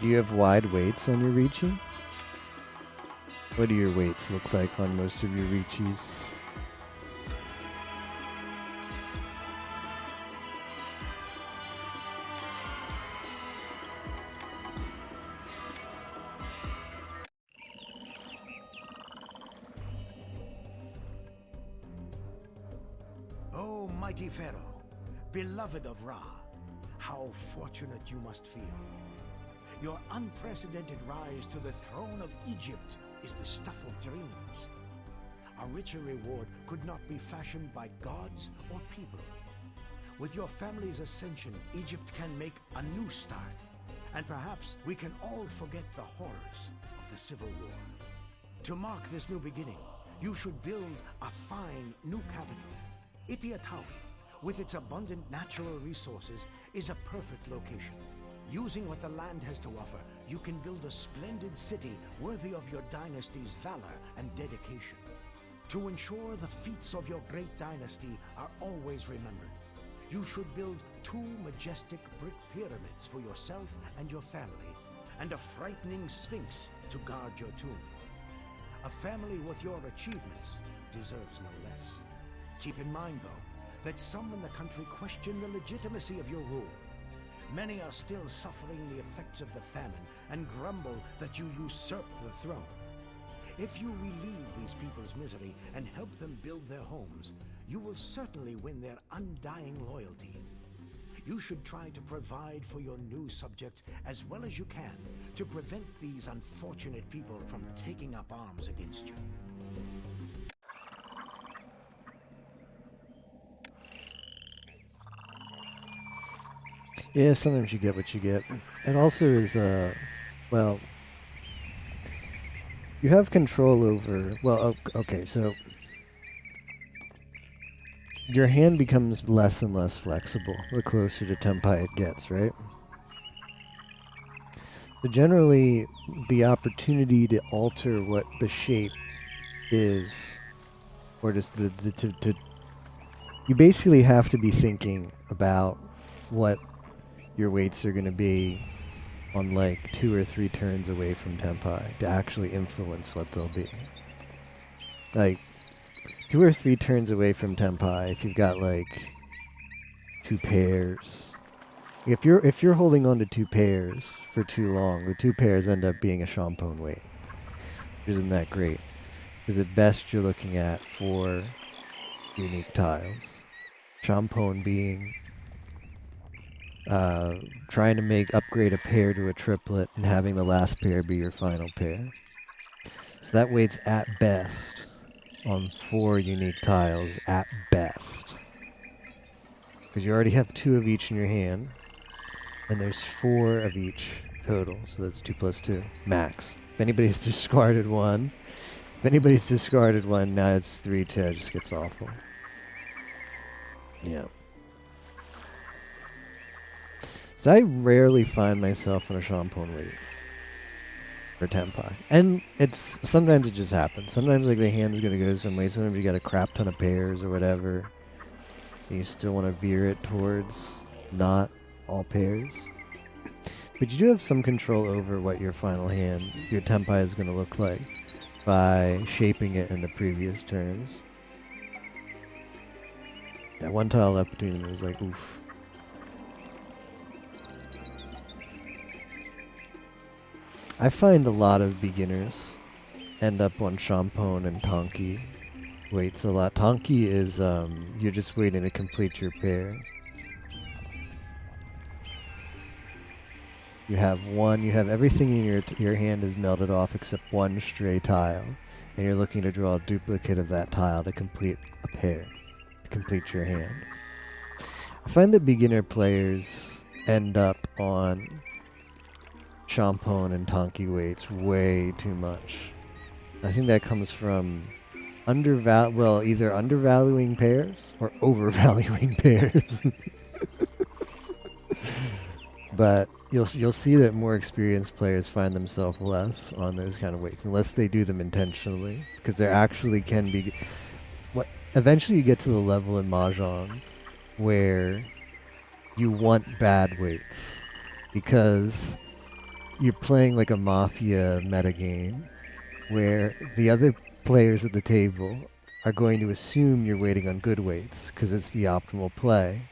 Do you have wide weights on your reaching? What do your weights look like on most of your reaches? Oh, mighty Pharaoh, beloved of Ra, how fortunate you must feel. Your unprecedented rise to the throne of Egypt is the stuff of dreams. A richer reward could not be fashioned by gods or people. With your family's ascension, Egypt can make a new start, and perhaps we can all forget the horrors of the Civil War. To mark this new beginning, you should build a fine new capital. Itjtawy, with its abundant natural resources, is a perfect location. Using what the land has to offer, you can build a splendid city worthy of your dynasty's valor and dedication. To ensure the feats of your great dynasty are always remembered, you should build 2 majestic brick pyramids for yourself and your family, and a frightening sphinx to guard your tomb. A family with your achievements deserves no less. Keep in mind, though, that some in the country question the legitimacy of your rule. Many are still suffering the effects of the famine and grumble that you usurped the throne. If you relieve these people's misery and help them build their homes, you will certainly win their undying loyalty. You should try to provide for your new subjects as well as you can to prevent these unfortunate people from taking up arms against you. Yeah, sometimes you get what you get. It also is, well, you have control over, well, okay, so your hand becomes less and less flexible the closer to Tempai it gets, right? So generally, the opportunity to alter what the shape is, or just you basically have to be thinking about what your weights are going to be on like 2 or 3 turns away from Tempai to actually influence what they'll be. Like 2 or 3 turns away from Tempai, if you've got like 2 pairs. If you're holding on to 2 pairs for too long, the 2 pairs end up being a Champone weight. Isn't that great? Because at best you're looking at 4 unique tiles. Champone being trying to upgrade a pair to a triplet and having the last pair be your final pair. So that weight's at best on 4 unique tiles, at best. Because you already have 2 of each in your hand, and there's 4 of each total, so that's 2 plus 2, max. If anybody's discarded one, now it's 3, 2, it just gets awful. Yeah. So I rarely find myself on a Champone weight for Tempai. And sometimes it just happens. Sometimes like the hand's gonna go some way, sometimes you got a crap ton of pairs or whatever. And you still want to veer it towards not all pairs. But you do have some control over what your final hand, your Tempai is gonna look like by shaping it in the previous turns. That one tile left between them is like, oof. I find a lot of beginners end up on Champone and Tonki weights a lot. Tonki is, you're just waiting to complete your pair. You have everything in your hand is melted off except 1 stray tile, and you're looking to draw a duplicate of that tile to complete a pair, to complete your hand. I find that beginner players end up on Champone and Tonki weights way too much. I think that comes from either undervaluing pairs or overvaluing pairs. But you'll see that more experienced players find themselves less on those kind of weights unless they do them intentionally, because there actually can be eventually you get to the level in Mahjong where you want bad weights because you're playing like a mafia metagame where the other players at the table are going to assume you're waiting on good weights because it's the optimal play.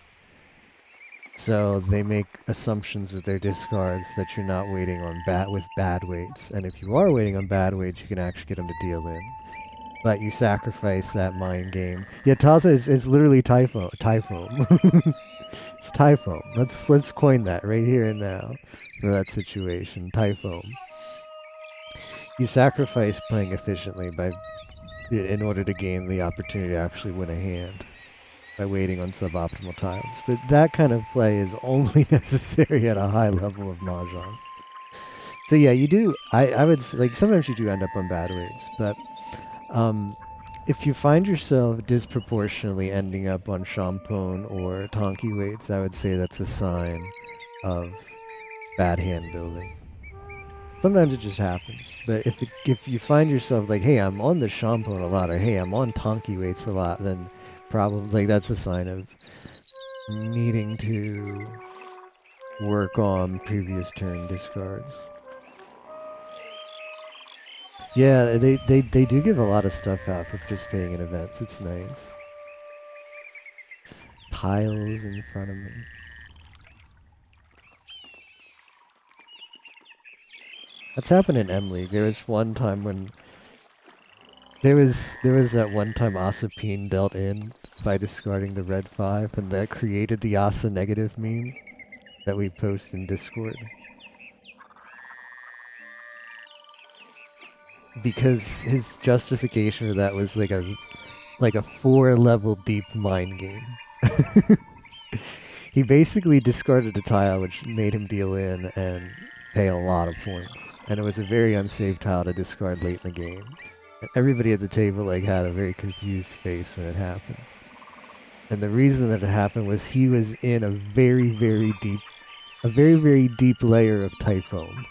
So they make assumptions with their discards that you're not waiting on with bad weights, and if you are waiting on bad weights, you can actually get them to deal in. But you sacrifice that mind game. Yeah, Taza is literally typhoon. It's typhoon. Let's coin that right here and now for that situation. Typhoon. You sacrifice playing efficiently in order to gain the opportunity to actually win a hand by waiting on suboptimal tiles. But that kind of play is only necessary at a high level of Mahjong. So yeah, you do. I would like sometimes you do end up on bad weights, but if you find yourself disproportionately ending up on Champon or Tonki weights, I would say that's a sign of bad hand building. Sometimes it just happens, but if you find yourself like, hey, I'm on the Champon a lot, or hey, I'm on Tonki weights a lot, then probably like that's a sign of needing to work on previous turn discards. Yeah, they do give a lot of stuff out for participating in events. It's nice. Tiles in front of me. That's happened in M League. There was one time when there was that one time Asapine dealt in by discarding the red 5, and that created the Asa negative meme that we post in Discord. Because his justification for that was like a 4-level deep mind game. He basically discarded a tile which made him deal in and pay a lot of points. And it was a very unsafe tile to discard late in the game. And everybody at the table like had a very confused face when it happened. And the reason that it happened was he was in a very, very deep layer of typhoon.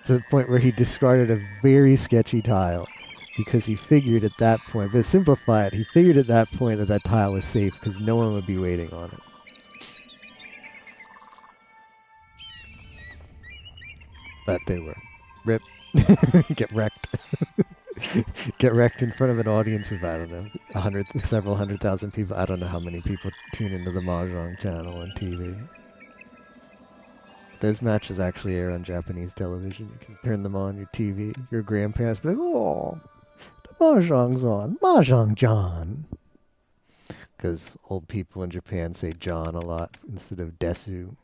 To the point where he discarded a very sketchy tile because he figured at that point, but to simplify it, he figured at that point that that tile was safe because no one would be waiting on it. But they were. Rip. Get wrecked. Get wrecked in front of an audience of, I don't know, several hundred thousand people. I don't know how many people tune into the Mahjong channel on TV. Those matches actually air on Japanese television. You can turn them on your TV. Your grandparents be like, oh, the Mahjong's on. Mahjong John. Because old people in Japan say John a lot instead of Desu.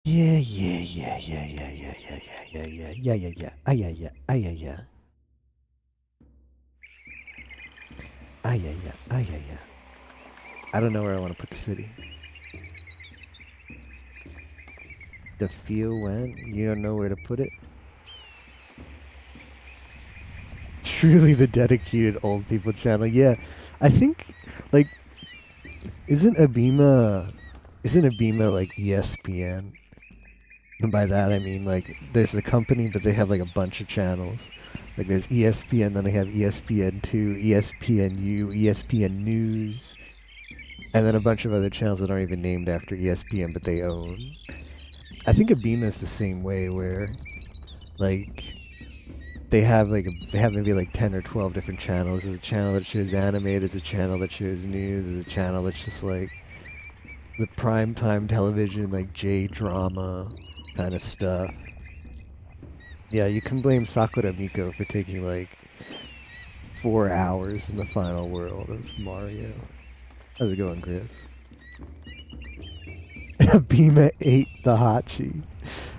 Yeah. I don't know where I want to put the city. The feel when you don't know where to put it. Truly the dedicated old people channel. Yeah, I think like isn't Abima like ESPN? And by that I mean like there's the company, but they have like a bunch of channels. Like there's ESPN, then they have ESPN2, ESPNU, ESPN News, and then a bunch of other channels that aren't even named after ESPN, but they own. I think Abima is the same way, where like they have maybe like 10 or 12 different channels. There's a channel that shows anime, there's a channel that shows news, there's a channel that's just like the primetime television, like J-drama kind of stuff. Yeah, you can blame Sakura Miko for taking like 4 hours in the final world of Mario. How's it going, Chris? Bima ate the Hachi.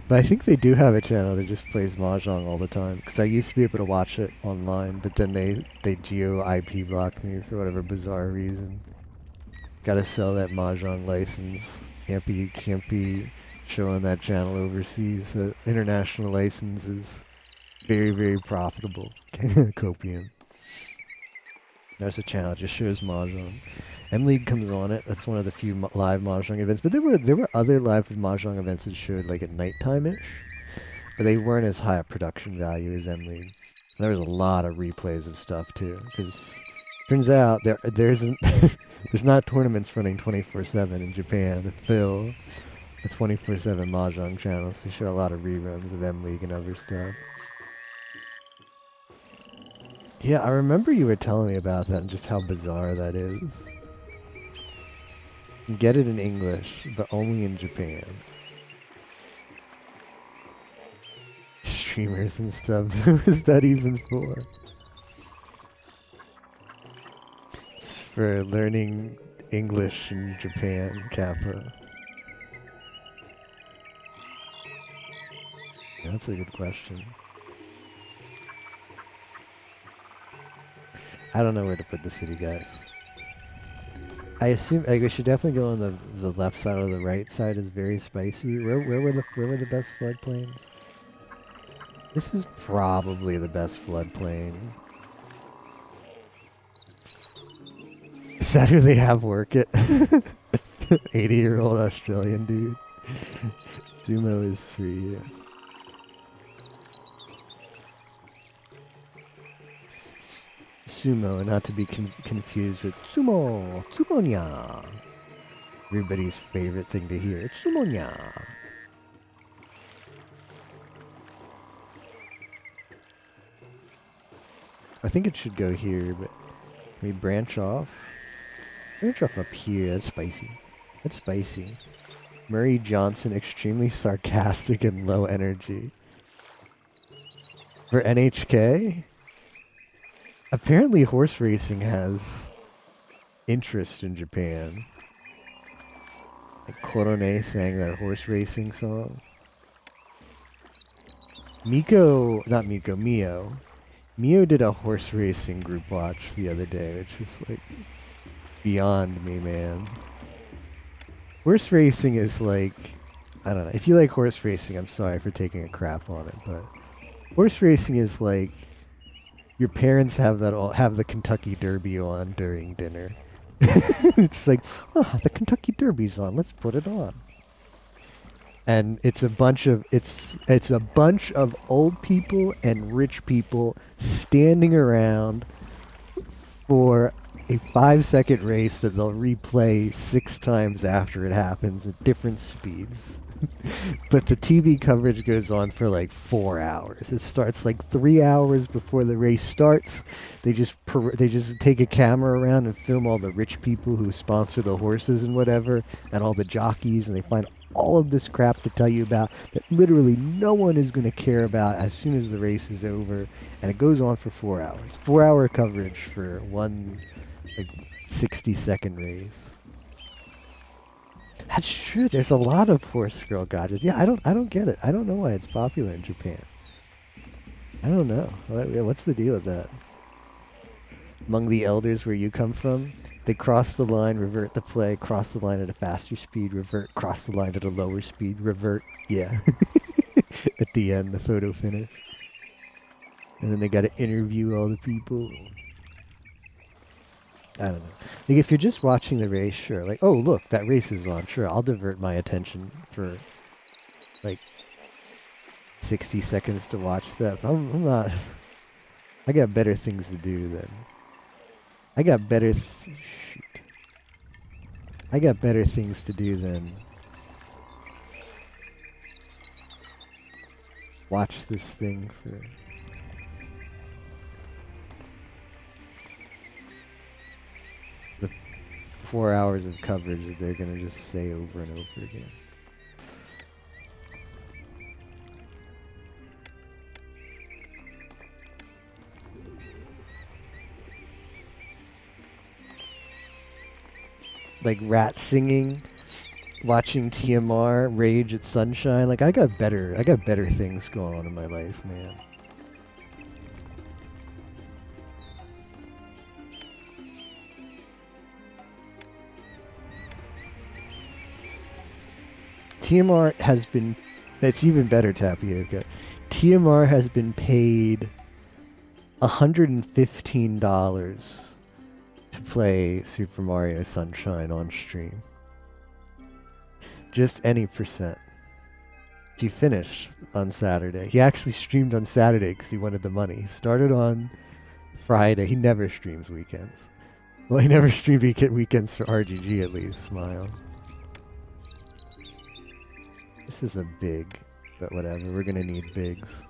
But I think they do have a channel that just plays Mahjong all the time. Because I used to be able to watch it online, but then they geo IP blocked me for whatever bizarre reason. Gotta sell that Mahjong license. Can't be showing that channel overseas. The international license is very, very profitable. Copium. There's a channel that just shows Mahjong. M League comes on it. That's one of the few live Mahjong events. But there were other live Mahjong events that showed like at nighttime-ish. but they weren't as high a production value as M League. There was a lot of replays of stuff too, because turns out there's not tournaments running 24/7 in Japan to fill a 24/7 mahjong channel. So they show a lot of reruns of M League and other stuff. Yeah, I remember you were telling me about that and just how bizarre that is. You can get it in English, but only in Japan. Streamers and stuff. Who is that even for? It's for learning English in Japan, Kappa. Yeah, that's a good question. I don't know where to put the city, guys. I assume we should definitely go on the left side or the right side is very spicy. Where were the best floodplains? This is probably the best floodplain. Is that who they have work it? 80-year-old Australian dude. Sumo is free. Sumo, not to be confused with sumo, sumonya. Everybody's favorite thing to hear. It's sumonya. I think it should go here, but can we branch off? Branch off up here. That's spicy. That's spicy. Murray Johnson, extremely sarcastic and low energy. For NHK? Apparently horse racing has interest in Japan. Like Korone sang that horse racing song. Mio did a horse racing group watch the other day, which is like beyond me, man. Horse racing is like, I don't know. If you like horse racing, I'm sorry for taking a crap on it, but horse racing is like your parents have the Kentucky Derby on during dinner. It's like, oh, the Kentucky Derby's on. Let's put it on. And it's a bunch of old people and rich people standing around for a 5-second race that they'll replay 6 times after it happens at different speeds. But the TV coverage goes on for like 4 hours. It starts like 3 hours before the race starts. They just take a camera around and film all the rich people who sponsor the horses and whatever, and all the jockeys, and they find all of this crap to tell you about that literally no one is going to care about as soon as the race is over. And it goes on for 4 hours. 4-hour coverage for one like 60-second race. That's true. There's a lot of horse girl gotchas. Yeah, I don't get it. I don't know why it's popular in Japan. I don't know. What's the deal with that? Among the elders where you come from, they cross the line, revert the play, cross the line at a faster speed, revert, cross the line at a lower speed, revert. Yeah. At the end, the photo finish. And then they got to interview all the people. I don't know. Like, if you're just watching the race, sure. Like, oh, look, that race is on. Sure, I'll divert my attention for, like, 60 seconds to watch that. But I'm not... I got better things to do than... I got better things to do than... watch this thing for... the 4 hours of coverage that they're going to just say over and over again. Like rat singing, watching TMR rage at Sunshine. Like I got better things going on in my life, man. TMR has been, it's even better, Tapioca. TMR has been paid $115 to play Super Mario Sunshine on stream. Just any percent. He finished on Saturday. He actually streamed on Saturday because he wanted the money. He started on Friday. He never streams weekends. Well, he never streamed weekends for RGG at least. Smile. This is a big, but whatever. We're gonna need bigs.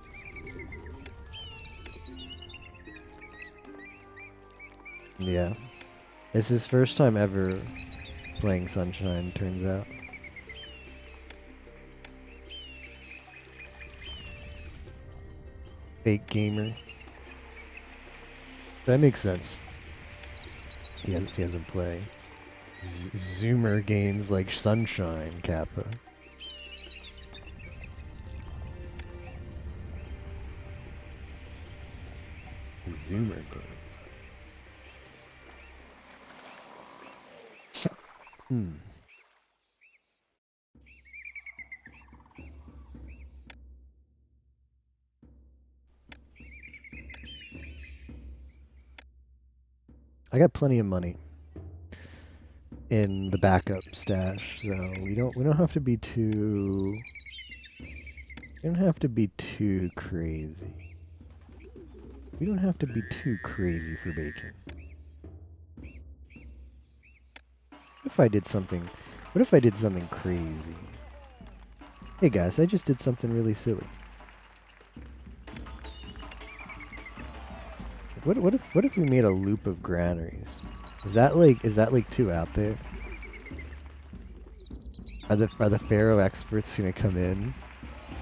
Yeah. It's his first time ever playing Sunshine, turns out. Fake gamer. That makes sense. He doesn't play Zoomer games like Sunshine, Kappa. Zoomer game. I got plenty of money in the backup stash, so we don't have to be too crazy. We don't have to be too crazy for baking. What if I did something crazy? Hey guys, I just did something really silly. What if we made a loop of granaries? Is that like too out there? Are the Pharaoh experts gonna come in?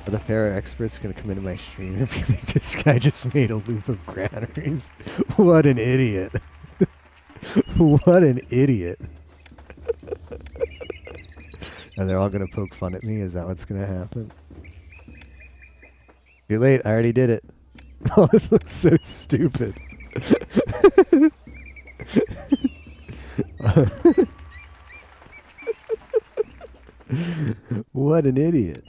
Are the Pharaoh experts gonna come into my stream and be like, this guy just made a loop of granaries? What an idiot! What an idiot! And they're all gonna poke fun at me? Is that what's gonna happen? Too late, I already did it. Oh, this looks so stupid. What an idiot.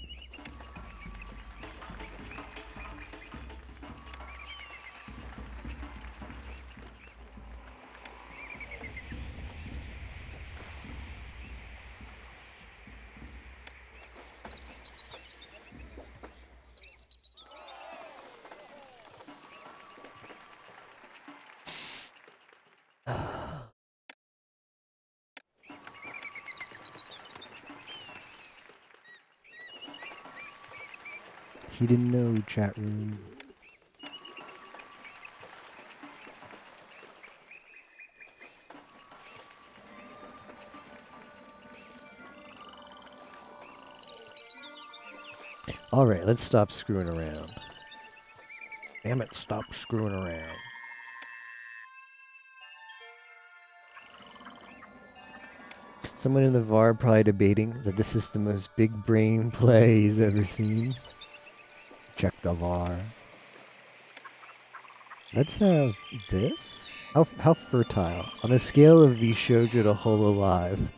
He didn't know, chat room. Alright, let's stop screwing around. Damn it, stop screwing around. Someone in the VAR probably debating that this is the most big brain play he's ever seen. Check the VAR. Let's have this. How fertile? On a scale of Vishoja to Hololive,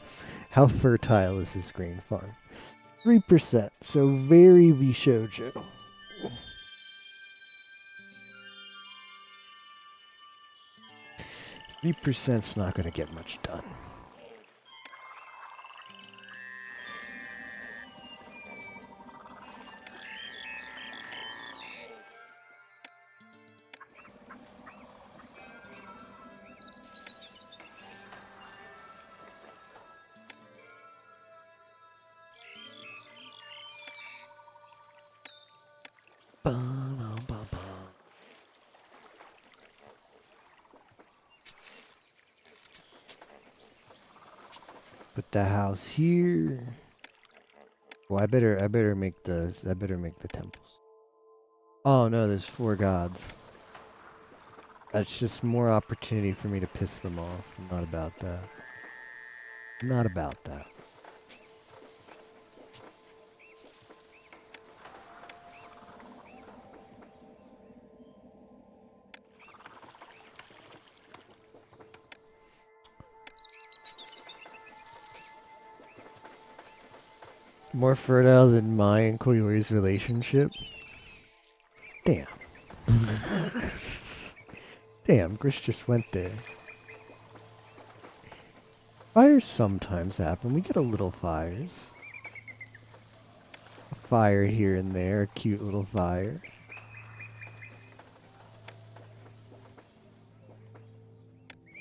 how fertile is this grain farm? 3%, so very Vishoja. %'s not gonna get much done. Put the house here. Well, I better make the temples. Oh no, there's 4 gods. That's just more opportunity for me to piss them off. I'm not about that. Not about that. More fertile than my and Koyori's relationship? Damn. Damn, Grish just went there. Fires sometimes happen. We get a little fires. A fire here and there, a cute little fire.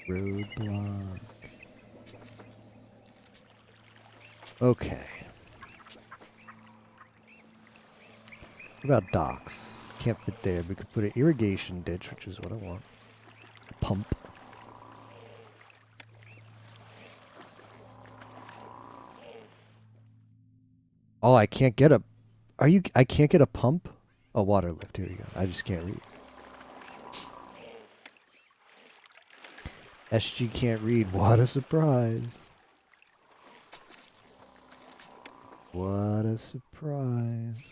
Roadblock. Okay. What about docks? Can't fit there. We could put an irrigation ditch, which is what I want. A pump. Oh, I can't get a... I can't get a pump? A water lift. Here you go. I just can't read. SG can't read. What a surprise. What a surprise.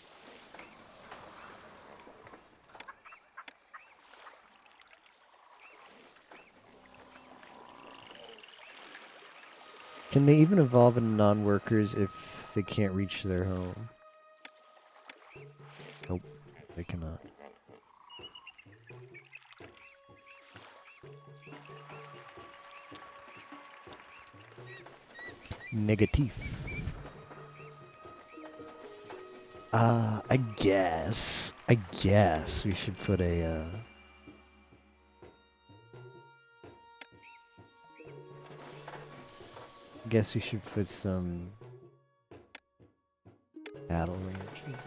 Can they even evolve into non-workers if they can't reach their home? Nope, they cannot. Negative. I guess we should put a, I guess we should put some battle ranges.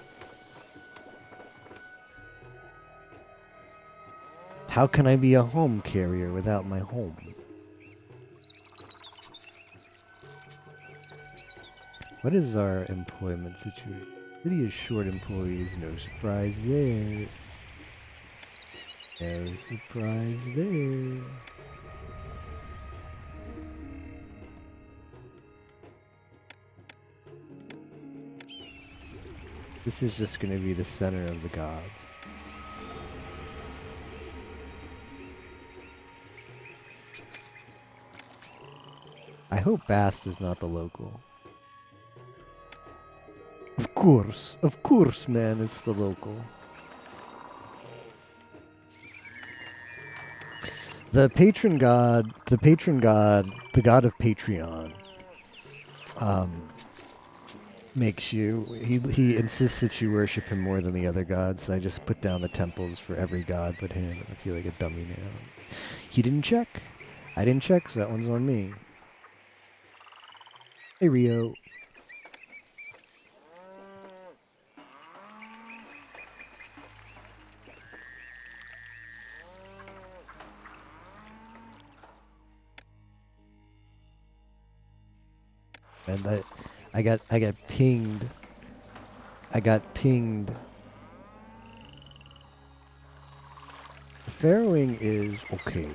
How can I be a home carrier without my home? What is our employment situation? City is short employees, no surprise there. No surprise there. This is just going to be the center of the gods. I hope Bast is not the local. Of course, man, it's the local. The patron god, the god of Patreon, makes you, he insists that you worship him more than the other gods, so I just put down the temples for every god but him, and I feel like a dummy now. He didn't check. I didn't check, so that one's on me. Hey, Rio. And I got pinged. I got pinged. Pharaohing is okay.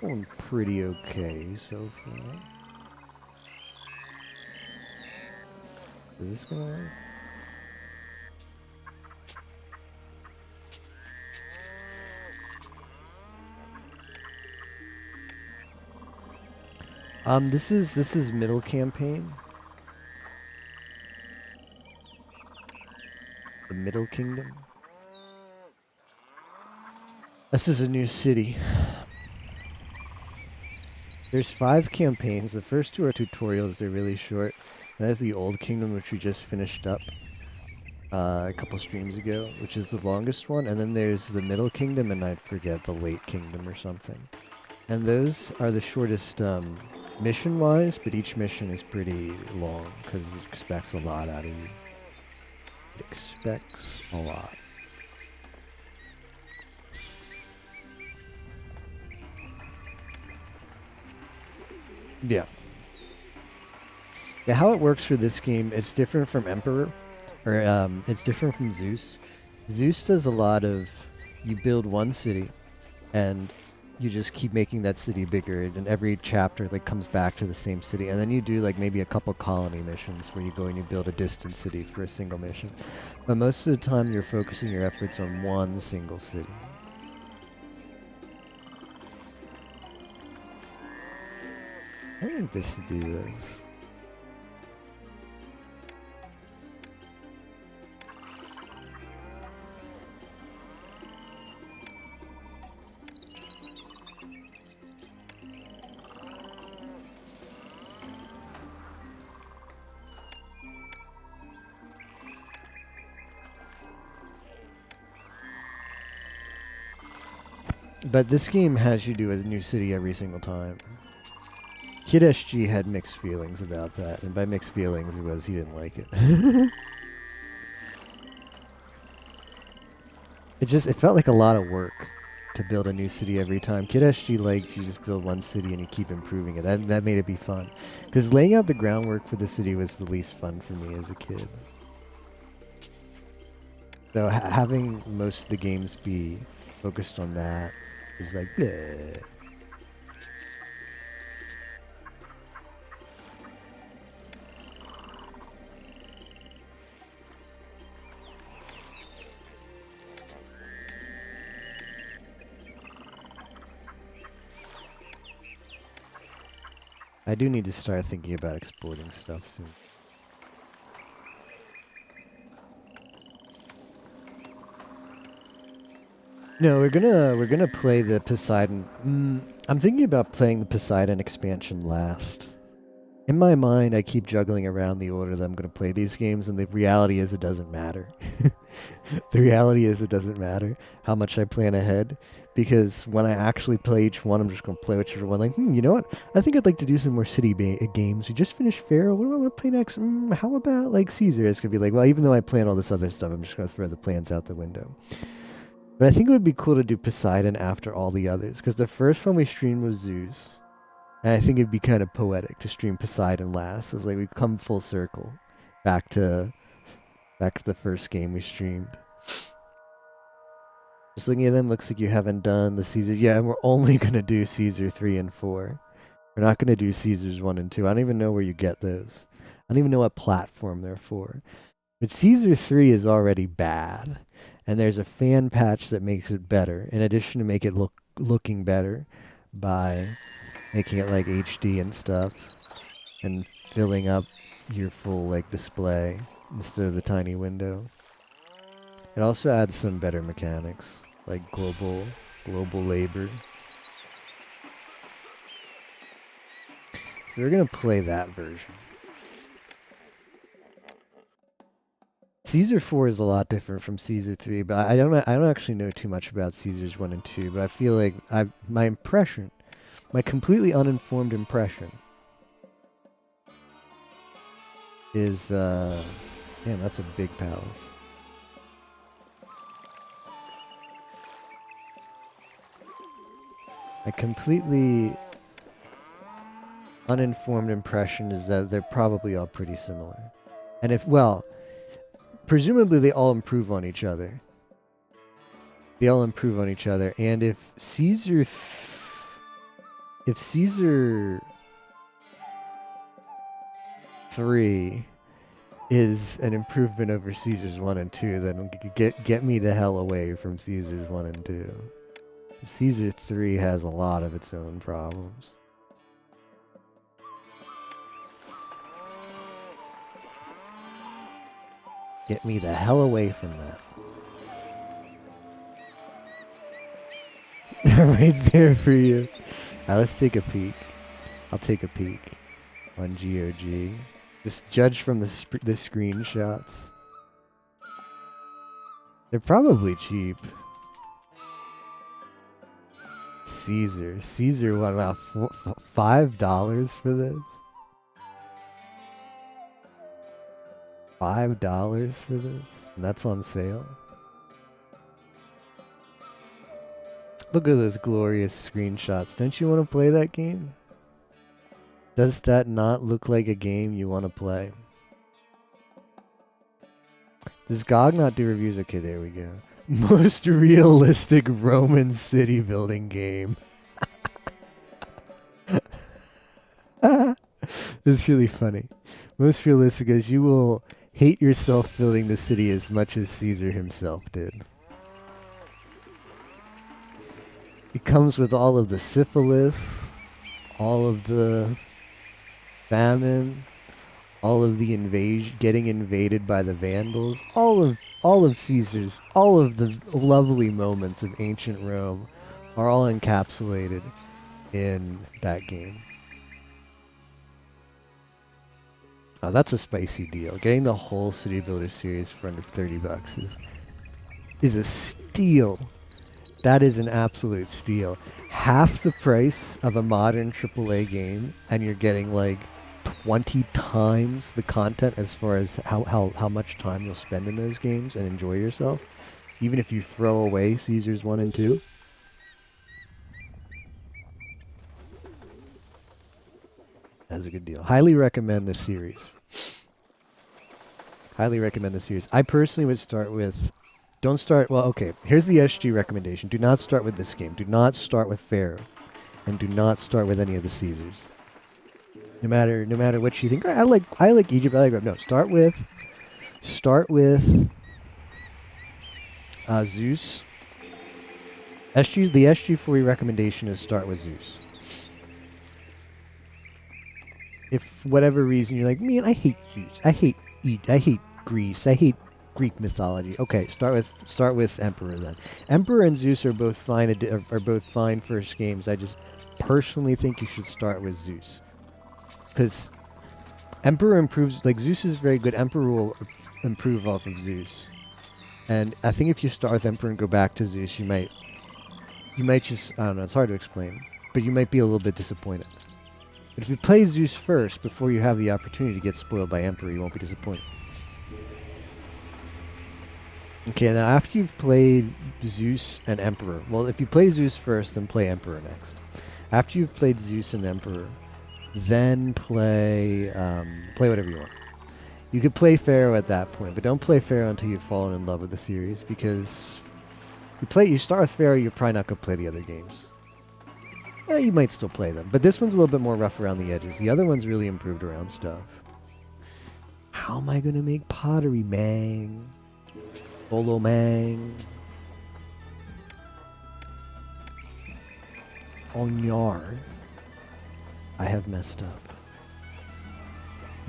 Going pretty okay so far. Is this gonna work? This is middle campaign. The Middle Kingdom. This is a new city. There's 5 campaigns. The first 2 are tutorials. They're really short. And there's the Old Kingdom, which we just finished up a couple streams ago, which is the longest one. And then there's the Middle Kingdom, and I forget, the Late Kingdom or something. And those are the shortest mission-wise, but each mission is pretty long because it expects a lot out of you. It expects a lot. Yeah. Yeah, how it works for this game, it's different from Emperor, or it's different from Zeus. Zeus does a lot of, you build one city, and you just keep making that city bigger, and every chapter like comes back to the same city, and then you do like maybe a couple colony missions where you go and you build a distant city for a single mission. But most of the time you're focusing your efforts on one single city. I think they should do this. But this game has you do a new city every single time. Kid SG had mixed feelings about that, and by mixed feelings it was he didn't like it. It felt like a lot of work to build a new city every time. Kid SG liked you just build one city and you keep improving it. That made it be fun. Because laying out the groundwork for the city was the least fun for me as a kid. So having most of the games be focused on that is like, bleh. I do need to start thinking about exporting stuff soon. No, we're gonna play the Poseidon. I'm thinking about playing the Poseidon expansion last. In my mind, I keep juggling around the order that I'm gonna play these games, and the reality is it doesn't matter. The reality is it doesn't matter how much I plan ahead, because when I actually play each one, I'm just gonna play whichever one. Like, you know what? I think I'd like to do some more city games. We just finished Pharaoh. What do I want to play next? How about like Caesar? It's gonna be like, well, even though I plan all this other stuff, I'm just gonna throw the plans out the window. But I think it would be cool to do Poseidon after all the others, because the first one we streamed was Zeus. And I think it'd be kind of poetic to stream Poseidon last. It's like we come full circle back to the first game we streamed. Just looking at them, looks like you haven't done the Caesars. Yeah, and we're only going to do Caesar 3 and 4. We're not going to do Caesars 1 and 2. I don't even know where you get those. I don't even know what platform they're for. But Caesar 3 is already bad. And there's a fan patch that makes it better, in addition to make it looking better by making it like HD and stuff, and filling up your full like display instead of the tiny window. It also adds some better mechanics, like global labor. So we're gonna play that version. Caesar 4 is a lot different from Caesar 3, but I don't actually know too much about Caesars 1 and 2, but I feel like my impression, my completely uninformed impression is damn, that's a big palace. My completely uninformed impression is that they're probably all pretty similar. And presumably they all improve on each other. And if Caesar 3 is an improvement over Caesars 1 and 2, then get me the hell away from Caesars 1 and 2. Caesar 3 has a lot of its own problems. Get me the hell away from that. Right there for you. Alright, let's take a peek. I'll take a peek on GOG. Just judge from the screenshots. They're probably cheap. Caesar, what about $5 for this? $5 for this? And that's on sale? Look at those glorious screenshots. Don't you want to play that game? Does that not look like a game you want to play? Does GOG not do reviews? Okay, there we go. Most realistic Roman city building game. It's really funny. Most realistic, as you will hate yourself building the city as much as Caesar himself did. It comes with all of the syphilis, all of the famine, all of the getting invaded by the Vandals, all of Caesar's, all of the lovely moments of ancient Rome are all encapsulated in that game. Oh, that's a spicy deal. Getting the whole City Builder series for under $30 is a steal. That is an absolute steal. Half the price of a modern AAA game, and you're getting like 20 times the content as far as how much time you'll spend in those games and enjoy yourself. Even if you throw away Caesars 1 and 2. That's a good deal. Highly recommend this series. Highly recommend the series. I personally would start with... Don't start... Well, okay. Here's the SG recommendation. Do not start with this game. Do not start with Pharaoh. And do not start with any of the Caesars. No matter what you think. I like Egypt. I like... No, start with Zeus. The SG4E recommendation is start with Zeus. If whatever reason you're like, man, I hate Zeus. I hate Greece. I hate Greek mythology. Okay, start with Emperor then. Emperor and Zeus are both fine. Are both fine first games. I just personally think you should start with Zeus, because Emperor improves. Like Zeus is very good. Emperor will improve off of Zeus, and I think if you start with Emperor and go back to Zeus, you might just, I don't know. It's hard to explain, but you might be a little bit disappointed. But if you play Zeus first before you have the opportunity to get spoiled by Emperor, you won't be disappointed. Okay, now after you've played Zeus and Emperor, well, if you play Zeus first, then play Emperor next. After you've played Zeus and Emperor, then play whatever you want. You could play Pharaoh at that point, but don't play Pharaoh until you've fallen in love with the series, because you start with Pharaoh, you're probably not going to play the other games. Yeah, you might still play them, but this one's a little bit more rough around the edges. The other one's really improved around stuff. How am I going to make pottery, man? Bolo, man. Onyar. I have messed up.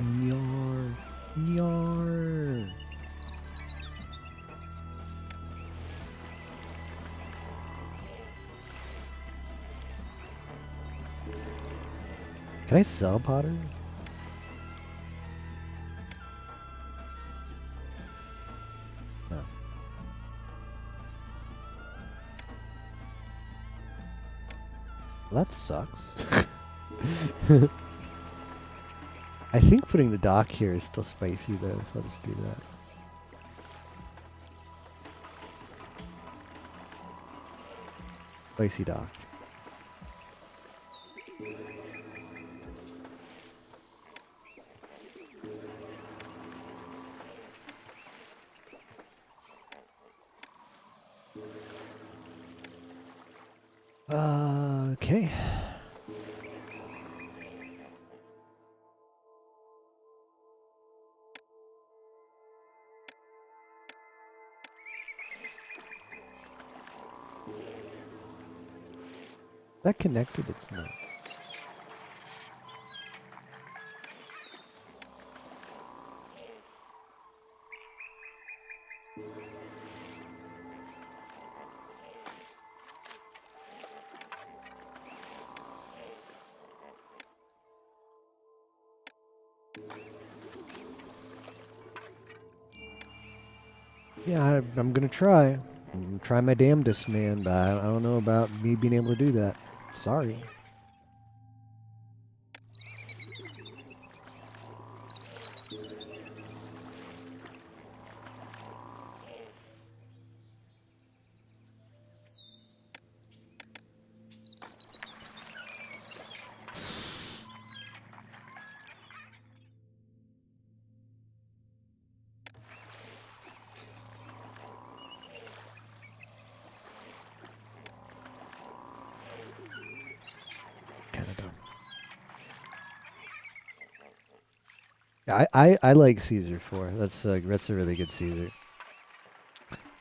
Nyar. Nyar. Can I sell pottery? No. Well, that sucks. I think putting the dock here is still spicy though, so I'll just do that. Spicy dock. Okay. That connected? It's not. Yeah, I'm gonna try. I'm try my damnedest, man, but I don't know about me being able to do that. Sorry. I like Caesar 4. That's a really good Caesar.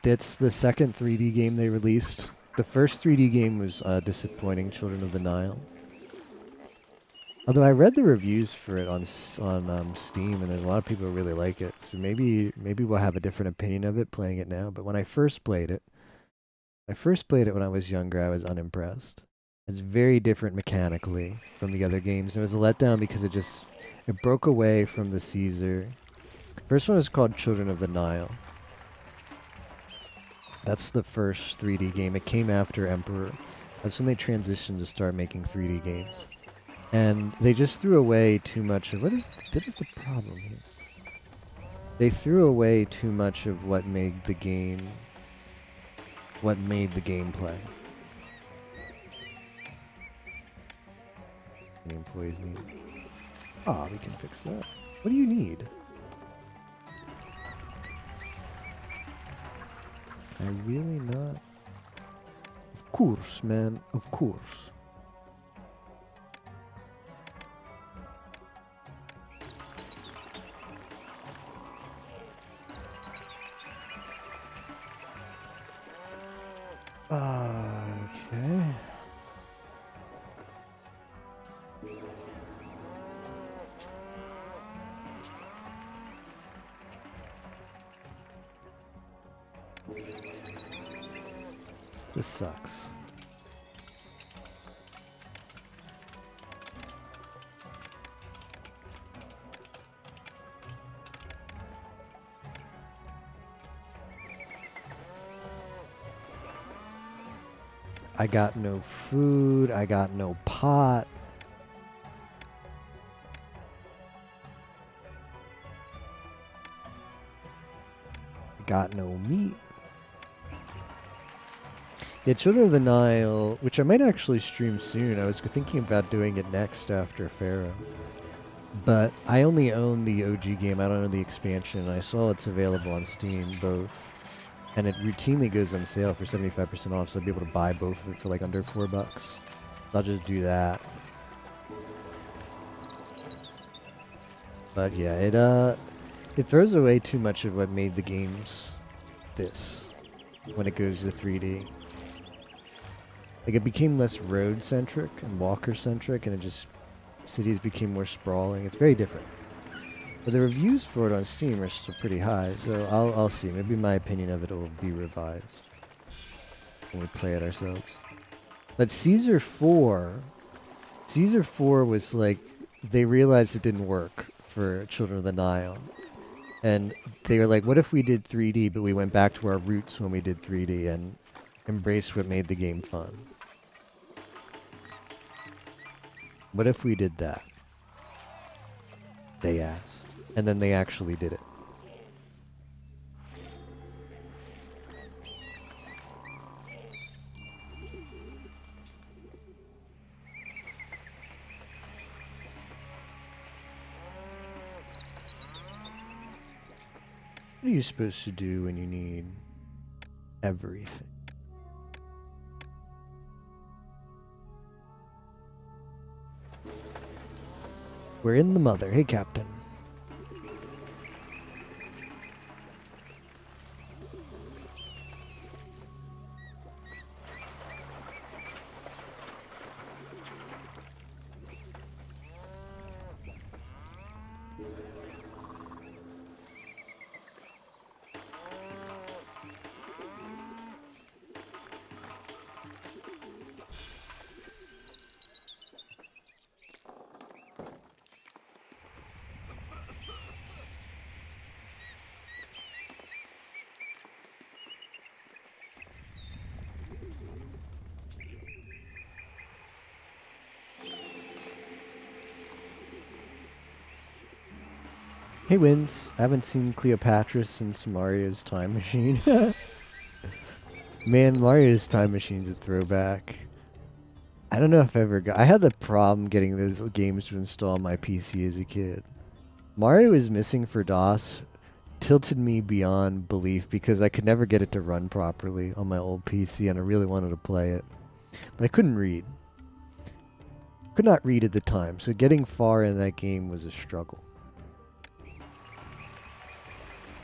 That's the second 3D game they released. The first 3D game was disappointing, Children of the Nile. Although I read the reviews for it on Steam, and there's a lot of people who really like it. So maybe we'll have a different opinion of it playing it now. But when I first played it when I was younger, I was unimpressed. It's very different mechanically from the other games. It was a letdown because it broke away from the Caesar. First one was called Children of the Nile. That's the first 3D game. It came after Emperor. That's when they transitioned to start making 3D games. And they just threw away too much of what is the problem here? They threw away too much of what made the gameplay. The employees need. Ah, we can fix that. What do you need? I really not. Of course, man. Of course. Okay. This sucks. I got no food. I got no pot. Got no meat. Yeah, Children of the Nile, which I might actually stream soon. I was thinking about doing it next after Pharaoh. But I only own the OG game. I don't own the expansion. I saw it's available on Steam, both. And it routinely goes on sale for 75% off, so I'd be able to buy both of it for like under $4. I'll just do that. But yeah, it throws away too much of what made the games this when it goes to 3D. Like, it became less road-centric and walker-centric, and cities became more sprawling. It's very different. But the reviews for it on Steam are still pretty high, so I'll see. Maybe my opinion of it will be revised when we play it ourselves. But Caesar 4 was like, they realized it didn't work for Children of the Nile. And they were like, what if we did 3D, but we went back to our roots when we did 3D and embraced what made the game fun? What if we did that? They asked. And then they actually did it. What are you supposed to do when you need everything? We're in the Mother. Hey, Captain. Hey, Wins. I haven't seen Cleopatra since Mario's Time Machine. Man, Mario's Time Machine's a throwback. I don't know if I ever got... I had the problem getting those games to install on my PC as a kid. Mario is missing for DOS tilted me beyond belief because I could never get it to run properly on my old PC, and I really wanted to play it. But I couldn't read. Could not read at the time, so getting far in that game was a struggle.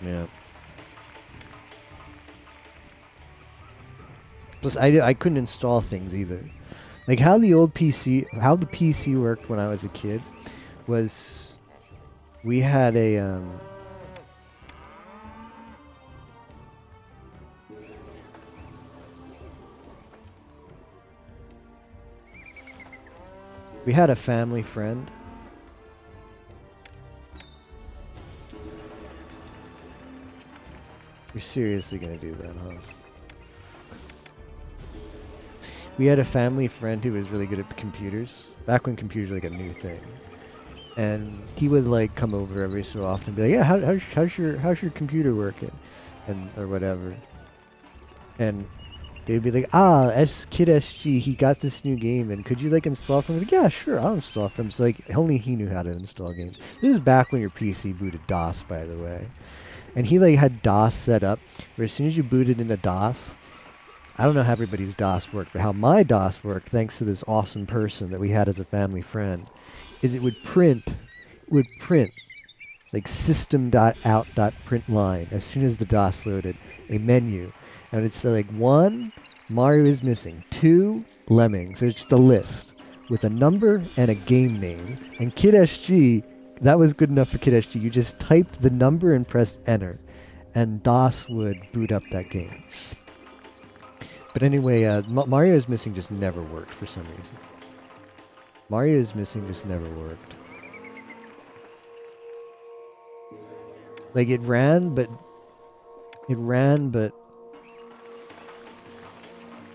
Yeah. Plus, I couldn't install things either. Like how the PC worked when I was a kid was we had a family friend. You're seriously gonna do that, huh? we had a family friend who was really good at computers back when computers were like a new thing, and he would like come over every so often and be like, yeah, how's your computer working, and or whatever, and they'd be like, Kid SG, he got this new game, and could you like install from it? Like, yeah, sure, I'll install from him. So like only he knew how to install games. This is back when your PC booted DOS, by the way, and he like had DOS set up where as soon as you booted into DOS, I don't know how everybody's DOS worked, but how my DOS worked, thanks to this awesome person that we had as a family friend, is it would print like system.out.println as soon as the DOS loaded a menu, and it's like one, Mario is missing, two, Lemmings. It's just a list with a number and a game name. And Kid SG, that was good enough for Kid SG. You just typed the number and pressed enter, and DOS would boot up that game. But anyway, Mario is missing just never worked for some reason. Mario is missing just never worked. Like it ran, but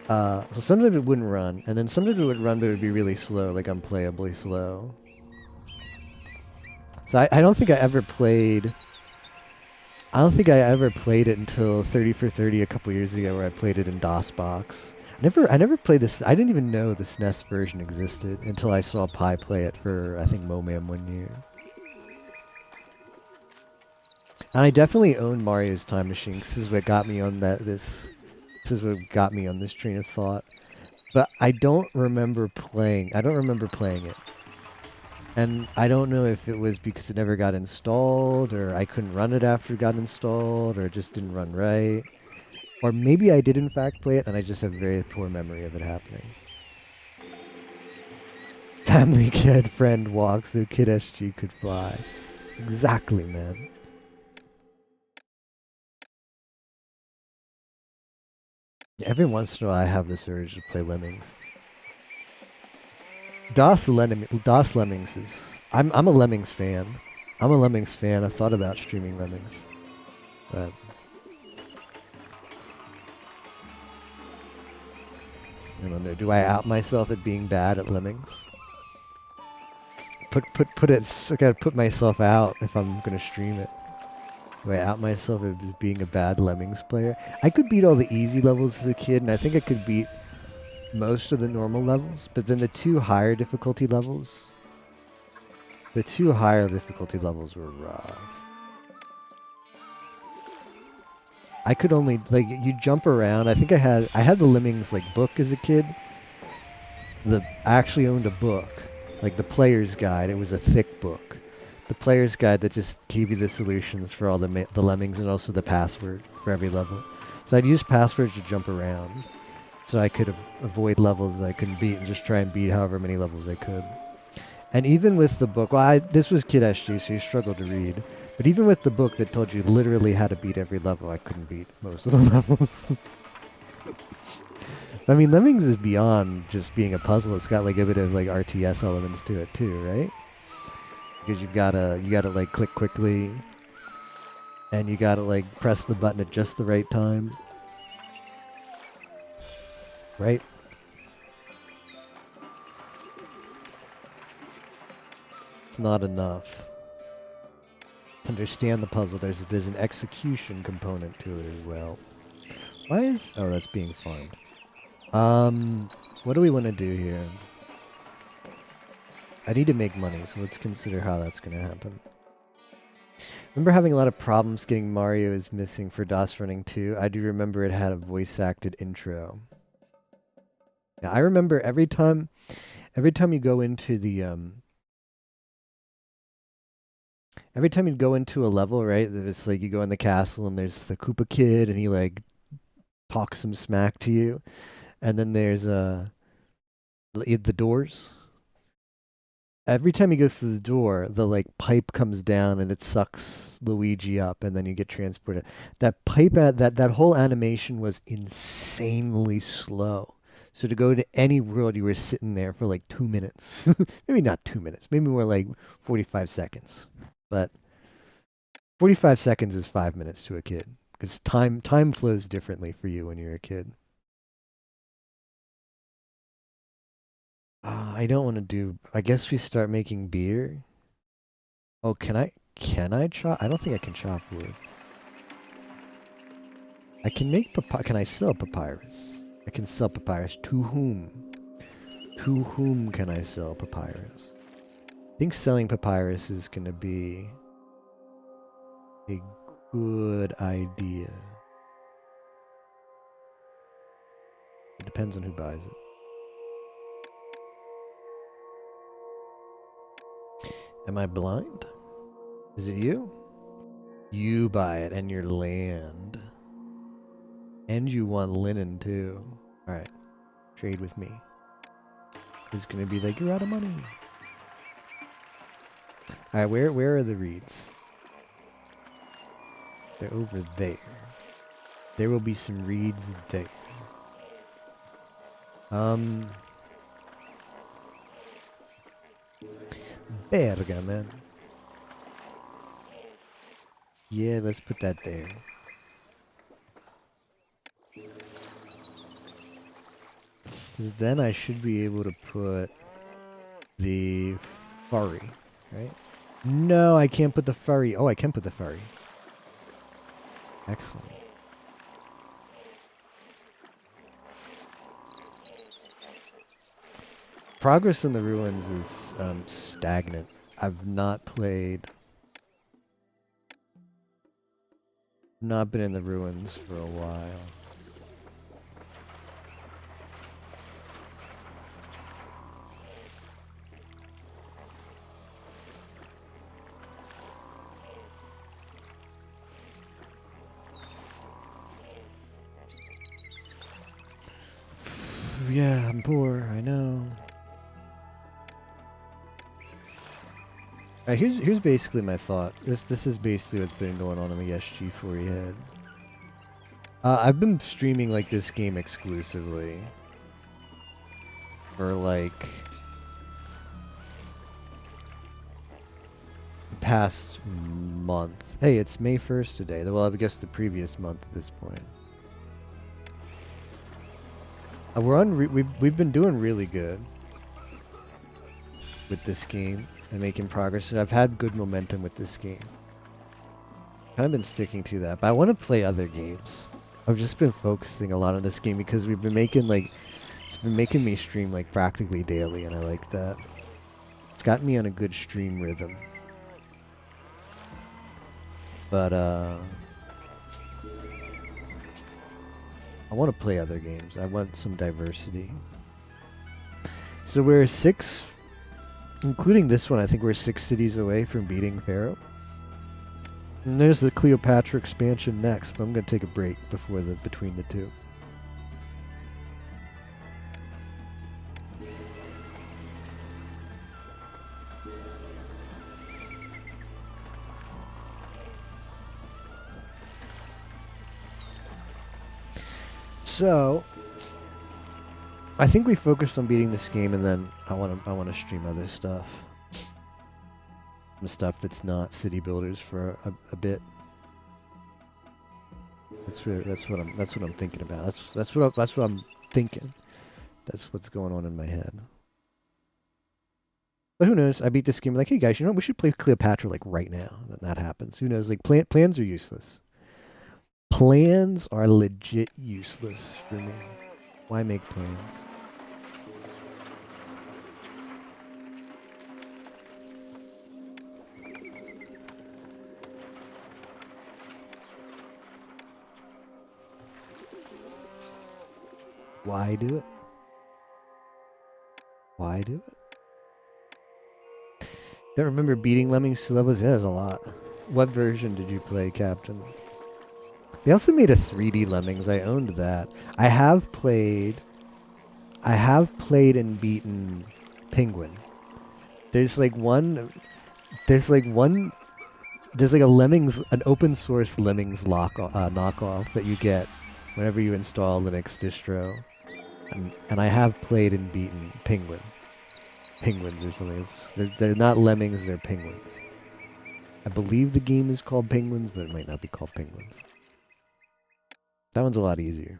so sometimes it wouldn't run, and then sometimes it would run, but it would be really slow, like unplayably slow. So I don't think I ever played. I don't think I ever played it until 30 for 30 a couple years ago, where I played it in DOSBox. I never played this. I didn't even know the SNES version existed until I saw Pi play it for I think MoMAM one year. And I definitely own Mario's Time Machine. This is what got me on This is what got me on this train of thought. But I don't remember playing. I don't remember playing it. And I don't know if it was because it never got installed, or I couldn't run it after it got installed, or it just didn't run right. Or maybe I did in fact play it, and I just have a very poor memory of it happening. Family kid friend walks so Kid SG could fly. Exactly, man. Every once in a while I have this urge to play Lemmings. DOS Lemmings is... I'm a Lemmings fan. I'm a Lemmings fan. I thought about streaming Lemmings. But... I don't know. Do I out myself at being bad at Lemmings? Put it... I gotta put myself out if I'm gonna stream it. Do I out myself as being a bad Lemmings player? I could beat all the easy levels as a kid, and I think I could beat most of the normal levels, but then the two higher difficulty levels were rough. I could only, like, you jump around. I think I had the Lemmings, like, book as a kid. I actually owned a book, like the player's guide. It was a thick book. The player's guide that just gave you the solutions for all the Lemmings, and also the password for every level. So I'd use passwords to jump around, so I could avoid levels that I couldn't beat and just try and beat however many levels I could. And even with the book, this was Kid SG, so you struggled to read. But even with the book that told you literally how to beat every level, I couldn't beat most of the levels. I mean, Lemmings is beyond just being a puzzle. It's got like a bit of like RTS elements to it too, right? Because you gotta like click quickly, and you gotta like press the button at just the right time, right? It's not enough to understand the puzzle. There's an execution component to it as well. Oh, that's being farmed. What do we want to do here? I need to make money, so let's consider how that's going to happen. Remember having a lot of problems getting Mario is Missing for DOS Running 2? I do remember it had a voice-acted intro. Yeah, I remember every time you go into the every time you go into a level, right? It's like you go in the castle and there's the Koopa Kid and he like talks some smack to you, and then there's the doors. Every time you go through the door, the like pipe comes down and it sucks Luigi up, and then you get transported. That that whole animation was insanely slow. So to go to any world, you were sitting there for like 2 minutes. Maybe not 2 minutes. Maybe more like 45 seconds. But 45 seconds is 5 minutes to a kid, because time flows differently for you when you're a kid. I don't want to do. I guess we start making beer. Oh, can I? Can I chop? I don't think I can chop wood. I can make Can I sell papyrus? I can sell papyrus. To whom? To whom can I sell papyrus? I think selling papyrus is gonna be a good idea. It depends on who buys it. Am I blind? Is it you? You buy it and your land. And you want linen too. Alright. Trade with me. It's gonna be like, you're out of money. Alright, where are the reeds? They're over there. There will be some reeds there. Bergamen. Yeah, let's put that there. Because then I should be able to put the furry, right? No, I can't put the furry. Oh, I can put the furry. Excellent. Progress in the ruins is stagnant. I've not been in the ruins for a while. Yeah, I'm poor, I know. Alright, here's basically my thought. This is basically what's been going on in the SG4 head. I've been streaming like this game exclusively for like the past month. Hey, it's May 1st today. Well, I guess the previous month at this point. We've been doing really good with this game and making progress. I've had good momentum with this game. Kind of been sticking to that, but I want to play other games. I've just been focusing a lot on this game because we've been making like it's been making me stream like practically daily, and I like that. It's got me on a good stream rhythm. But I want to play other games. I want some diversity. So we're 6, including this one, I think we're 6 cities away from beating Pharaoh. And there's the Cleopatra expansion next, but I'm going to take a break between the two. So, I think we focused on beating this game, and then I want to stream other stuff. Some stuff that's not city builders for a bit. That's what I'm thinking about. That's what I'm thinking. That's what's going on in my head. But who knows? I beat this game like, hey guys, you know what? We should play Cleopatra like right now. Then that happens. Who knows? Like plans are useless. Plans are legit useless for me. Why make plans? Why do it? Why do it? Don't remember beating Lemmings to levels? Yeah, there's a lot. What version did you play, Captain? They also made a 3D Lemmings. I owned that. I have played and beaten Penguin. There's like a Lemmings, an open source Lemmings knockoff that you get whenever you install Linux distro. And I have played and beaten Penguins or something. They're not Lemmings, they're Penguins. I believe the game is called Penguins, but it might not be called Penguins. That one's a lot easier.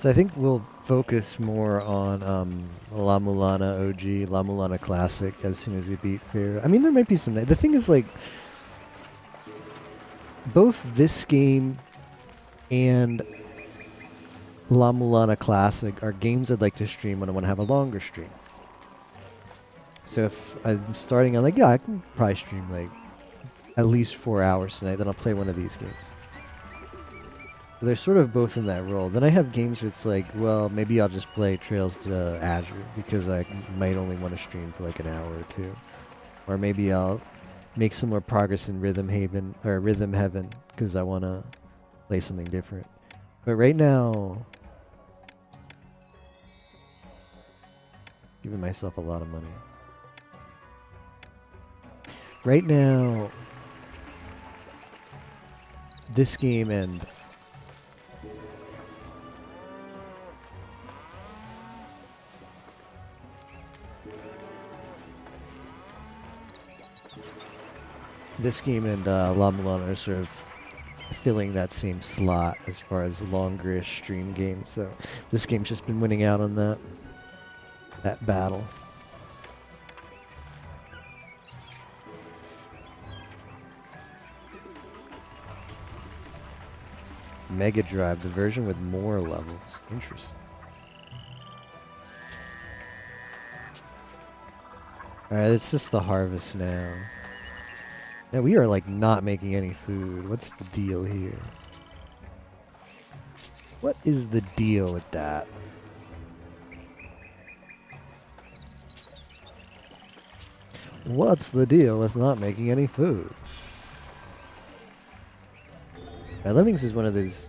So I think we'll focus more on La Mulana OG, La Mulana Classic as soon as we beat Pharaoh. I mean, there might be some. The thing is, like, both this game and La Mulana Classic are games I'd like to stream when I want to have a longer stream. So if I'm starting, I'm like, yeah, I can probably stream like at least 4 hours tonight. Then I'll play one of these games. They're sort of both in that role. Then I have games where it's like, well, maybe I'll just play Trails to Azure because I might only want to stream for like an hour or two. Or maybe I'll make some more progress in Rhythm Heaven because I want to play something different. But right now, giving myself a lot of money. Right now, this game and La Mulana are sort of filling that same slot as far as longer-ish stream games. So this game's just been winning out on that battle. Mega Drive, the version with more levels. Interesting. Alright, it's just the harvest now. Now we are like not making any food. What's the deal here? What is the deal with that? What's the deal with not making any food? Lemmings is one of those.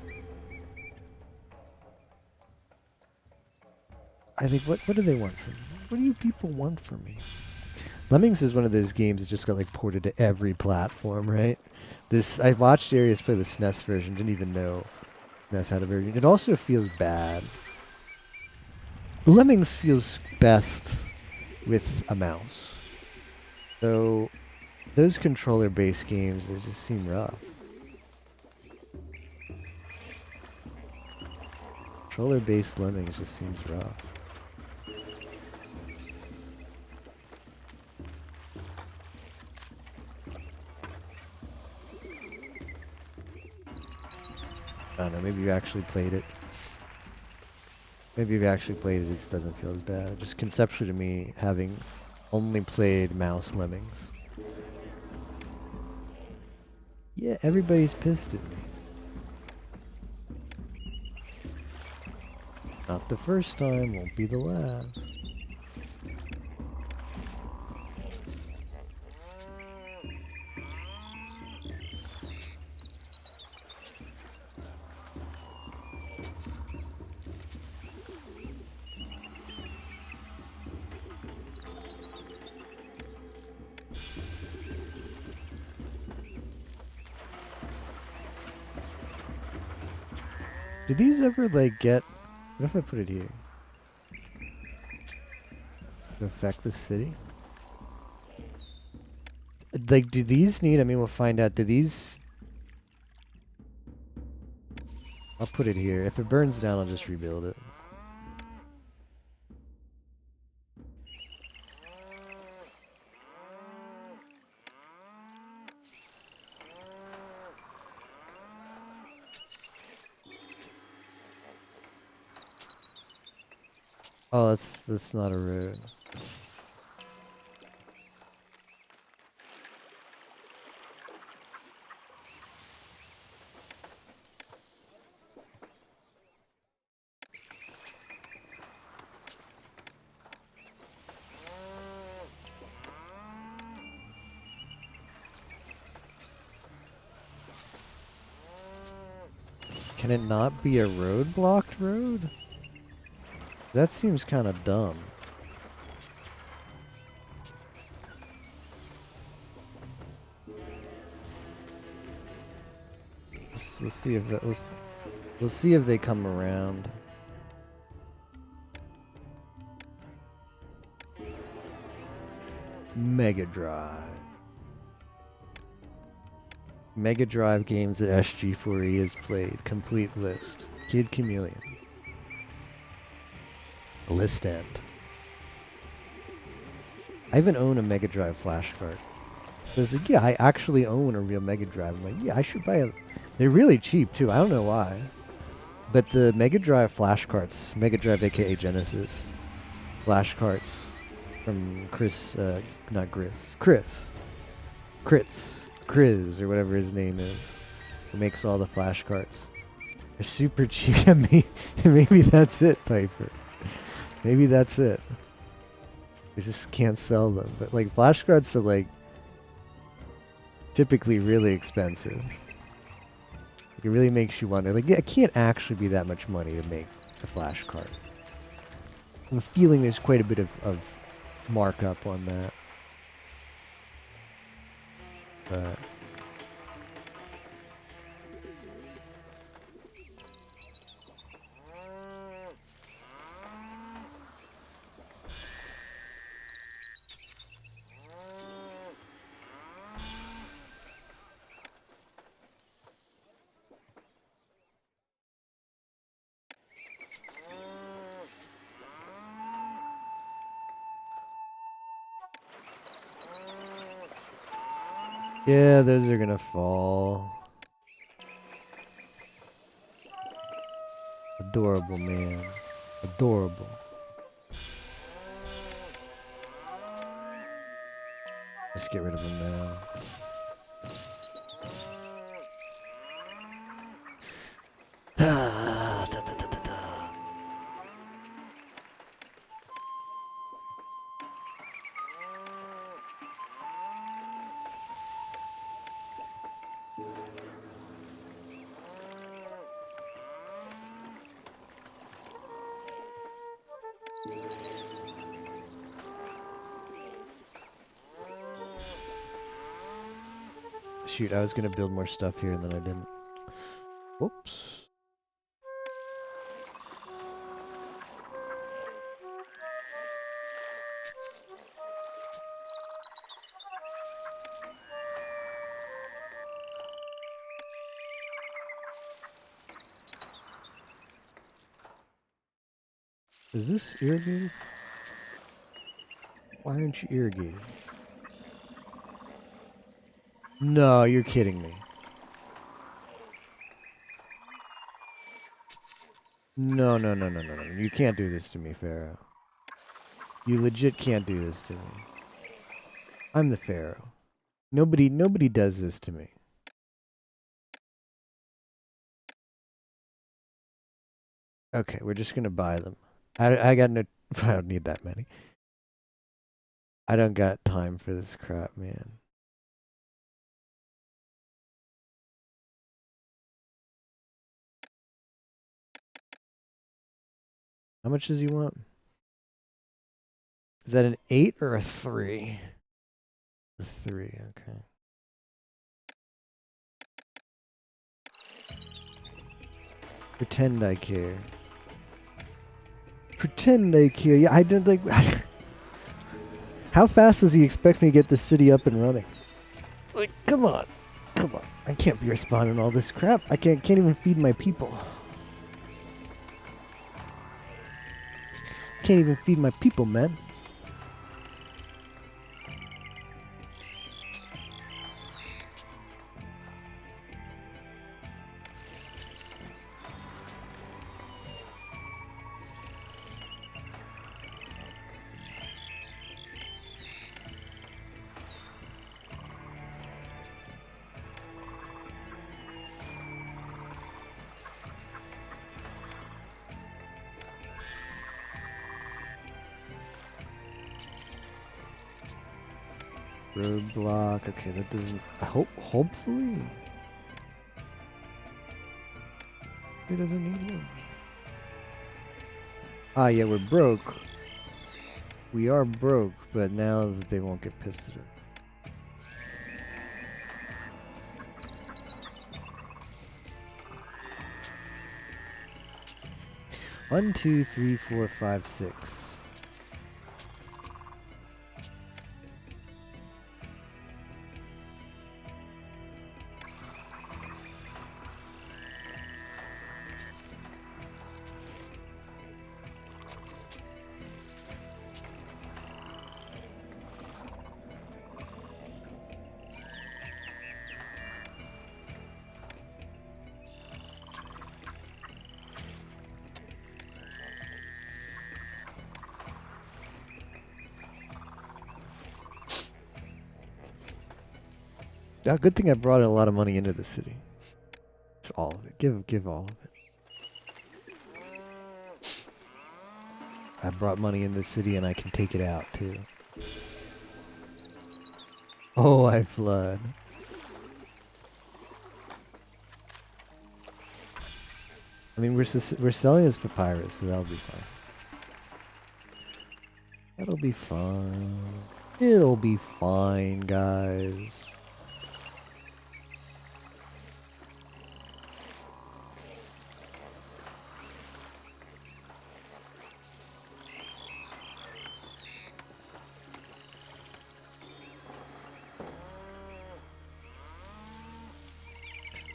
I think, what do they want from me? What do you people want from me? Lemmings is one of those games that just got like ported to every platform, right? I watched Arius play the SNES version, didn't even know SNES had a version. It also feels bad. Lemmings feels best with a mouse. So those controller-based games, they just seem rough. Controller-based Lemmings just seems rough. I don't know, maybe you actually played it. Maybe if you actually played it, it just doesn't feel as bad. Just conceptually to me, having only played mouse Lemmings. Yeah, everybody's pissed at me. Not the first time, won't be the last. Did these ever like get... What if I put it here? To affect the city? Like, do these need... I mean, we'll find out. Do these... I'll put it here. If it burns down, I'll just rebuild it. Oh, that's not a road. Can it not be a road-blocked road? That seems kind of dumb. We'll see if that. We'll see if they come around. Mega Drive. Mega Drive games that SG4E has played. Complete list. Kid Chameleon. A list end. I even own a Mega Drive flash card. So it's like, yeah, I actually own a real Mega Drive. I'm like, yeah, I should buy a... They're really cheap, too. I don't know why. But the Mega Drive flash cards, Mega Drive aka Genesis, flash cards from Chris, not Gris, Chris. Chris, or whatever his name is, who makes all the flash cards. They're super cheap. Yeah, maybe that's it, Piper. Maybe that's it. They just can't sell them. But like flash cards are like typically really expensive. Like, it really makes you wonder. Like, yeah, it can't actually be that much money to make a flash card. I'm feeling there's quite a bit of markup on that. But yeah, those are gonna fall. Adorable, man. Adorable. Let's get rid of them now. Da, da, da, da, da. Shoot, I was gonna build more stuff here and then I didn't. Whoops. Is this irrigated? Why aren't you irrigated? No, you're kidding me. No, no, no, no, no, no. You can't do this to me, Pharaoh. You legit can't do this to me. I'm the Pharaoh. Nobody does this to me. Okay, we're just gonna buy them. I got no... I don't need that many. I don't got time for this crap, man. How much does he want? Is that an 8 or a 3? A 3, okay. Pretend I care. Pretend I care. Yeah, I don't like... How fast does he expect me to get this city up and running? Like, come on. Come on. I can't be responding to all this crap. I can't even feed my people. Can't even feed my people, man. Roadblock. Okay, that doesn't... Hopefully. He doesn't need one. Ah, yeah, we're broke. We are broke, but now they won't get pissed at it. 1, 2, 3, 4, 5, 6. Good thing I brought a lot of money into the city. It's all of it. Give all of it. I brought money in the city and I can take it out too. Oh, I flood. I mean, we're selling this papyrus, so that'll be fine. That'll be fine. It'll be fine, guys.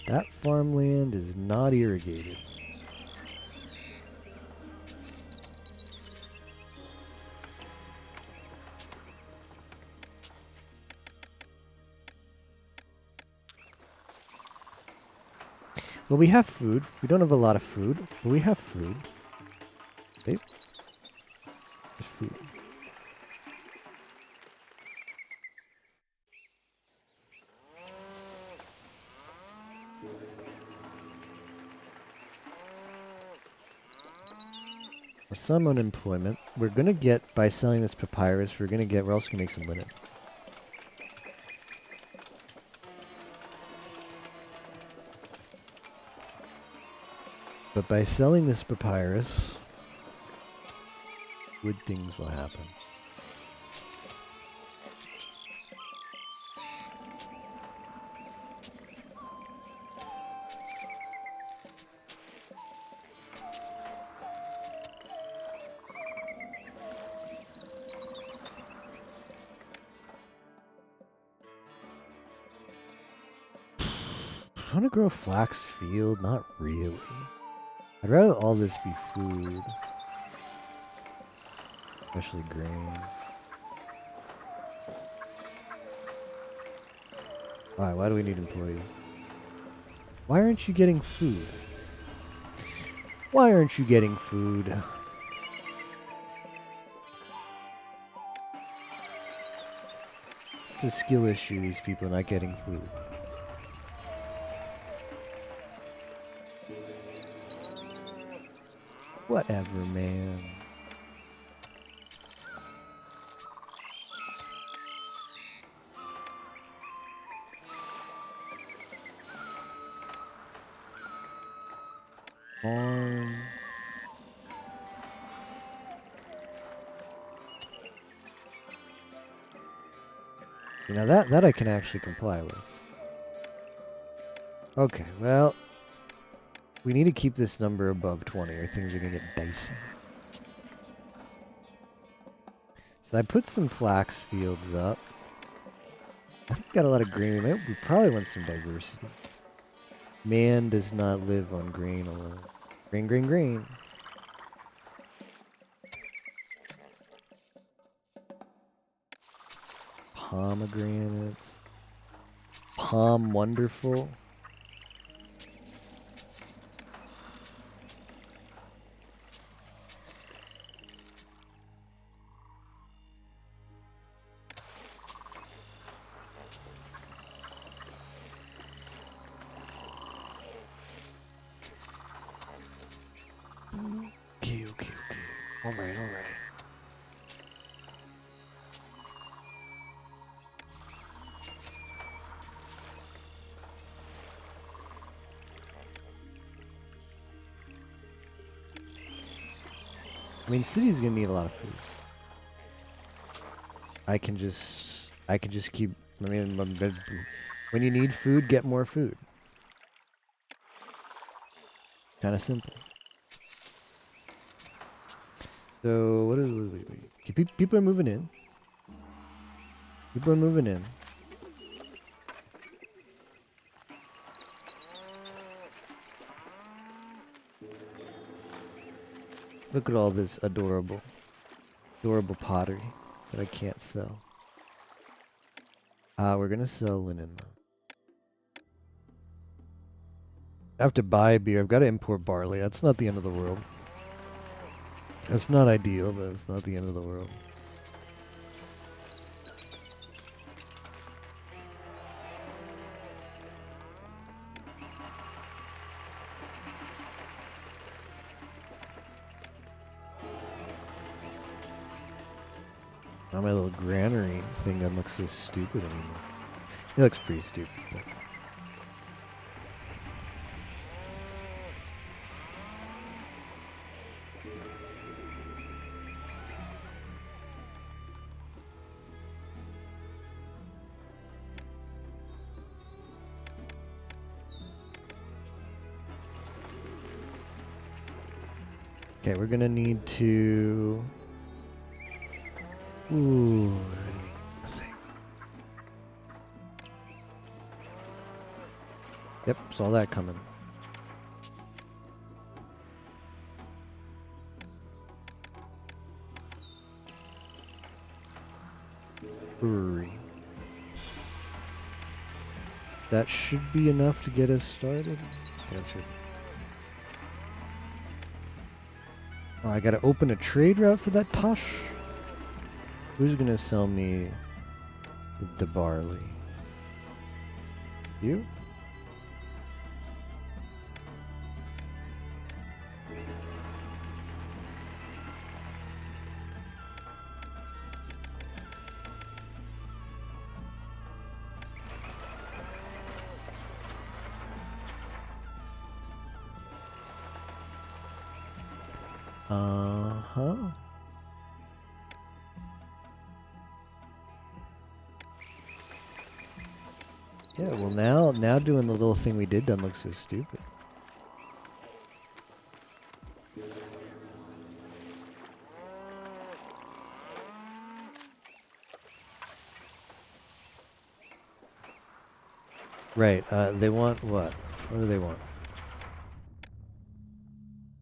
That farmland is not irrigated. Well, we have food. We don't have a lot of food, but we have food. Okay. There's food. Some unemployment. We're gonna get, by selling this papyrus, we're also gonna make some linen. But by selling this papyrus, good things will happen. I want to grow a flax field, not really. I'd rather all this be food. Especially grain. Why do we need employees? Why aren't you getting food? Why aren't you getting food? It's a skill issue, these people not getting food. Whatever, man. Farm. You know, that I can actually comply with. Okay, well, we need to keep this number above 20 or things are going to get dicey. So I put some flax fields up. I think we got a lot of green. We probably want some diversity. Man does not live on grain alone. Green, green, green. Pomegranates. Palm wonderful. Okay. Alright. I mean, city's gonna need a lot of foods. I can just keep. I mean, when you need food, get more food. Kind of simple. So what is? Wait. People are moving in. People are moving in. Look at all this adorable pottery that I can't sell. We're gonna sell linen though. I have to buy beer. I've got to import barley. That's not the end of the world. That's not ideal, but it's not the end of the world. Now my little granary thing doesn't look so stupid anymore. It looks pretty stupid. But okay, we're gonna need to. Ooh, let's see. Yep, saw that coming. Brewery. That should be enough to get us started. That's right. Oh, I gotta open a trade route for that Tosh. Who's gonna sell me the barley? You? Uh-huh. Yeah, well now doing the little thing we did doesn't look so stupid. Right, they want what? What do they want?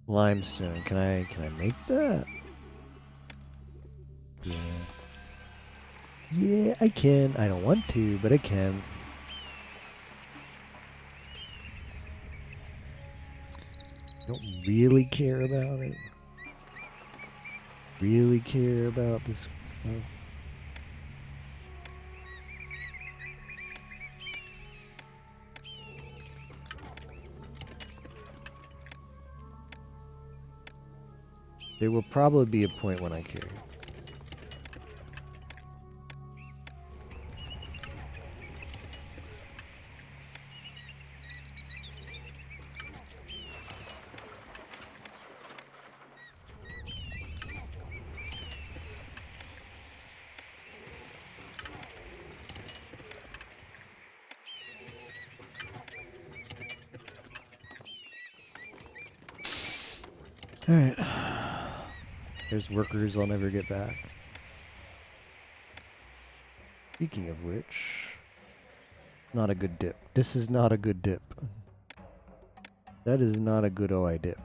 Limestone. Can I make that? Yeah. Yeah, I can. I don't want to, but I can. Don't really care about it. Really care about this stuff. There will probably be a point when I care. Alright. There's workers I'll never get back. Speaking of which, not a good dip. This is not a good dip. That is not a good OI dip.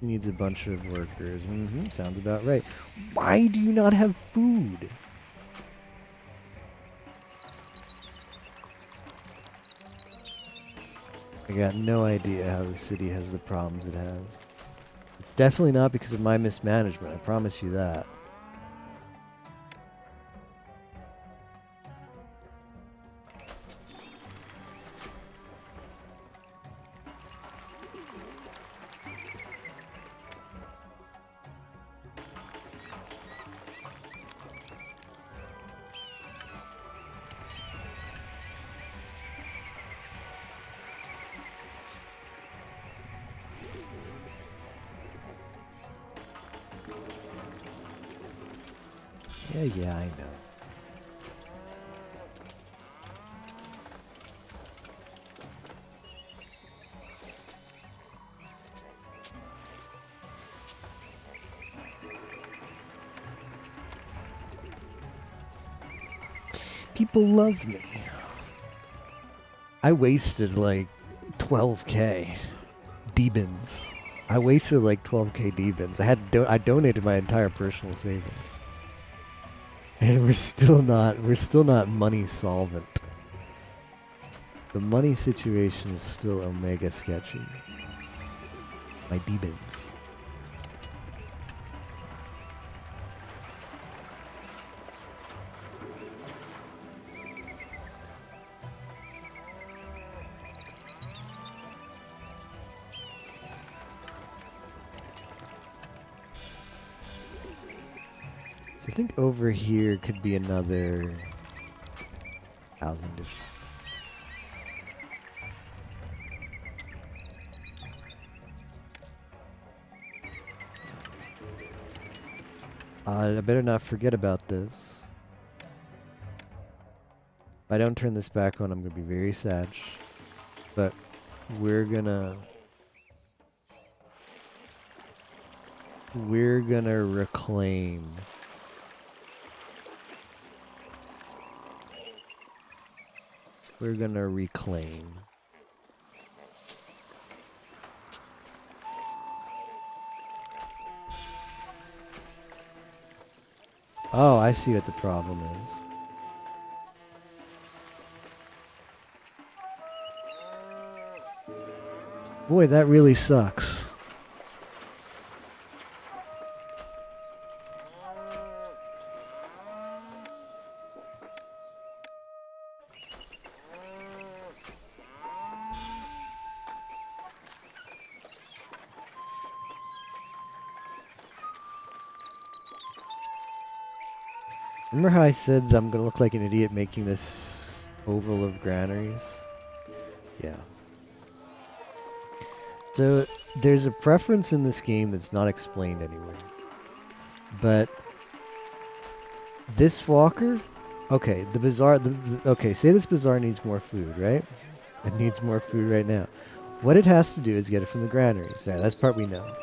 He needs a bunch of workers. Sounds about right. Why do you not have food? I got no idea how the city has the problems it has. It's definitely not because of my mismanagement, I promise you that. Yeah, I know. People love me. I wasted like 12k D-bins. I wasted like 12k D-bins. I donated my entire personal savings. And we're still not money solvent. The money situation is still omega sketchy. My D-bins. So I think over here could be another 1,000-ish. I better not forget about this. If I don't turn this back on, I'm going to be very sad. But we're gonna reclaim. We're gonna reclaim. Oh, I see what the problem is. Boy, that really sucks. Remember how I said that I'm gonna look like an idiot making this oval of granaries? Yeah. So there's a preference in this game that's not explained anywhere. But this walker, okay, the bazaar, okay, say this bazaar needs more food, right? It needs more food right now. What it has to do is get it from the granaries. Yeah, that's part we know.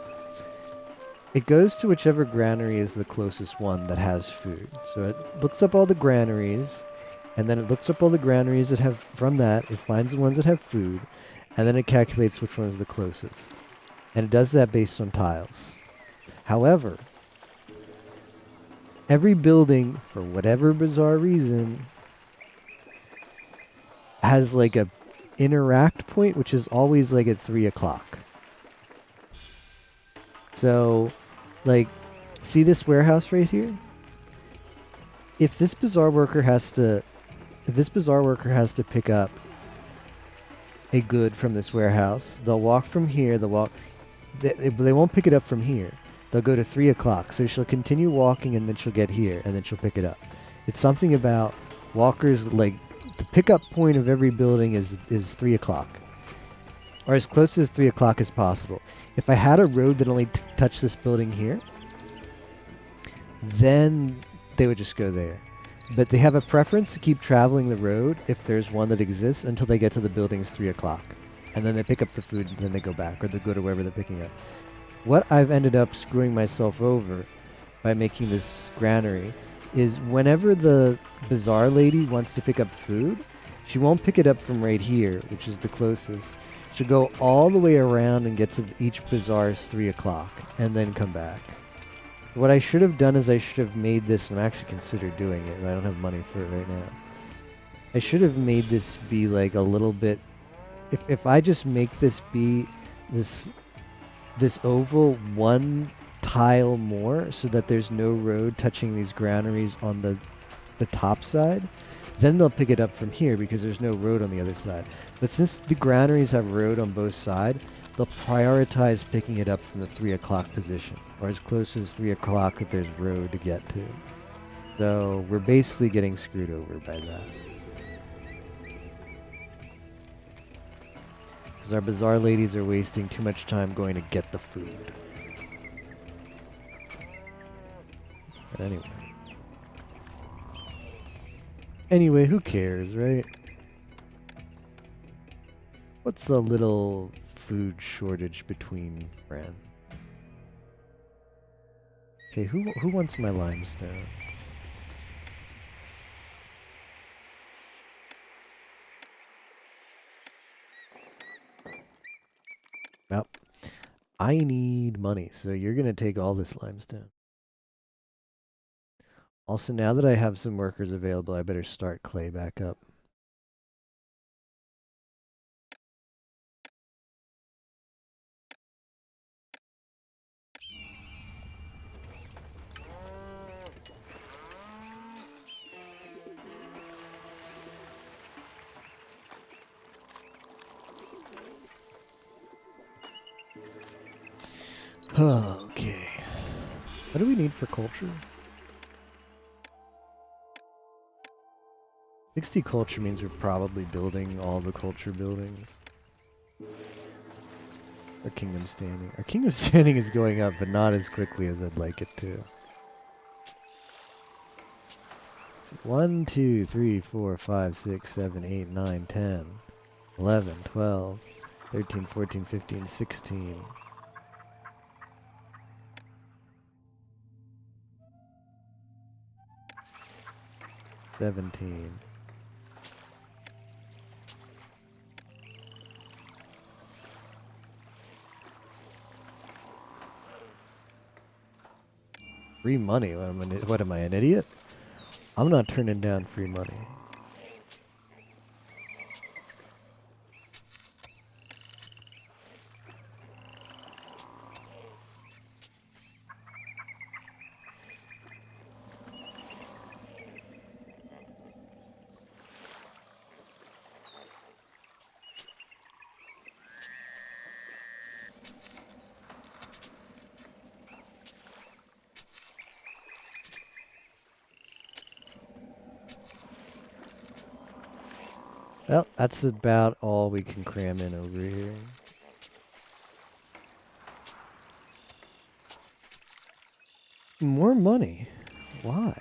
It goes to whichever granary is the closest one that has food. So it looks up all the granaries, and then it looks up all the granaries that have, from that, it finds the ones that have food, and then it calculates which one is the closest. And it does that based on tiles. However, every building, for whatever bizarre reason, has like a interact point, which is always like at 3 o'clock. So, like, see this warehouse right here? If this bazaar worker has to pick up a good from this warehouse, they'll walk from here, they won't pick it up from here. They'll go to 3 o'clock. So she'll continue walking and then she'll get here and then she'll pick it up. It's something about walkers, like, the pickup point of every building is 3 o'clock. Or as close to 3 o'clock as possible. If I had a road that only touched this building here, then they would just go there. But they have a preference to keep traveling the road if there's one that exists until they get to the building's 3 o'clock. And then they pick up the food and then they go back, or they go to wherever they're picking up. What I've ended up screwing myself over by making this granary is whenever the bazaar lady wants to pick up food, she won't pick it up from right here, which is the closest. She'll go all the way around and get to each bazaar's 3 o'clock and then come back. What I should have done is I should have made this, and I'm actually considered doing it, but I don't have money for it right now. I should have made this be like a little bit, if I just make this be this oval one tile more so that there's no road touching these granaries on the top side, then they'll pick it up from here because there's no road on the other side. But since the granaries have road on both sides, they'll prioritize picking it up from the 3 o'clock position, or as close as 3 o'clock that there's road to get to. So we're basically getting screwed over by that. Because our bazaar ladies are wasting too much time going to get the food. But anyway, who cares, right? What's a little food shortage between friends? Okay, who wants my limestone? Well, I need money, so you're gonna take all this limestone. Also, now that I have some workers available, I better start clay back up. Okay. What do we need for culture? 60 culture means we're probably building all the culture buildings. Our kingdom standing. Our kingdom standing is going up, but not as quickly as I'd like it to. 1, 2, 3, 4, 5, 6, 7, 8, 9, 10, 11, 12, 13, 14, 15, 16. 17. Free money? What am I, an idiot? I'm not turning down free money. Well, that's about all we can cram in over here. More money? Why?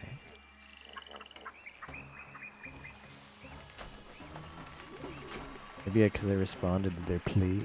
Maybe because I responded to their plea.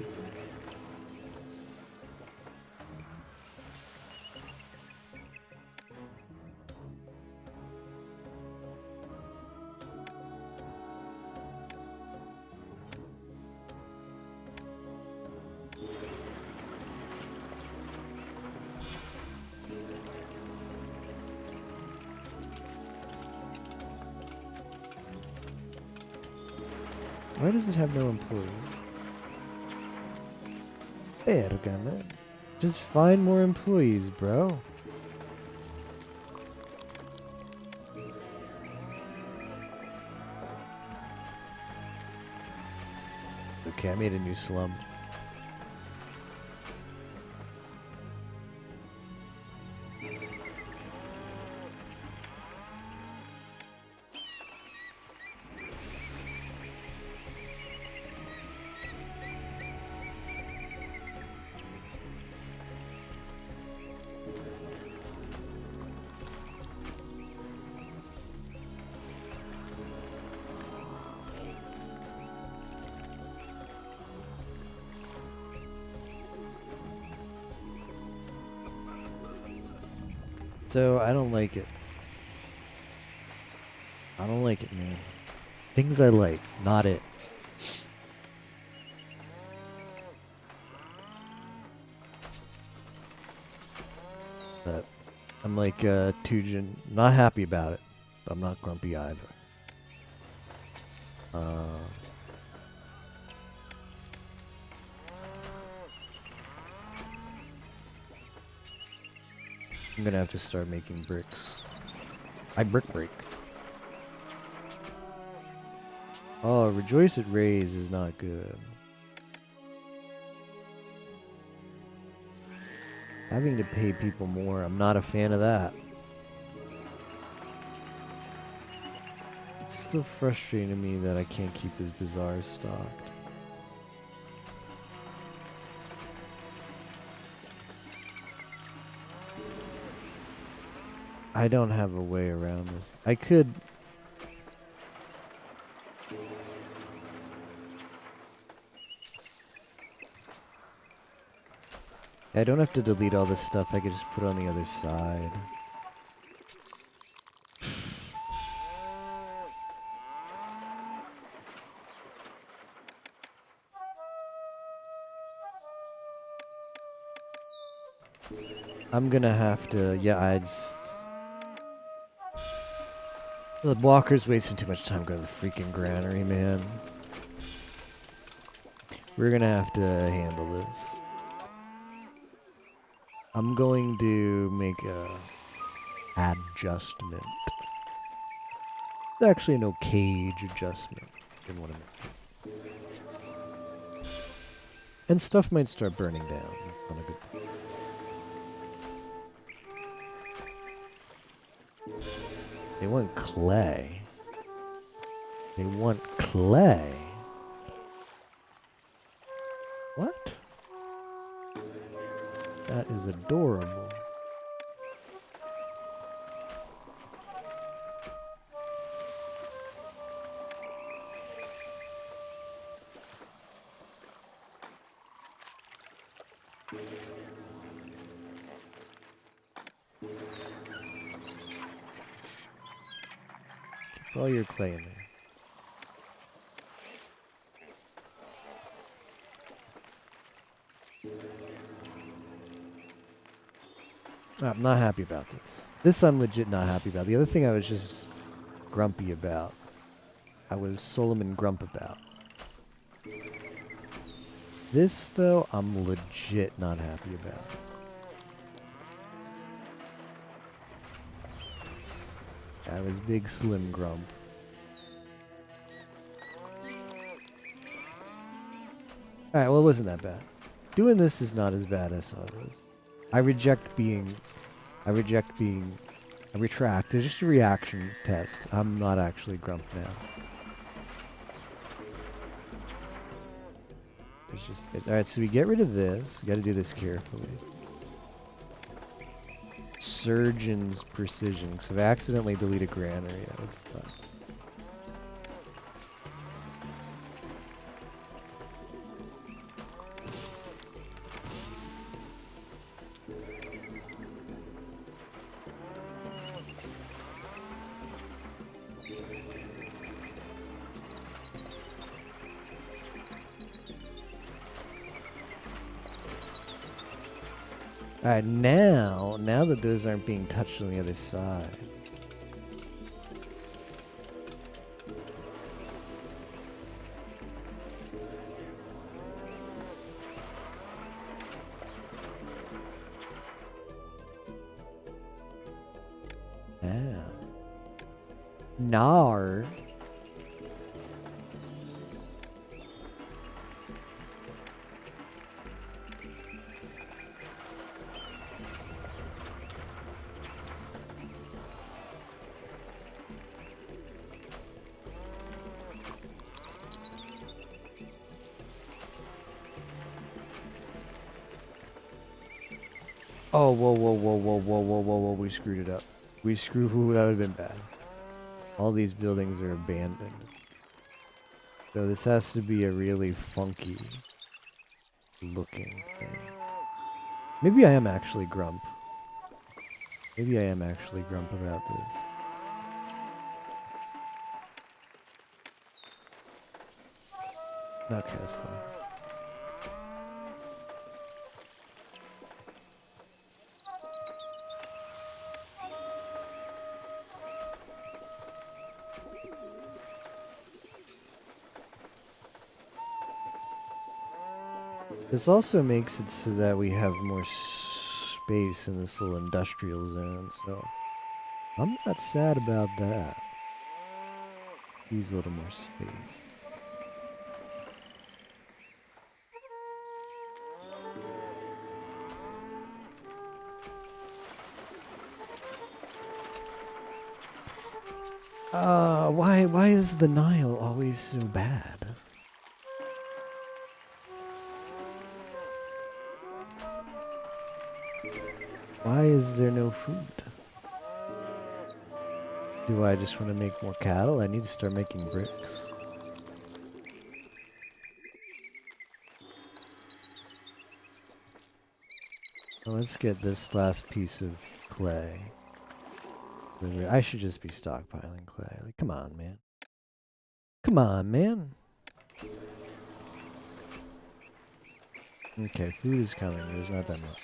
Why does it have no employees? Pergame. Just find more employees, bro. Okay, I made a new slum. So, I don't like it. I don't like it, man. Things I like, not it. But I'm like Tujin, not happy about it, but I'm not grumpy either. I'm gonna have to start making bricks. I brick break. Oh, rejoice at raise is not good. Having to pay people more, I'm not a fan of that. It's still frustrating to me that I can't keep this bazaar stocked. I don't have a way around this. I could... I don't have to delete all this stuff. I could just put it on the other side. I'm gonna have to... Yeah, the walker's wasting too much time going to the freaking granary, man. We're gonna have to handle this. I'm going to make a adjustment. It's actually no cage adjustment. Didn't want to make it. And stuff might start burning down. That's not a good thing. They want clay. They want clay. What? That is adorable. Keep all your clay in there. I'm not happy about this. This I'm legit not happy about. The other thing I was just grumpy about. I was Solomon Grump about. This, though, I'm legit not happy about. I was Big Slim Grump. Alright, well, it wasn't that bad. Doing this is not as bad as I thought it was. I retract. It's just a reaction test. I'm not actually Grump now. It's just... Alright, so we get rid of this. We gotta do this carefully. Surgeon's Precision. So if I accidentally delete a granary, that would suck. Alright, now that those aren't being touched on the other side. Yeah. Nar. Oh, whoa, we screwed it up. Ooh, that would have been bad. All these buildings are abandoned. So this has to be a really funky looking thing. Maybe I am actually Grump. Maybe I am actually Grump about this. Okay, that's fine. This also makes it so that we have more space in this little industrial zone, so I'm not sad about that. Use a little more space. Why is the Nile always so bad? Why is there no food? Do I just want to make more cattle? I need to start making bricks. Well, let's get this last piece of clay. I should just be stockpiling clay. Like, come on, man. Come on, man. Okay, food is coming. There's not that much.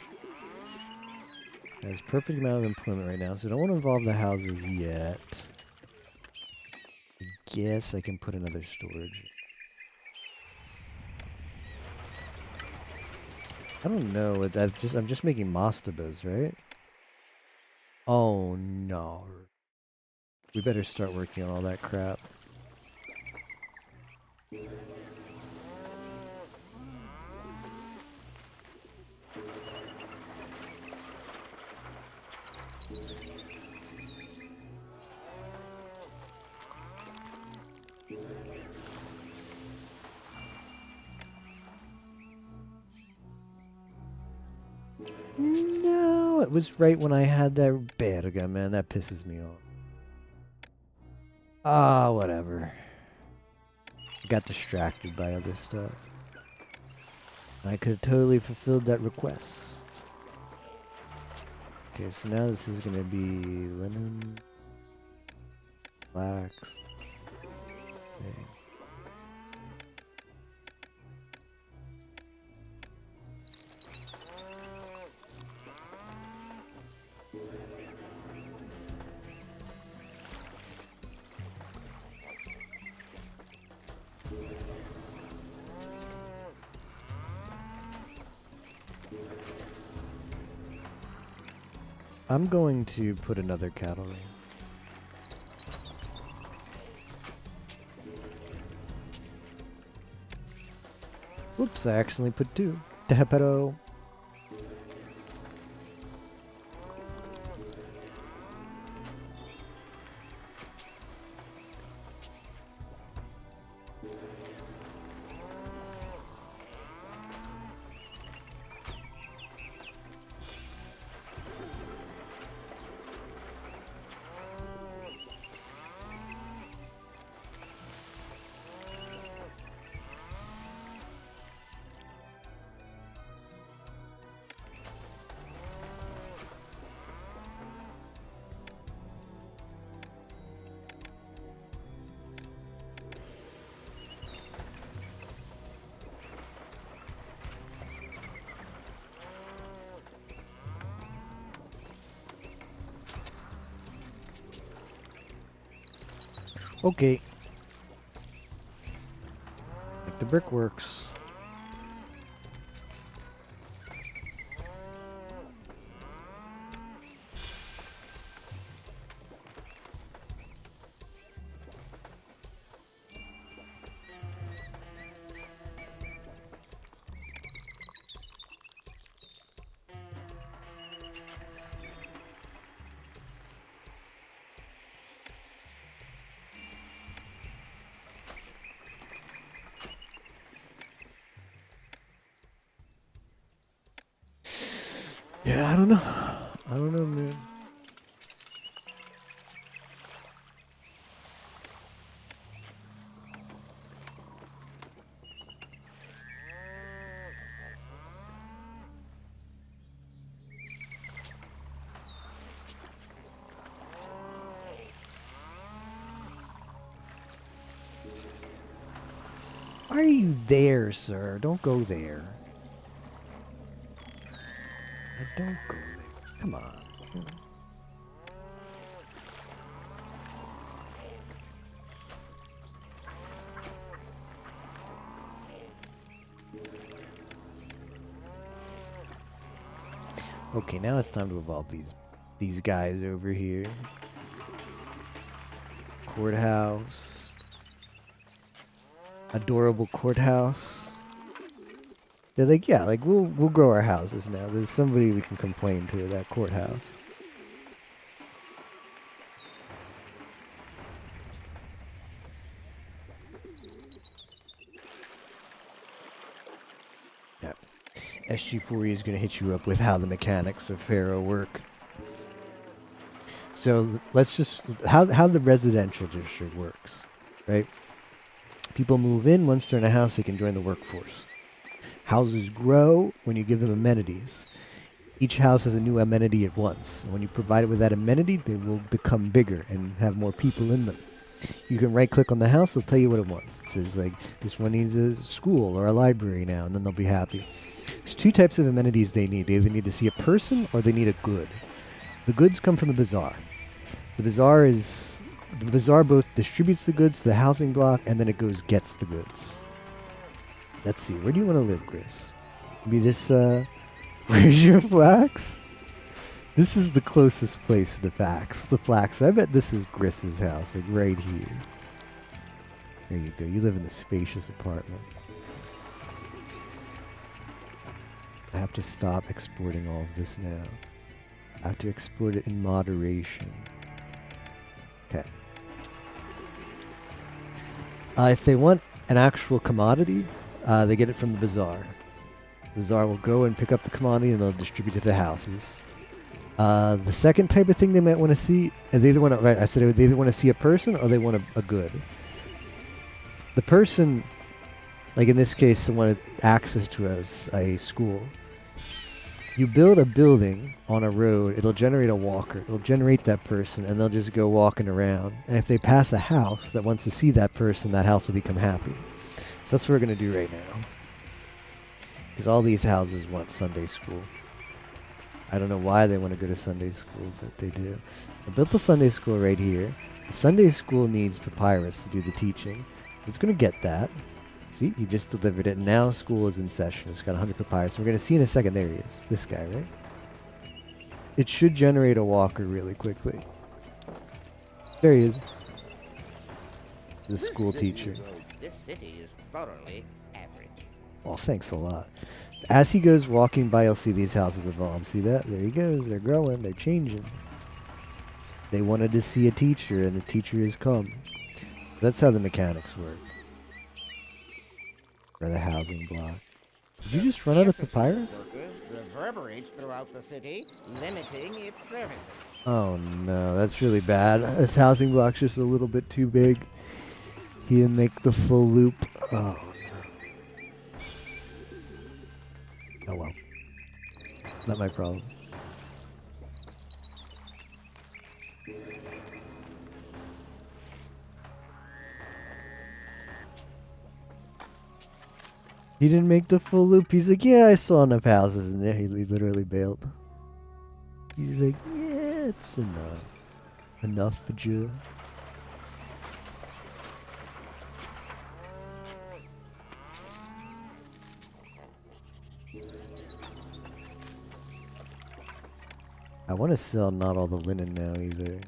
There's a perfect amount of employment right now, so I don't want to involve the houses yet. I guess I can put another storage. I don't know. I'm just making mastabas, right? Oh no. We better start working on all that crap. No, it was right when I had that bad again, man. That pisses me off. Ah, whatever. Got distracted by other stuff. I could have totally fulfilled that request. Okay, so now this is gonna be linen, flax. Okay. I'm going to put another cattle ring. Whoops, I accidentally put 2. Pero. Okay. Like the brickworks. Yeah, I don't know. I don't know, man. Why are you there, sir? Don't go there. Don't go there. Come on. Okay, now it's time to evolve these guys over here. Courthouse. Adorable courthouse. They're like, yeah, like we'll grow our houses now. There's somebody we can complain to at that courthouse. Yeah. SG40 is going to hit you up with how the mechanics of Pharaoh work. So let's just how the residential district works, right? People move in. Once they're in a house, they can join the workforce. Houses grow when you give them amenities. Each house has a new amenity at once. And when you provide it with that amenity, they will become bigger and have more people in them. You can right-click on the house. It'll tell you what it wants. It says, like, this one needs a school or a library now, and then they'll be happy. There's 2 types of amenities they need. They either need to see a person or they need a good. The goods come from the bazaar. The bazaar both distributes the goods to the housing block, and then it gets the goods. Let's see. Where do you want to live, Gris? Maybe this, where's your flax? This is the closest place to the flax. The flax. So I bet this is Gris's house, like right here. There you go. You live in the spacious apartment. I have to stop exporting all of this now. I have to export it in moderation. Okay. If they want an actual commodity, they get it from the bazaar. Bazaar will go and pick up the commodity and they'll distribute it to the houses. The second type of thing they might want to see, they either want to, right, I said they either want to see a person or they want a good. The person, like in this case, they wanted access to a school. You build a building on a road, it'll generate a walker. It'll generate that person, and they'll just go walking around. And if they pass a house that wants to see that person, that house will become happy. So that's what we're going to do right now. Because all these houses want Sunday school. I don't know why they want to go to Sunday school, but they do. I built the Sunday school right here. The Sunday school needs Papyrus to do the teaching. It's going to get that. See, he just delivered it. Now school is in session. It's got 100 Papyrus. We're going to see in a second. There he is. This guy, right? It should generate a walker really quickly. There he is. The school teacher. This city is thoroughly average. Well, thanks a lot. As he goes walking by, you'll see these houses evolve. See that? There he goes. They're growing. They're changing. They wanted to see a teacher, and the teacher has come. That's how the mechanics work. For the housing block. Did you just run out of papyrus? Reverberates throughout the city, limiting its services. Oh no, that's really bad. This housing block's just a little bit too big. He didn't make the full loop. Oh no. Oh well. Not my problem. He didn't make the full loop. He's like, yeah, I saw enough houses in there. He literally bailed. He's like, yeah, it's enough. Enough for you. I want to sell not all the linen now either.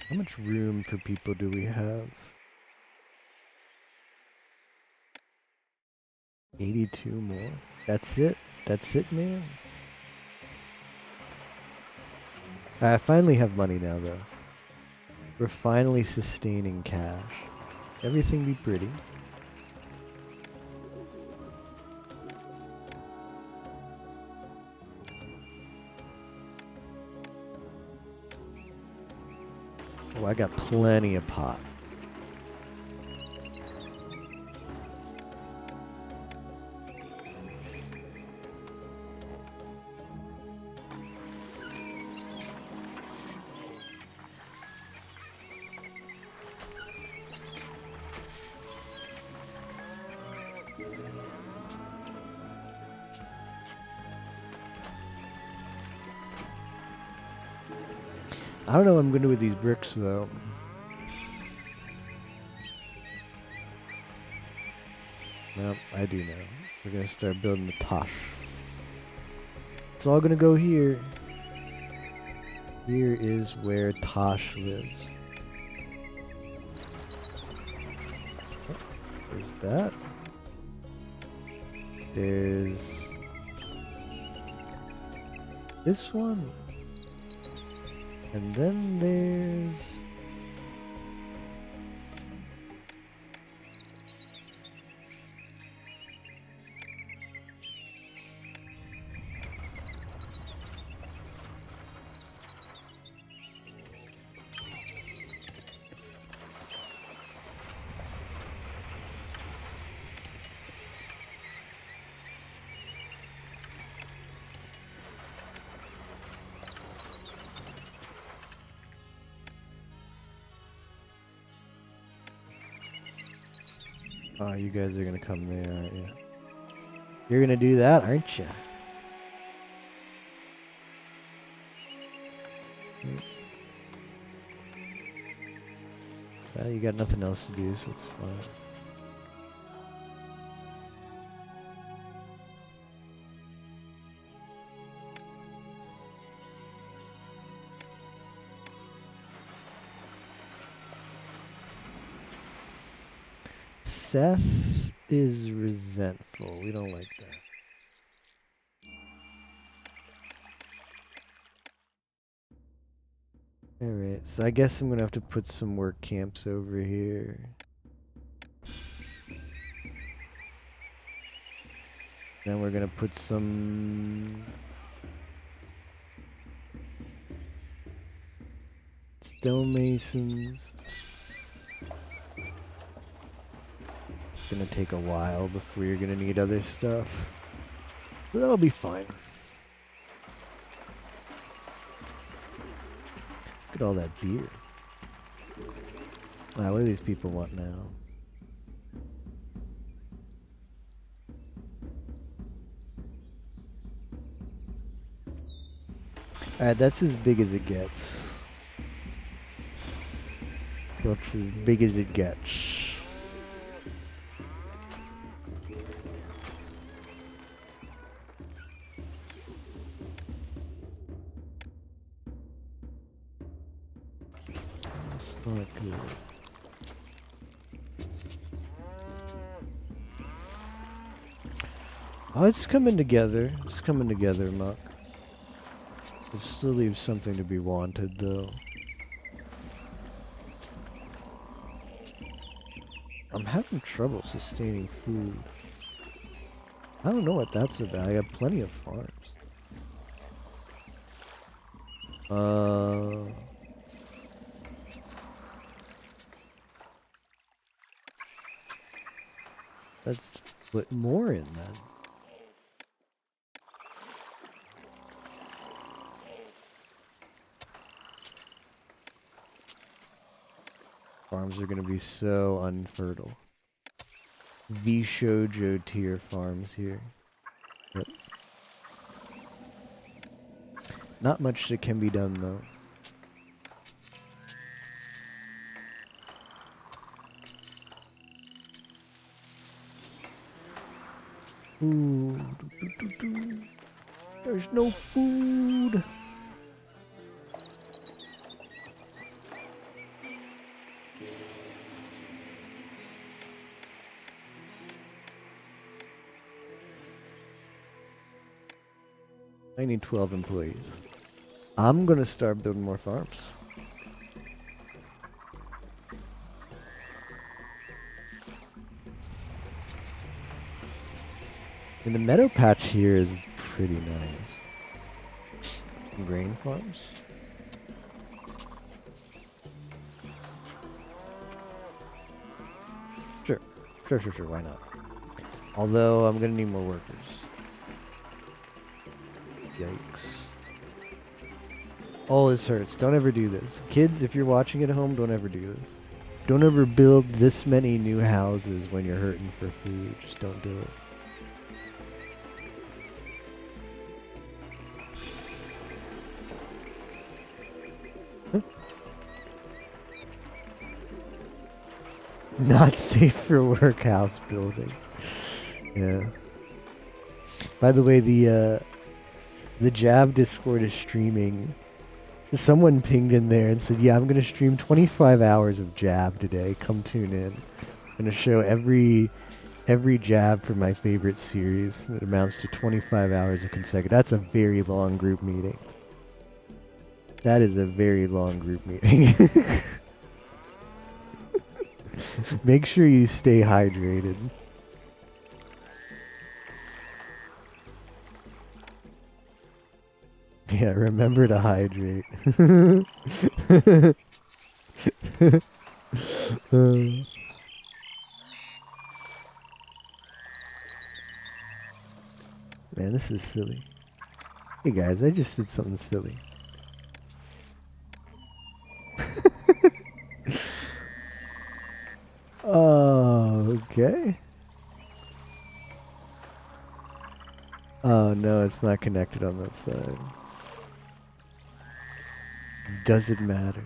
How much room for people do we have? 82 more. That's it? That's it, man? I finally have money now, though. We're finally sustaining cash. Everything be pretty. Oh, I got plenty of pot. I don't know what I'm going to do with these bricks, though. Nope, I do know. We're going to start building the Tosh. It's all going to go here. Here is where Tosh lives. Oh, there's that. There's this one. And then there's... Oh, you guys are gonna come there, aren't you? You're gonna do that, aren't you? Well, you got nothing else to do, so it's fine. Seth is resentful. We don't like that. Alright, so I guess I'm gonna have to put some work camps over here. Then we're gonna put some stonemasons. Gonna take a while before you're gonna need other stuff. But that'll be fine. Look at all that beer. What do these people want now? Alright, that's as big as it gets. Looks as big as it gets. Not good. Oh, it's coming together. It's coming together, Muck. It still leaves something to be wanted, though. I'm having trouble sustaining food. I don't know what that's about. I got plenty of farms. Let's put more in then. Farms are going to be so unfertile. V-Shoujo tier farms here. Yep. Not much that can be done though. Ooh, there's no food. I need 12 employees. I'm gonna start building more farms. And the meadow patch here is pretty nice. Some grain farms. Sure, why not? Although I'm gonna need more workers. Yikes. Oh, this hurts. Don't ever do this. Kids, if you're watching at home, don't ever do this. Don't ever build this many new houses when you're hurting for food. Just don't do it. Not safe for work house building. Yeah. By the way, the Jab Discord is streaming. Someone pinged in there and said, yeah, I'm going to stream 25 hours of Jab today. Come tune in. I'm going to show every Jab for my favorite series. It amounts to 25 hours of consecutive. That's a very long group meeting. That is a very long group meeting. Make sure you stay hydrated. Yeah, remember to hydrate. Man, this is silly. Hey guys, I just did something silly. Oh, okay. Oh no, it's not connected on that side. Does it matter?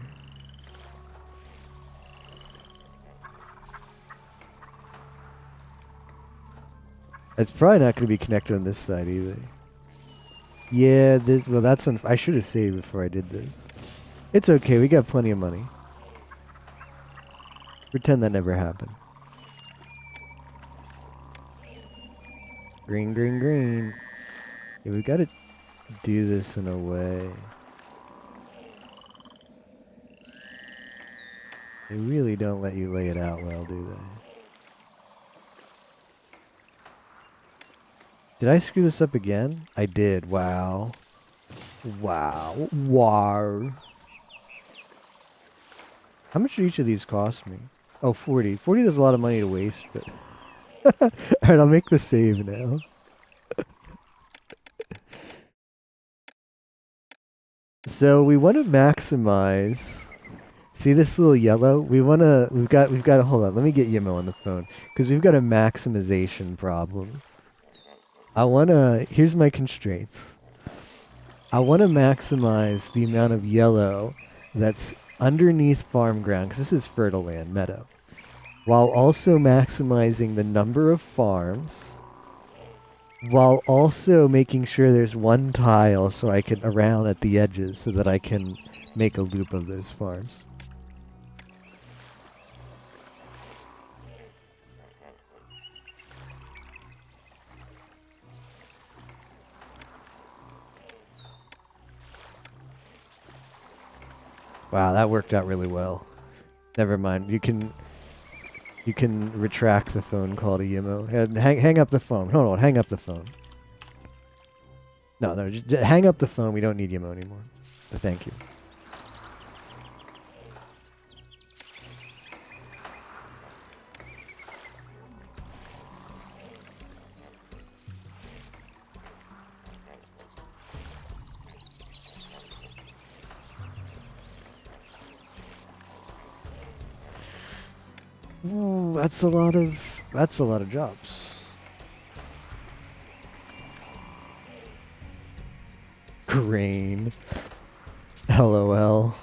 It's probably not going to be connected on this side either. Yeah, well that's I should have saved before I did this. It's okay, we got plenty of money. Pretend that never happened. Green, green, green. Yeah, we gotta do this in a way. They really don't let you lay it out well, do they? Did I screw this up again? I did. Wow. Wow. Wow. How much do each of these cost me? Oh, 40. 40 is a lot of money to waste, but... Alright, I'll make the save now. So we want to maximize... See this little yellow? We've got to, hold on, let me get Yimo on the phone. Because we've got a maximization problem. Here's my constraints. I want to maximize the amount of yellow that's underneath farm ground, because this is fertile land, meadow, while also maximizing the number of farms, while also making sure there's one tile so I can around at the edges so that I can make a loop of those farms. Wow, that worked out really well. Never mind. You can retract the phone call to Yimo. Hang up the phone. Hold on, hang up the phone. No, just hang up the phone. We don't need Yimo anymore. But thank you. Ooh, that's a lot of jobs. Grain. LOL.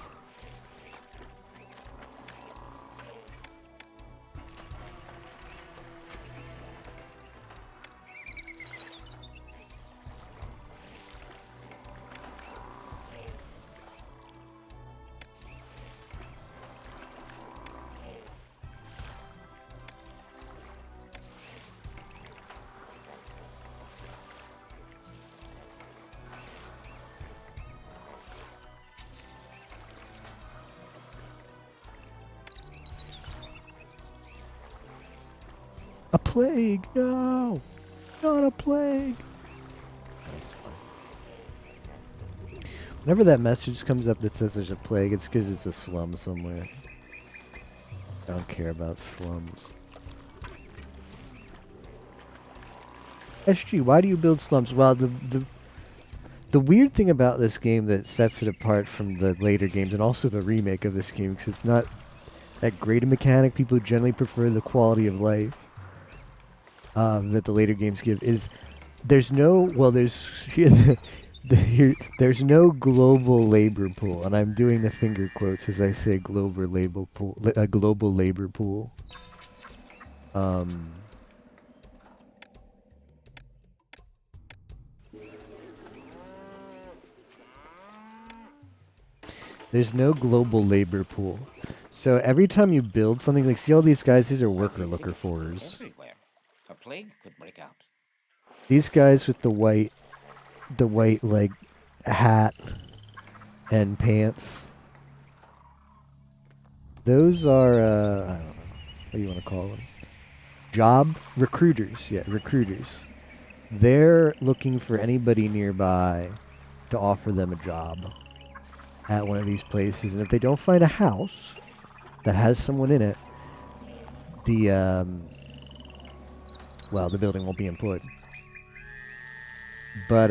A plague! No! Not a plague! That's fine. Whenever that message comes up that says there's a plague, it's because it's a slum somewhere. I don't care about slums. SG, why do you build slums? Well, the weird thing about this game that sets it apart from the later games, and also the remake of this game, because it's not that great a mechanic, people generally prefer the quality of life that the later games give, is there's no global labor pool, and I'm doing the finger quotes as I say global labor pool, a global labor pool. There's no global labor pool. So every time you build something, like, see all these guys, these are worker looker forers. Everywhere. A plague could break out. These guys with the white like hat and pants. Those are I don't know. What do you want to call them? Job recruiters. Yeah, recruiters. They're looking for anybody nearby to offer them a job at one of these places, and if they don't find a house that has someone in it, the building won't be employed. But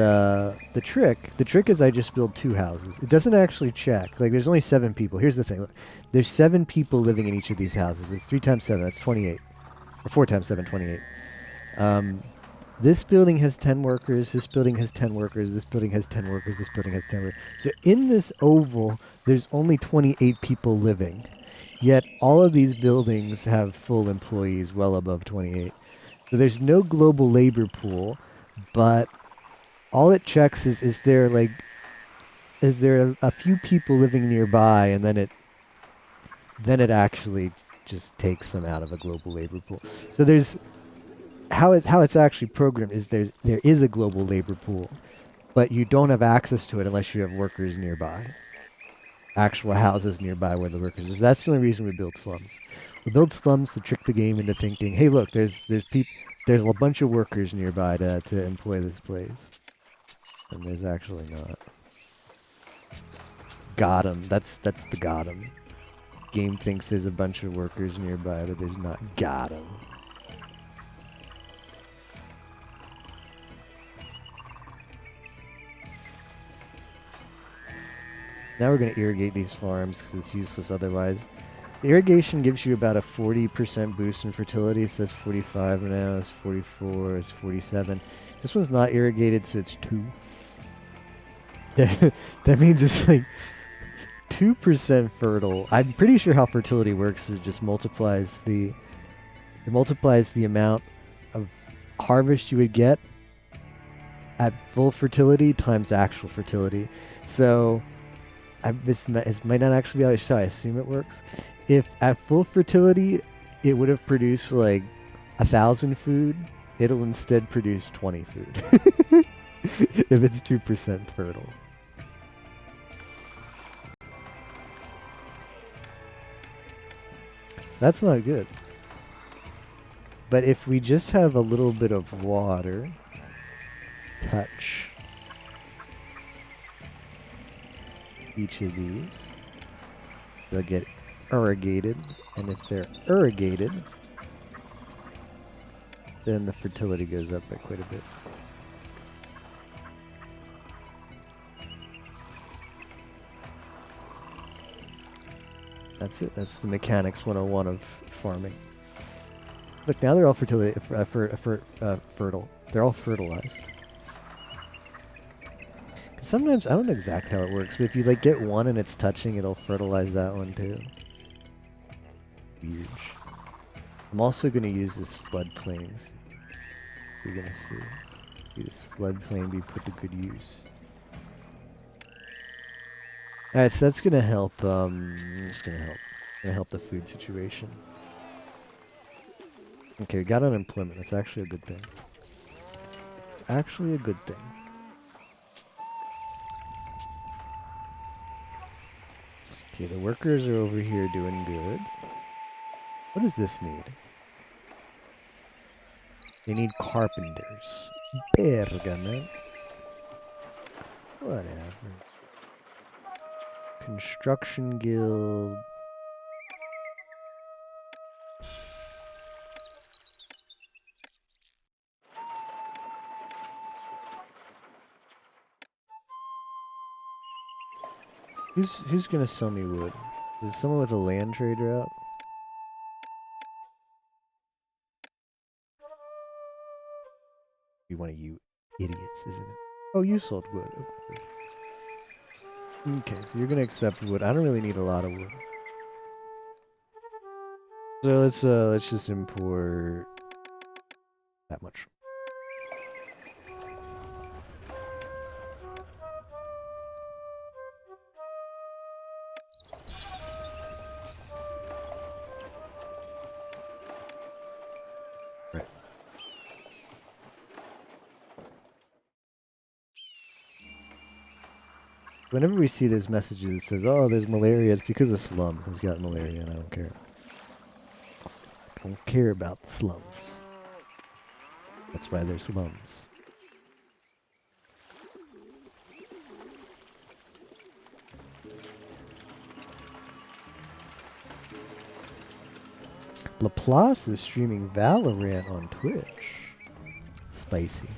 the trick is I just build 2 houses. It doesn't actually check. Like, there's only 7 people. Here's the thing. Look, there's 7 people living in each of these houses. It's 3 times 7. That's 28. Or 4 times 7, 28. This building has 10 workers. This building has 10 workers. This building has 10 workers. This building has 10 workers. So in this oval, there's only 28 people living. Yet all of these buildings have full employees, well above 28. So there's no global labor pool, but all it checks is there a few people living nearby, and then it actually just takes them out of a global labor pool. So there's how it's actually programmed is there is a global labor pool, but you don't have access to it unless you have workers nearby, actual houses nearby where the workers is. That's the only reason we build slums. We build slums to trick the game into thinking, hey, look, there's a bunch of workers nearby to employ this place, and there's actually not. Got 'em. That's the got 'em. Game thinks there's a bunch of workers nearby, but there's not. Got 'em. Now we're going to irrigate these farms because it's useless otherwise. The irrigation gives you about a 40% boost in fertility. It says 45 now, it's 44, it's 47. This one's not irrigated, so it's 2. That means it's like 2% fertile. I'm pretty sure how fertility works is it just multiplies the amount of harvest you would get at full fertility times actual fertility. So this might not actually be how I assume it works. If at full fertility it would have produced like 1,000 food, it'll instead produce 20 food. If it's 2% fertile. That's not good. But if we just have a little bit of water, touch each of these, they'll get irrigated, and if they're irrigated, then the fertility goes up by quite a bit. That's it. That's the mechanics 101 of farming. Look, now they're all fertile. They're all fertilized. Sometimes, I don't know exactly how it works, but if you like get one and it's touching, it'll fertilize that one too. Huge. I'm also going to use this floodplains. You're going to see this floodplain be put to good use. Alright, so that's going to help, it's going to help the food situation. Okay, we got unemployment. That's actually a good thing. It's actually a good thing. Okay, the workers are over here doing good. What does this need? They need carpenters. Bergame. Whatever. Construction guild. Who's gonna sell me wood? Is someone with a land trader out? Be one of you idiots, isn't it? Oh, you sold wood, of course. Okay, so you're gonna accept wood. I don't really need a lot of wood. So let's just import that much. Right. Whenever we see those messages that says, "Oh, there's malaria," it's because a slum has got malaria, and I don't care. I don't care about the slums. That's why they're slums. Laplace is streaming Valorant on Twitch. Spicy.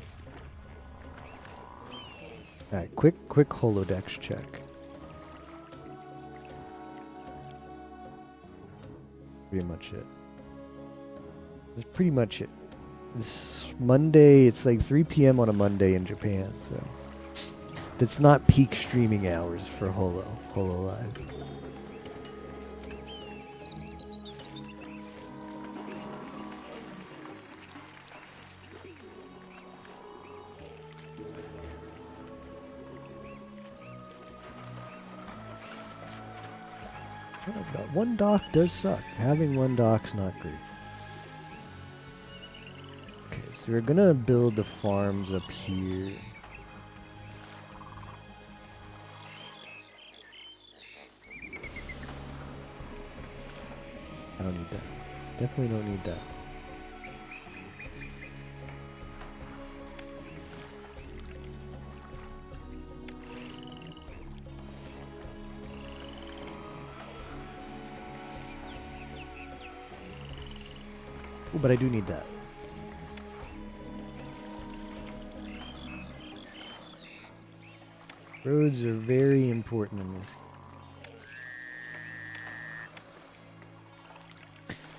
Alright, quick holodex check. Pretty much it. That's pretty much it. This Monday, it's like 3 p.m. on a Monday in Japan, so that's not peak streaming hours for Holo Live. But one dock does suck. Having one dock's not great. Okay, So we're gonna build the farms up here. I don't need that. Definitely don't need that. Ooh, but I do need that. Roads are very important in this.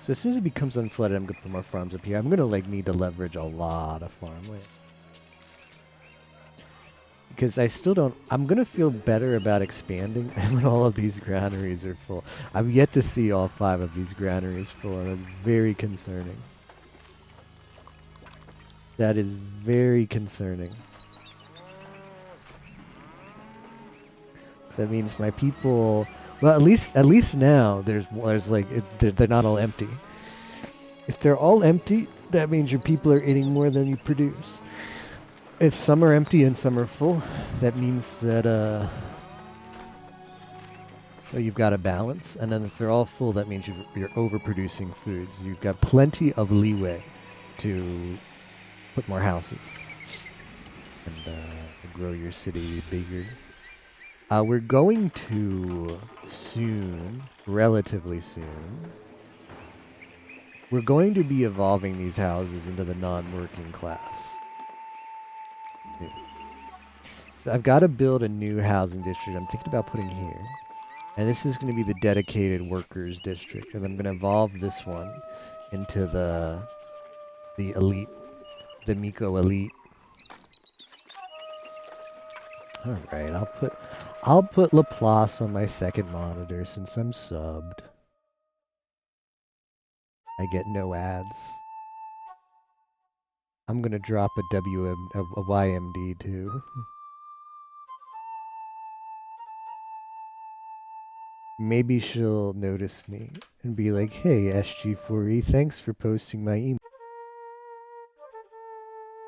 So as soon as it becomes unflooded, I'm gonna put more farms up here. I'm gonna like need to leverage a lot of farmland. Because I still don't, I'm gonna feel better about expanding when all of these granaries are full. I've yet to see all 5 of these granaries full, and that's very concerning. That is very concerning. So that means my people, well, at least now there's like they're not all empty. If they're all empty, that means your people are eating more than you produce. If some are empty and some are full, that means that you've got a balance. And then if they're all full, that means you're overproducing foods. You've got plenty of leeway to put more houses and grow your city bigger. We're going to soon, relatively soon, we're going to be evolving these houses into the non-working class. Yeah. So I've got to build a new housing district. I'm thinking about putting here. And this is going to be the dedicated workers district. And I'm going to evolve this one into the elite, the Miko elite. All right, I'll put Laplace on my second monitor since I'm subbed. I get no ads. I'm gonna drop a YMD too. Maybe she'll notice me and be like, "Hey, SG4E, thanks for posting my email."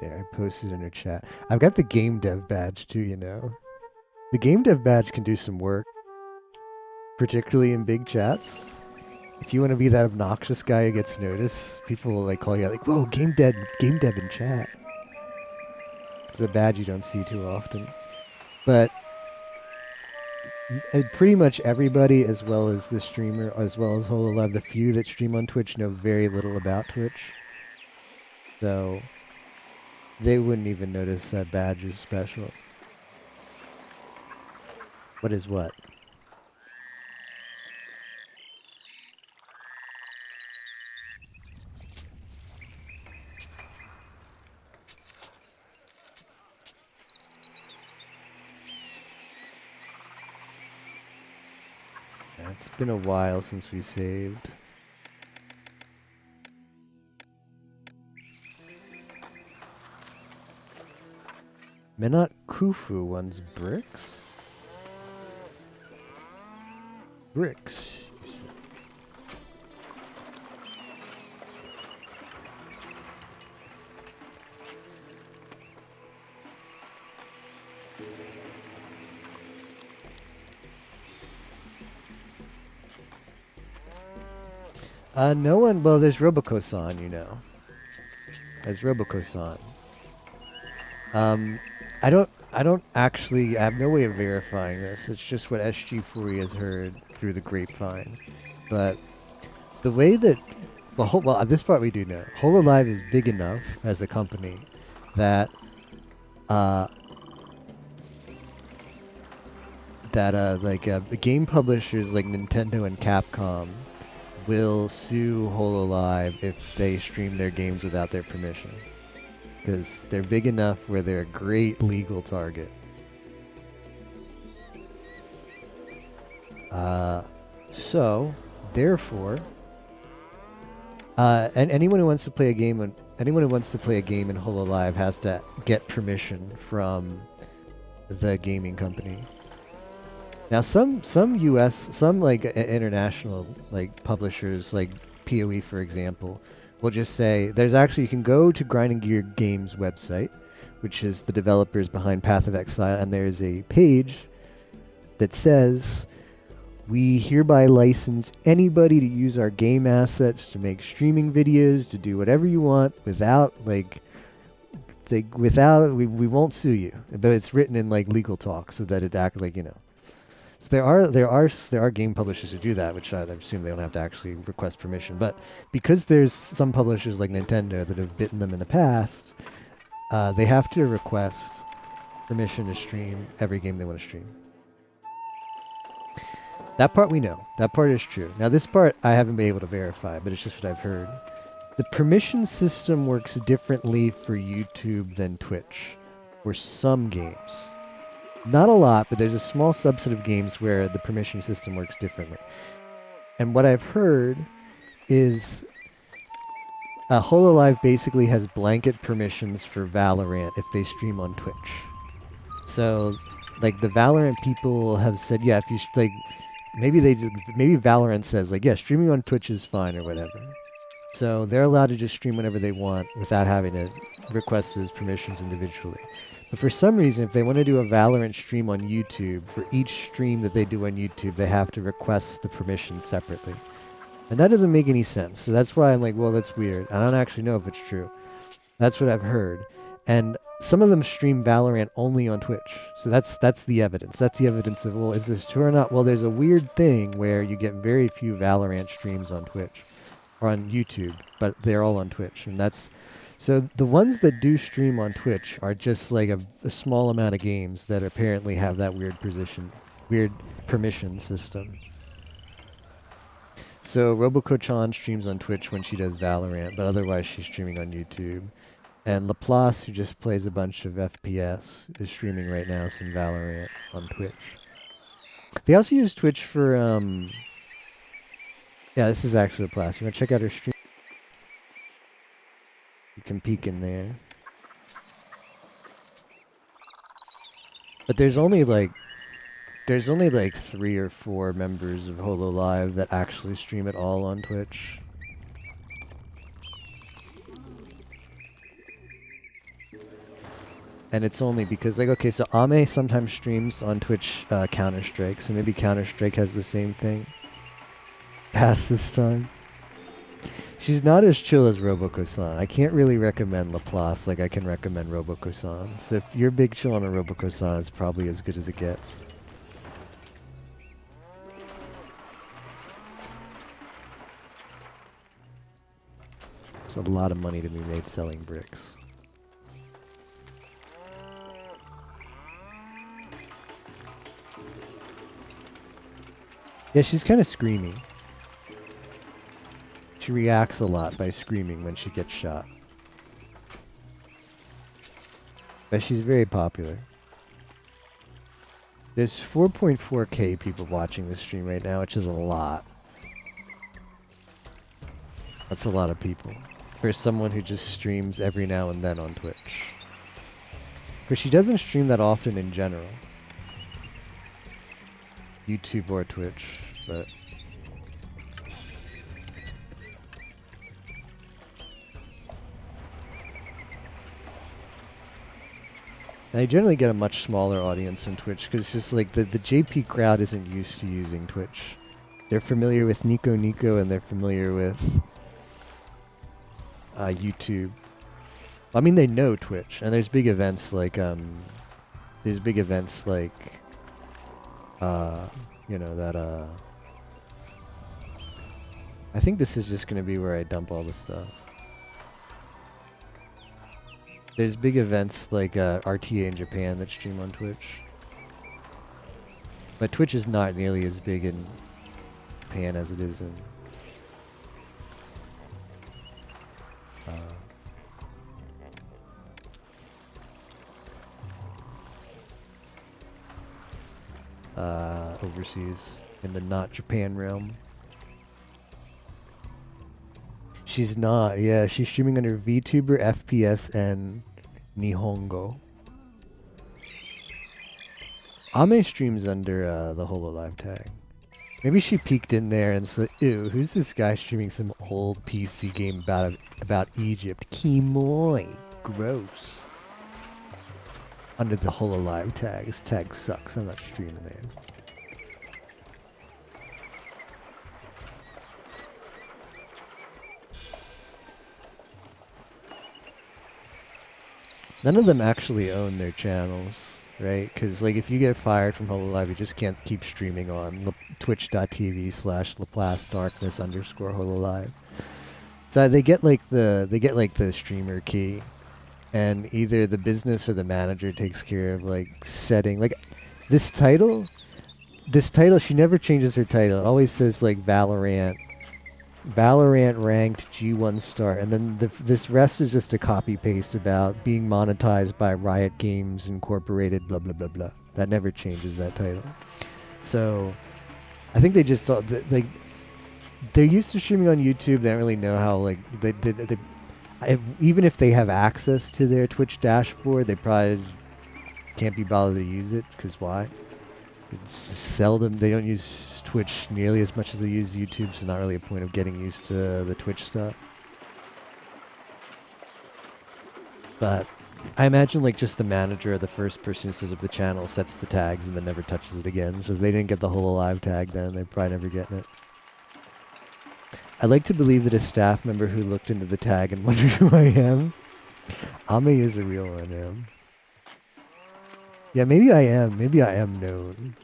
There, I posted in her chat. I've got the game dev badge too, you know. The game dev badge can do some work, particularly in big chats. If you want to be that obnoxious guy who gets noticed, people will like call you out like, "Whoa, game dev in chat." It's a badge you don't see too often. But pretty much everybody, as well as the streamer, as well as HoloLive, the few that stream on Twitch know very little about Twitch. So they wouldn't even notice that badge is special. What is what? It's been a while since we saved. Menat Khufu wants bricks? Bricks, you said. No one, well, there's Roboco-san, you know. There's Roboco-san. I don't actually, I have no way of verifying this. It's just what SG4E has heard through the grapevine. But the way that, well, this part we do know. HoloLive is big enough as a company that, the game publishers like Nintendo and Capcom will sue HoloLive if they stream their games without their permission. Because they're big enough where they're a great legal target. So, therefore, and anyone who wants to play a game in HoloLive has to get permission from the gaming company. Now, some US, some like international like publishers, like PoE for example, we'll just say there's actually, you can go to Grinding Gear Games website, which is the developers behind Path of Exile, and there's a page that says, we hereby license anybody to use our game assets to make streaming videos, to do whatever you want without we won't sue you. But it's written in like legal talk so that it act like, you know. So there are game publishers who do that, which I assume they don't have to actually request permission. But because there's some publishers like Nintendo that have bitten them in the past, they have to request permission to stream every game they want to stream. That part we know. That part is true. Now this part I haven't been able to verify, but it's just what I've heard. The permission system works differently for YouTube than Twitch, for some games. Not a lot, but there's a small subset of games where the permission system works differently. And what I've heard is HoloLive basically has blanket permissions for Valorant if they stream on Twitch. So, like, the Valorant people have said, yeah, if you maybe Valorant says like, yeah, streaming on Twitch is fine or whatever. So they're allowed to just stream whenever they want without having to request those permissions individually. But for some reason, if they want to do a Valorant stream on YouTube, for each stream that they do on YouTube, they have to request the permission separately. And that doesn't make any sense. So that's why I'm like, well, that's weird. I don't actually know if it's true. That's what I've heard. And some of them stream Valorant only on Twitch. So that's the evidence. That's the evidence of, well, is this true or not? Well, there's a weird thing where you get very few Valorant streams on Twitch or on YouTube, but they're all on Twitch. And that's, so the ones that do stream on Twitch are just like a small amount of games that apparently have that weird permission system. So Roboco-chan streams on Twitch when she does Valorant, but otherwise she's streaming on YouTube. And Laplace, who just plays a bunch of FPS, is streaming right now some Valorant on Twitch. They also use Twitch for, yeah, this is actually Laplace. You want to check out her stream? You can peek in there. But there's only like 3 or 4 members of HoloLive that actually stream it all on Twitch. And it's only because, like, okay, so Ame sometimes streams on Twitch Counter-Strike, so maybe Counter-Strike has the same thing. Past this time. She's not as chill as Roboco-san. I can't really recommend Laplace like I can recommend Roboco-san. So if you're big chill on a Roboco-san, it's probably as good as it gets. It's a lot of money to be made selling bricks. Yeah, she's kind of screamy. She reacts a lot by screaming when she gets shot. But she's very popular. There's 4.4k people watching this stream right now, which is a lot. That's a lot of people. For someone who just streams every now and then on Twitch. Because she doesn't stream that often in general. YouTube or Twitch, but... And I generally get a much smaller audience on Twitch, because it's just like the JP crowd isn't used to using Twitch. They're familiar with Nico Nico, and they're familiar with YouTube. I mean, they know Twitch, and there's big events like, you know, that, I think this is just going to be where I dump all the stuff. There's big events like RTA in Japan that stream on Twitch. But Twitch is not nearly as big in Japan as it is in overseas, in the not Japan realm. She's not, yeah, she's streaming under VTuber, FPS, and Nihongo. Ame streams under the HoloLive tag. Maybe she peeked in there and said, "Ew, who's this guy streaming some old PC game about Egypt? Kimoy, gross." Under the Hololive tag. This tag sucks. I'm not streaming there. None of them actually own their channels, right? Because like if you get fired from Hololive, you just can't keep streaming on twitch.tv/LaplaceDarkness_Hololive. So they get like the streamer key, and either the business or the manager takes care of like setting like this title. This title, she never changes her title. It always says like Valorant ranked G1 star, and then this rest is just a copy paste about being monetized by Riot Games Incorporated, blah blah blah blah. That never changes that title. So I think they just thought like they're used to streaming on YouTube. They don't really know how like even if they have access to their Twitch dashboard, they probably can't be bothered to use it because why? It's seldom. They don't use Twitch nearly as much as they use YouTube, so not really a point of getting used to the Twitch stuff. But I imagine like just the manager or the first person who sets up the channel sets the tags and then never touches it again. So if they didn't get the whole alive tag, then they're probably never getting it. I'd like to believe that a staff member who looked into the tag and wondered who I am. Ame is a real one, yeah. Yeah, maybe I am. Maybe I am known.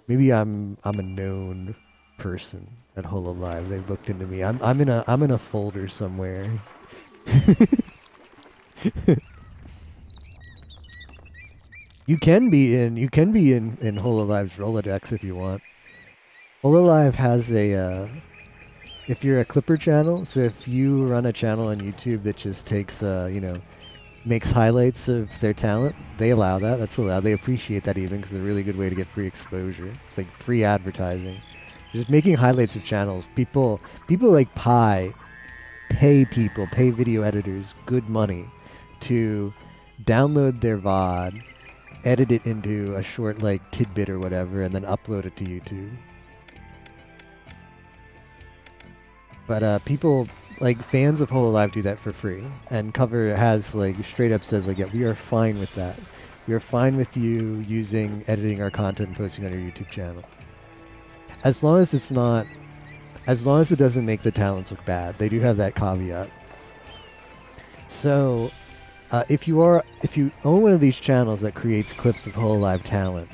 Maybe I'm a known person at Hololive. They've looked into me. I'm in a folder somewhere. You can be in Hololive's Rolodex if you want. Hololive has a if you're a Clipper channel, so if you run a channel on YouTube that just takes makes highlights of their talent, they allow that. That's allowed. They appreciate that even because it's a really good way to get free exposure. It's like free advertising. Just making highlights of channels. People like pay video editors good money to download their VOD, edit it into a short like tidbit or whatever, and then upload it to YouTube. But people like fans of Hololive do that for free, and Cover has like straight up says like, yeah, we are fine with that. We are fine with you editing our content and posting on your YouTube channel, as long as it doesn't make the talents look bad. They do have that caveat. So, if you own one of these channels that creates clips of Hololive talent,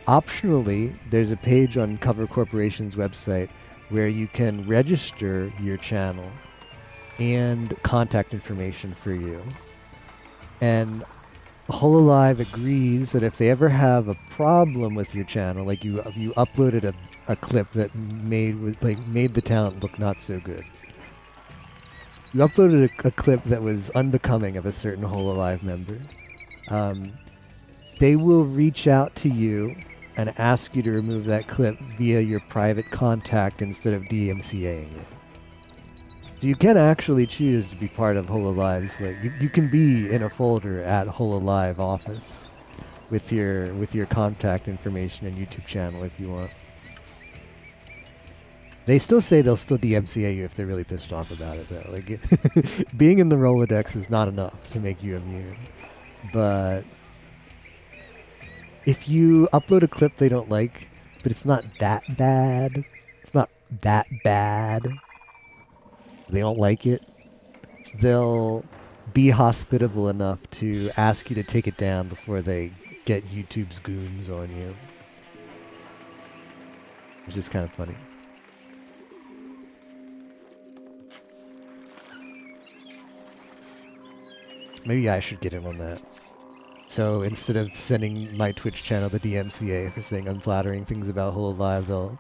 optionally there's a page on Cover Corporation's website where you can register your channel and contact information for you. And Hololive agrees that if they ever have a problem with your channel, like you uploaded a clip that made the talent look not so good. You uploaded a clip that was unbecoming of a certain Hololive member. They will reach out to you and ask you to remove that clip via your private contact instead of DMCAing it. So you can actually choose to be part of Hololive's. Like you can be in a folder at Hololive office with your contact information and YouTube channel if you want. They still say they'll still DMCA you if they're really pissed off about it though. Like being in the Rolodex is not enough to make you immune. But if you upload a clip they don't like, but it's not that bad. It's not that bad. They don't like it. They'll be hospitable enough to ask you to take it down before they get YouTube's goons on you. Which is kind of funny. Maybe I should get in on that. So instead of sending my Twitch channel the DMCA for saying unflattering things about Hololive,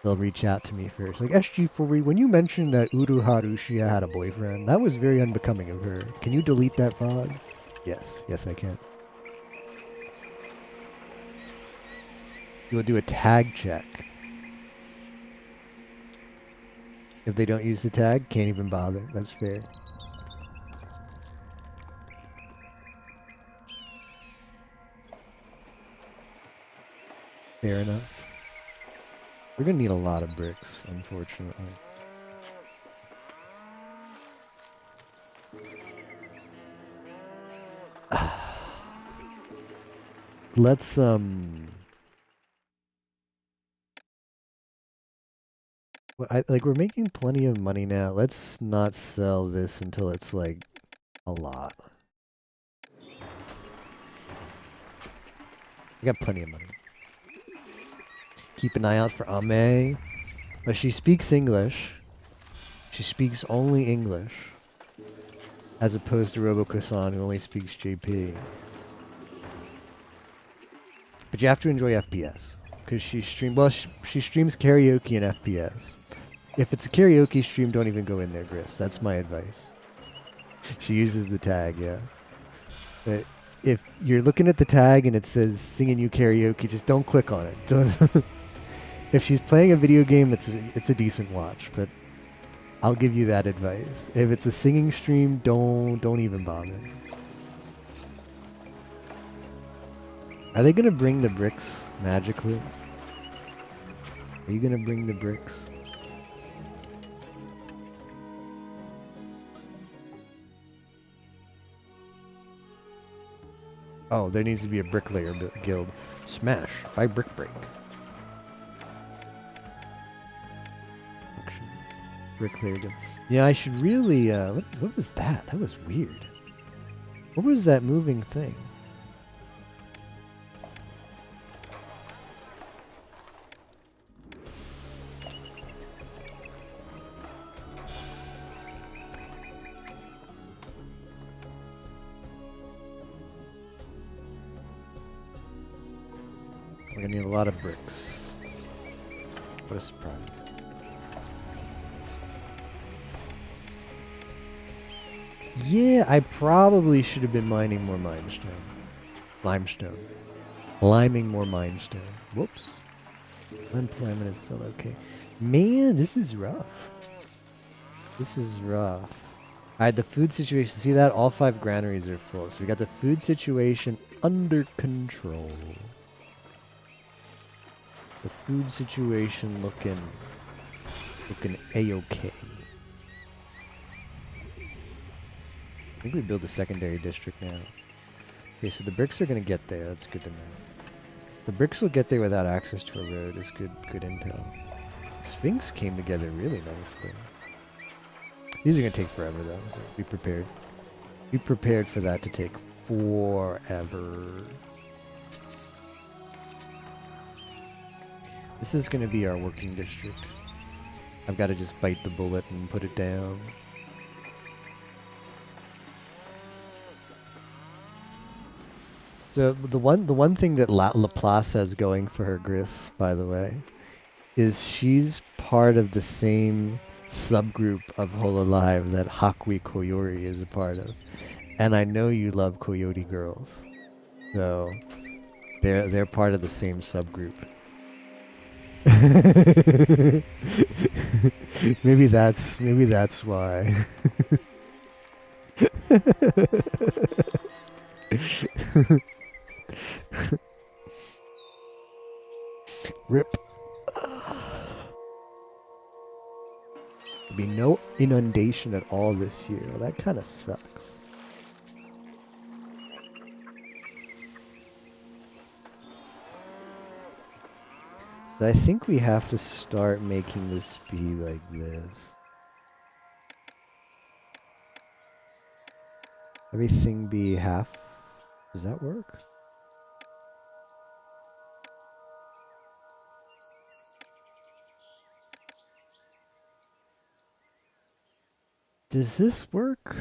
they'll reach out to me first. Like, SG4E, when you mentioned that Uru Harushia had a boyfriend, that was very unbecoming of her. Can you delete that VOD? Yes I can. You'll do a tag check. If they don't use the tag, can't even bother. That's fair. Fair enough. We're gonna need a lot of bricks, unfortunately. Let's we're making plenty of money now. Let's not sell this until it's like a lot. I got plenty of money. Keep an eye out for Ame. But she speaks English. She speaks only English. As opposed to Robo-Kusan, who only speaks JP. But you have to enjoy FPS. Because she streams karaoke and FPS. If it's a karaoke stream, don't even go in there, Gris. That's my advice. She uses the tag, yeah. But if you're looking at the tag and it says singing you karaoke, just don't click on it. If she's playing a video game, it's a decent watch, but I'll give you that advice. If it's a singing stream, don't even bother. Are they gonna bring the bricks magically? Are you gonna bring the bricks? Oh, there needs to be a bricklayer guild. Smash by Brick Break. Bricklayer guild. Yeah, I should really. What was that? That was weird. What was that moving thing? We're gonna need a lot of bricks. What a surprise. Yeah, I probably should have been mining more limestone. Liming more limestone. Whoops. Unemployment is still okay. Man, this is rough. This is rough. Alright, the food situation. See that? All 5 granaries are full. So we got the food situation under control. The food situation looking A-okay. I think we build a secondary district now. Okay, so the bricks are gonna get there. That's good to know. The bricks will get there without access to a road. Is good intel. Sphinx came together really nicely. These are gonna take forever though, so be prepared. Be prepared for that to take forever. This is gonna be our working district. I've got to just bite the bullet and put it down. So the one thing that Laplace has going for her, Gris, by the way, is she's part of the same subgroup of Hololive that Hakui Koyori is a part of. And I know you love Coyote girls. So they're part of the same subgroup. maybe that's why. Rip. There'll be no inundation at all this year. Well, that kind of sucks. So I think we have to start making this be like this. Everything be half. Does that work? Does this work?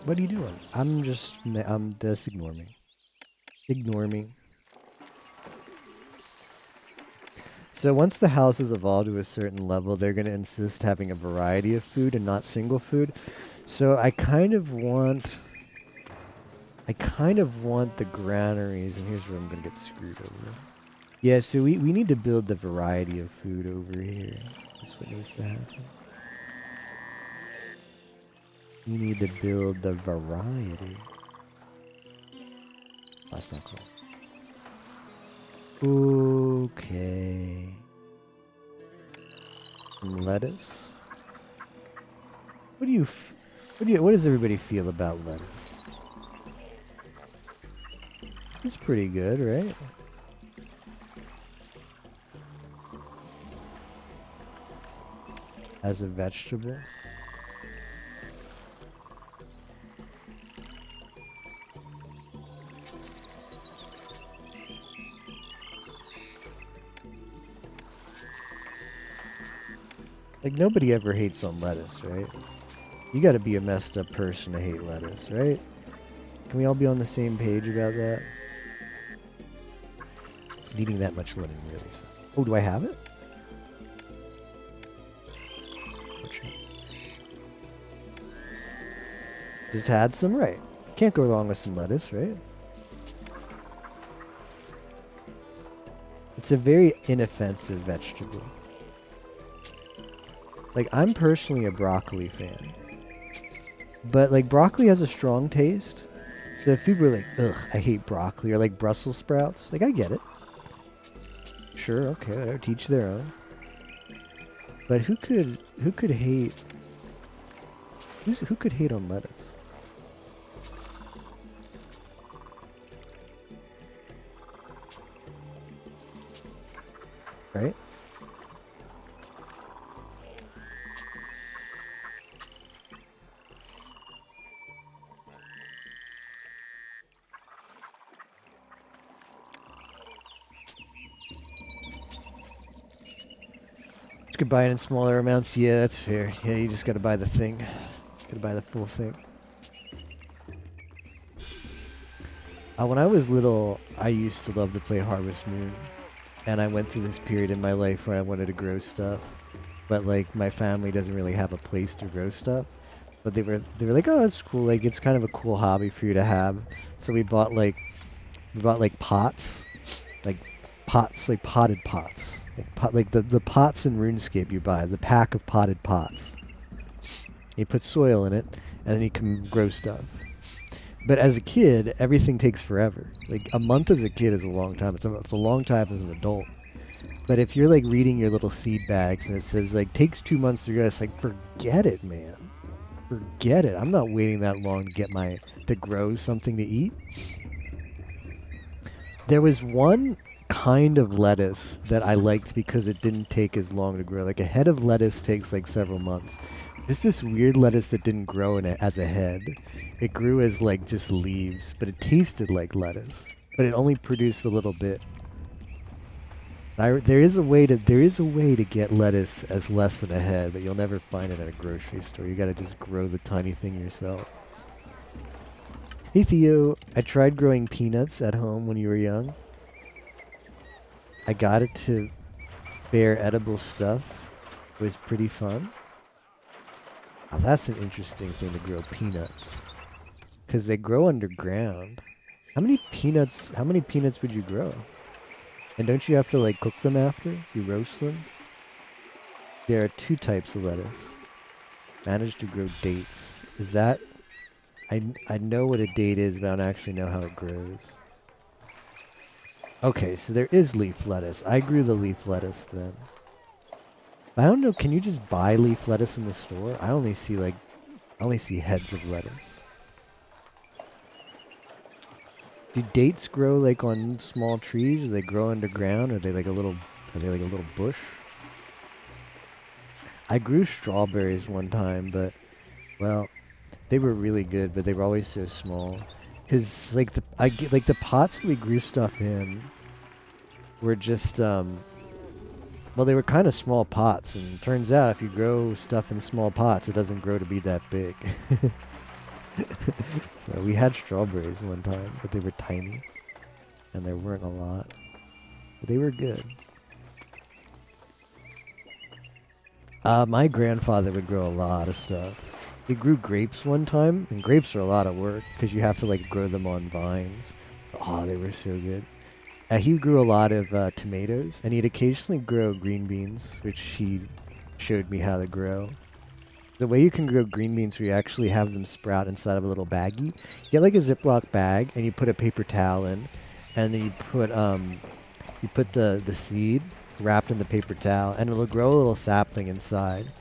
What are you doing? I'm just ignore me. Ignore me. So once the houses evolve to a certain level, they're going to insist having a variety of food and not single food. So I kind of want the granaries, and here's where I'm going to get screwed over. Yeah, so we need to build the variety of food over here. That's what needs to happen. We need to build the variety. That's not cool. Okay. Some lettuce. What does everybody feel about lettuce? It's pretty good, right? As a vegetable. Like, nobody ever hates on lettuce, right? You gotta be a messed up person to hate lettuce, right? Can we all be on the same page about that? Eating that much lemon really sucks. Oh, do I have it? Just had some, right? Can't go wrong with some lettuce, right? It's a very inoffensive vegetable. Like, I'm personally a broccoli fan. But, like, broccoli has a strong taste. So if people are like, ugh, I hate broccoli, or like Brussels sprouts, like, I get it. Sure, okay, whatever, teach their own. But who could hate... Who could hate on lettuce? Right? You could buy it in smaller amounts. Yeah, that's fair. Yeah, you just gotta buy the thing. Gotta buy the full thing. When I was little, I used to love to play Harvest Moon. And I went through this period in my life where I wanted to grow stuff. But, like, my family doesn't really have a place to grow stuff. But they were like, oh, that's cool. Like, it's kind of a cool hobby for you to have. So we bought pots. Like, potted pots. Like the pots in RuneScape you buy. The pack of potted pots. You put soil in it, and then you can grow stuff. But as a kid, everything takes forever. Like, a month as a kid is a long time. It's a long time as an adult. But if you're, like, reading your little seed bags and it says, like, takes 2 months to grow, it's like, forget it, man. Forget it. I'm not waiting that long to grow something to eat. There was one kind of lettuce that I liked because it didn't take as long to grow. Like, a head of lettuce takes, like, several months. There's this weird lettuce that didn't grow as a head. It grew as, like, just leaves, but it tasted like lettuce. But it only produced a little bit. There is a way to get lettuce as less than a head, but you'll never find it at a grocery store. You gotta just grow the tiny thing yourself. Hey Theo, I tried growing peanuts at home when you were young. I got it to bear edible stuff. It was pretty fun. Oh, that's an interesting thing to grow peanuts. Because they grow underground. How many peanuts would you grow? And don't you have to, like, cook them after? You roast them? There are 2 types of lettuce. Managed to grow dates. Is that... I know what a date is, but I don't actually know how it grows. Okay, so there is leaf lettuce. I grew the leaf lettuce then. I don't know, can you just buy leaf lettuce in the store? I only see heads of lettuce. Do dates grow like on small trees? Do they grow underground? Are they like a little bush? I grew strawberries one time, but well, they were really good, but they were always so small. Cause like the pots that we grew stuff in were just well, they were kind of small pots, and it turns out if you grow stuff in small pots, it doesn't grow to be that big. So we had strawberries one time, but they were tiny, and there weren't a lot. But they were good. My grandfather would grow a lot of stuff. He grew grapes one time, and grapes are a lot of work, because you have to, like, grow them on vines. Oh, they were so good. He grew a lot of tomatoes, and he'd occasionally grow green beans, which he showed me how to grow. The way you can grow green beans, where you actually have them sprout inside of a little baggie. You get like a Ziploc bag, and you put a paper towel in, and then you put the seed wrapped in the paper towel, and it'll grow a little sapling inside.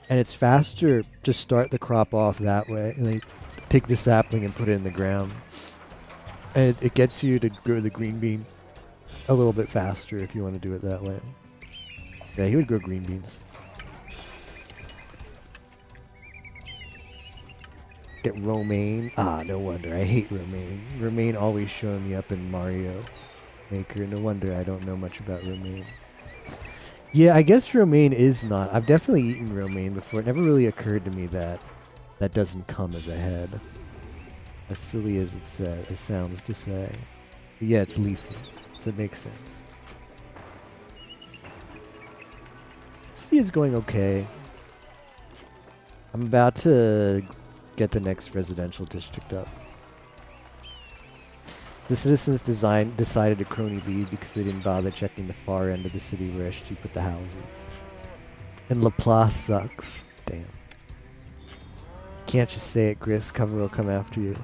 And it's faster to start the crop off that way, and then you take the sapling and put it in the ground. And it gets you to grow the green bean a little bit faster if you want to do it that way. Yeah, he would grow green beans. Get romaine. Ah, no wonder. I hate romaine. Romaine always showing me up in Mario Maker. No wonder I don't know much about romaine. Yeah, I guess romaine is not. I've definitely eaten romaine before. It never really occurred to me that that doesn't come as a head. As silly as it sounds to say. But yeah, it's leafy, so it makes sense. City is going okay. I'm about to get the next residential district up. The citizens decided to crony leave because they didn't bother checking the far end of the city where I should put the houses. And Laplace sucks. Damn. Can't just say it, Gris. Cover will come after you.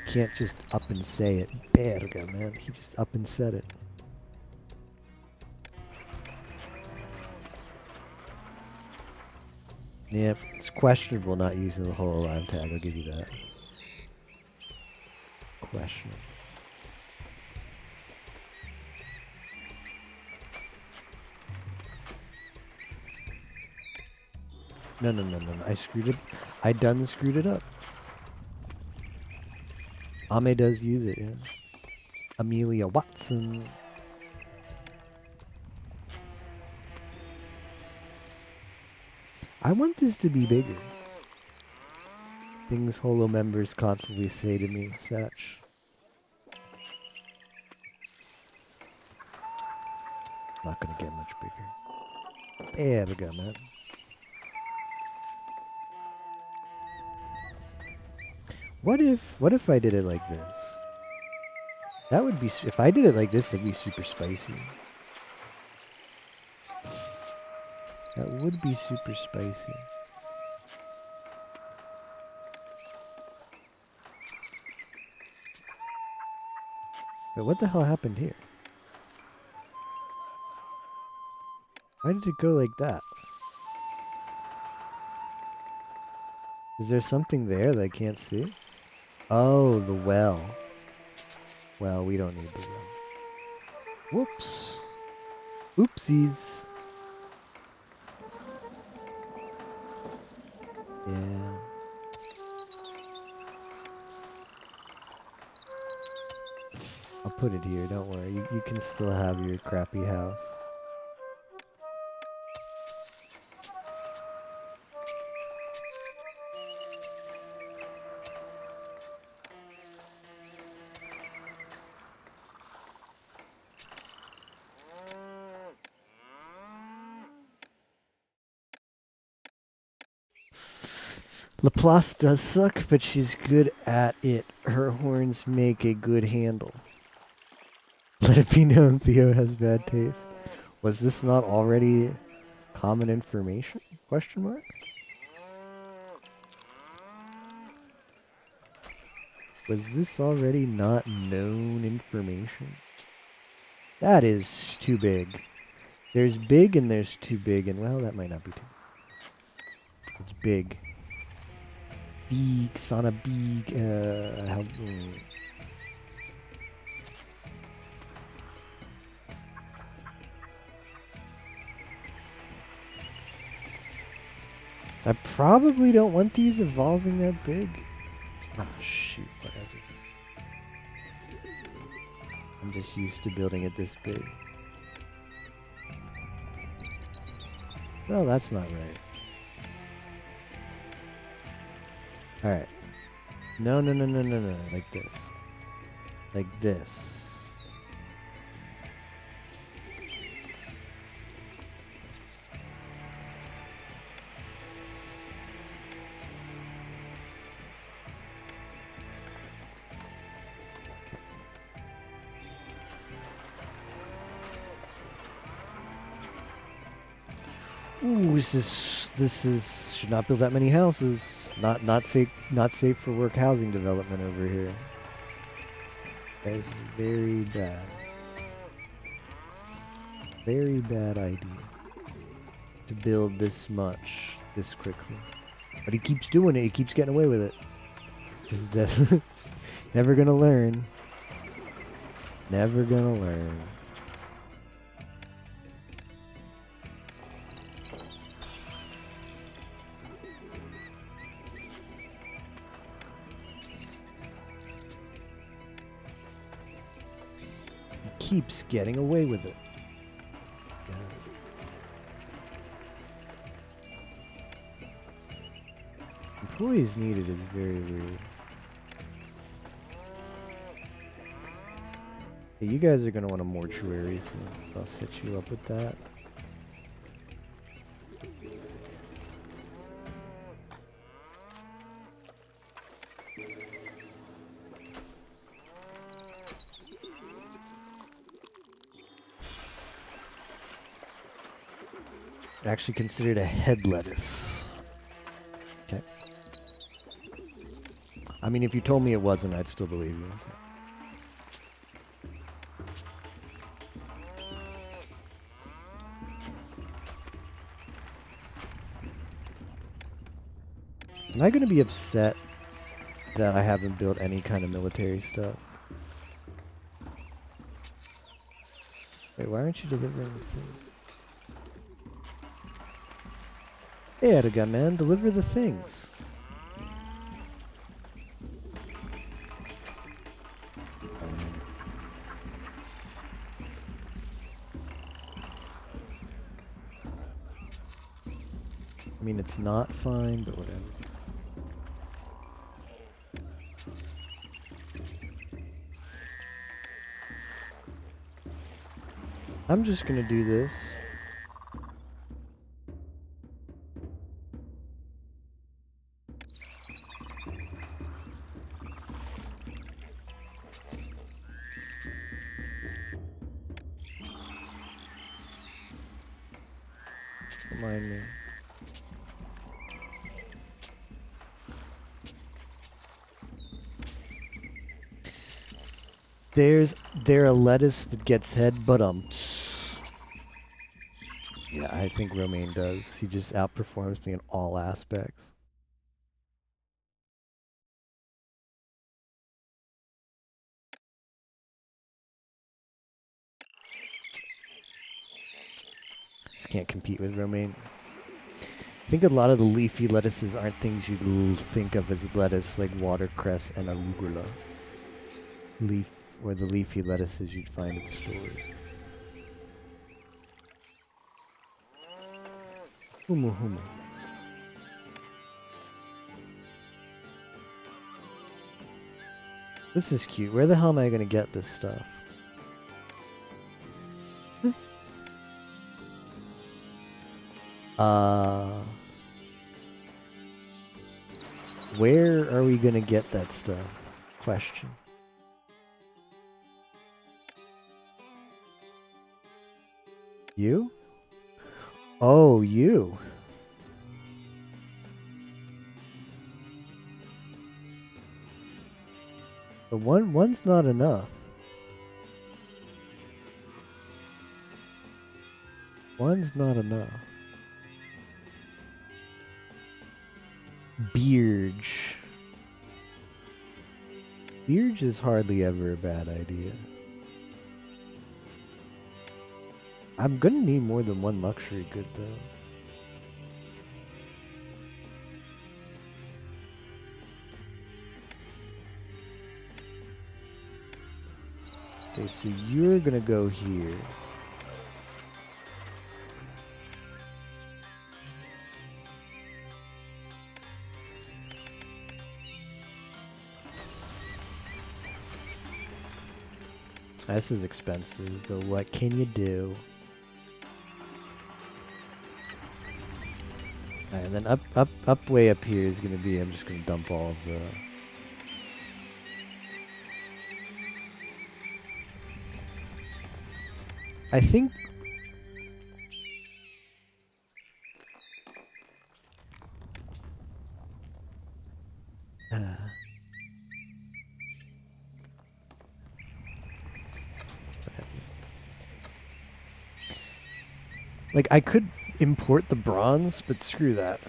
Can't just up and say it. Berga, man. He just up and said it. Yep, it's questionable not using the whole alive tag, I'll give you that. Questionable. No. I screwed it. I done screwed it up. Ame does use it, yeah. Amelia Watson. I want this to be bigger. Things Holo members constantly say to me, such. Not gonna get much bigger. There we go, man. What if I did it like this? That would be, if I did it like this, that'd be super spicy. That would be super spicy. But what the hell happened here? Why did it go like that? Is there something there that I can't see? Oh, the well. Well, we don't need the well. Whoops. Oopsies. Yeah. I'll put it here, don't worry. You can still have your crappy house. Laplace does suck, but she's good at it. Her horns make a good handle. Let it be known Theo has bad taste. Was this not already common information? Question mark? Was this already not known information? That is too big. There's big and there's too big, and well, that might not be too big. It's big. Big, Sana big, I probably don't want these evolving that big. Ah, shoot, whatever. I'm just used to building it this big. Well, that's not right. Alright. No. Like this. Like this. Ooh, this is should not build that many houses. Not safe for work housing development over here. That is very bad. Very bad idea to build this much this quickly. But he keeps doing it. He keeps getting away with it. Just never gonna learn. Never gonna learn. He keeps getting away with it. Yes. Employees needed is very weird. Hey, you guys are gonna want a mortuary, so I'll set you up with that. Actually considered a head lettuce. Okay. I mean, if you told me it wasn't, I'd still believe you. So. Am I going to be upset that I haven't built any kind of military stuff? Wait, why aren't you delivering the things? Hey, Edgar, man, deliver the things. I mean, it's not fine, but whatever. I'm just gonna do this. Don't mind me. There a lettuce that gets head, but yeah, I think Romaine does. He just outperforms me in all aspects. Just can't compete with Romaine. I think a lot of the leafy lettuces aren't things you'd think of as lettuce, like watercress and arugula. Or the leafy lettuces you'd find in stores. Humu humu. This is cute. Where the hell am I gonna get this stuff? Where are we gonna get that stuff? Question. You? Oh, you. But one's not enough. One's not enough. Beerge. Beerge is hardly ever a bad idea. I'm gonna need more than one luxury good though. Okay, so you're gonna go here. This is expensive, but what can you do? Alright, and then up way up here is gonna be, I'm just gonna dump all of the... I think Like, I could import the bronze, but screw that.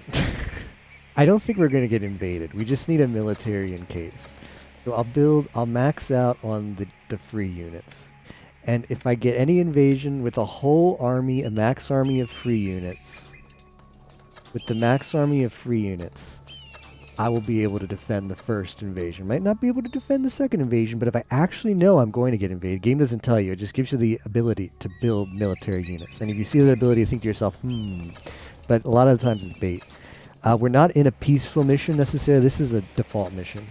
I don't think we're going to get invaded. We just need a military in case. So I'll max out on the free units. And if I get any invasion with a whole army, a max army of free units, with the max army of free units, I will be able to defend the first invasion. Might not be able to defend the second invasion, but if I actually know I'm going to get invaded, game doesn't tell you. It just gives you the ability to build military units. And if you see that ability, you think to yourself, But a lot of the times it's bait. We're not in a peaceful mission necessarily. This is a default mission.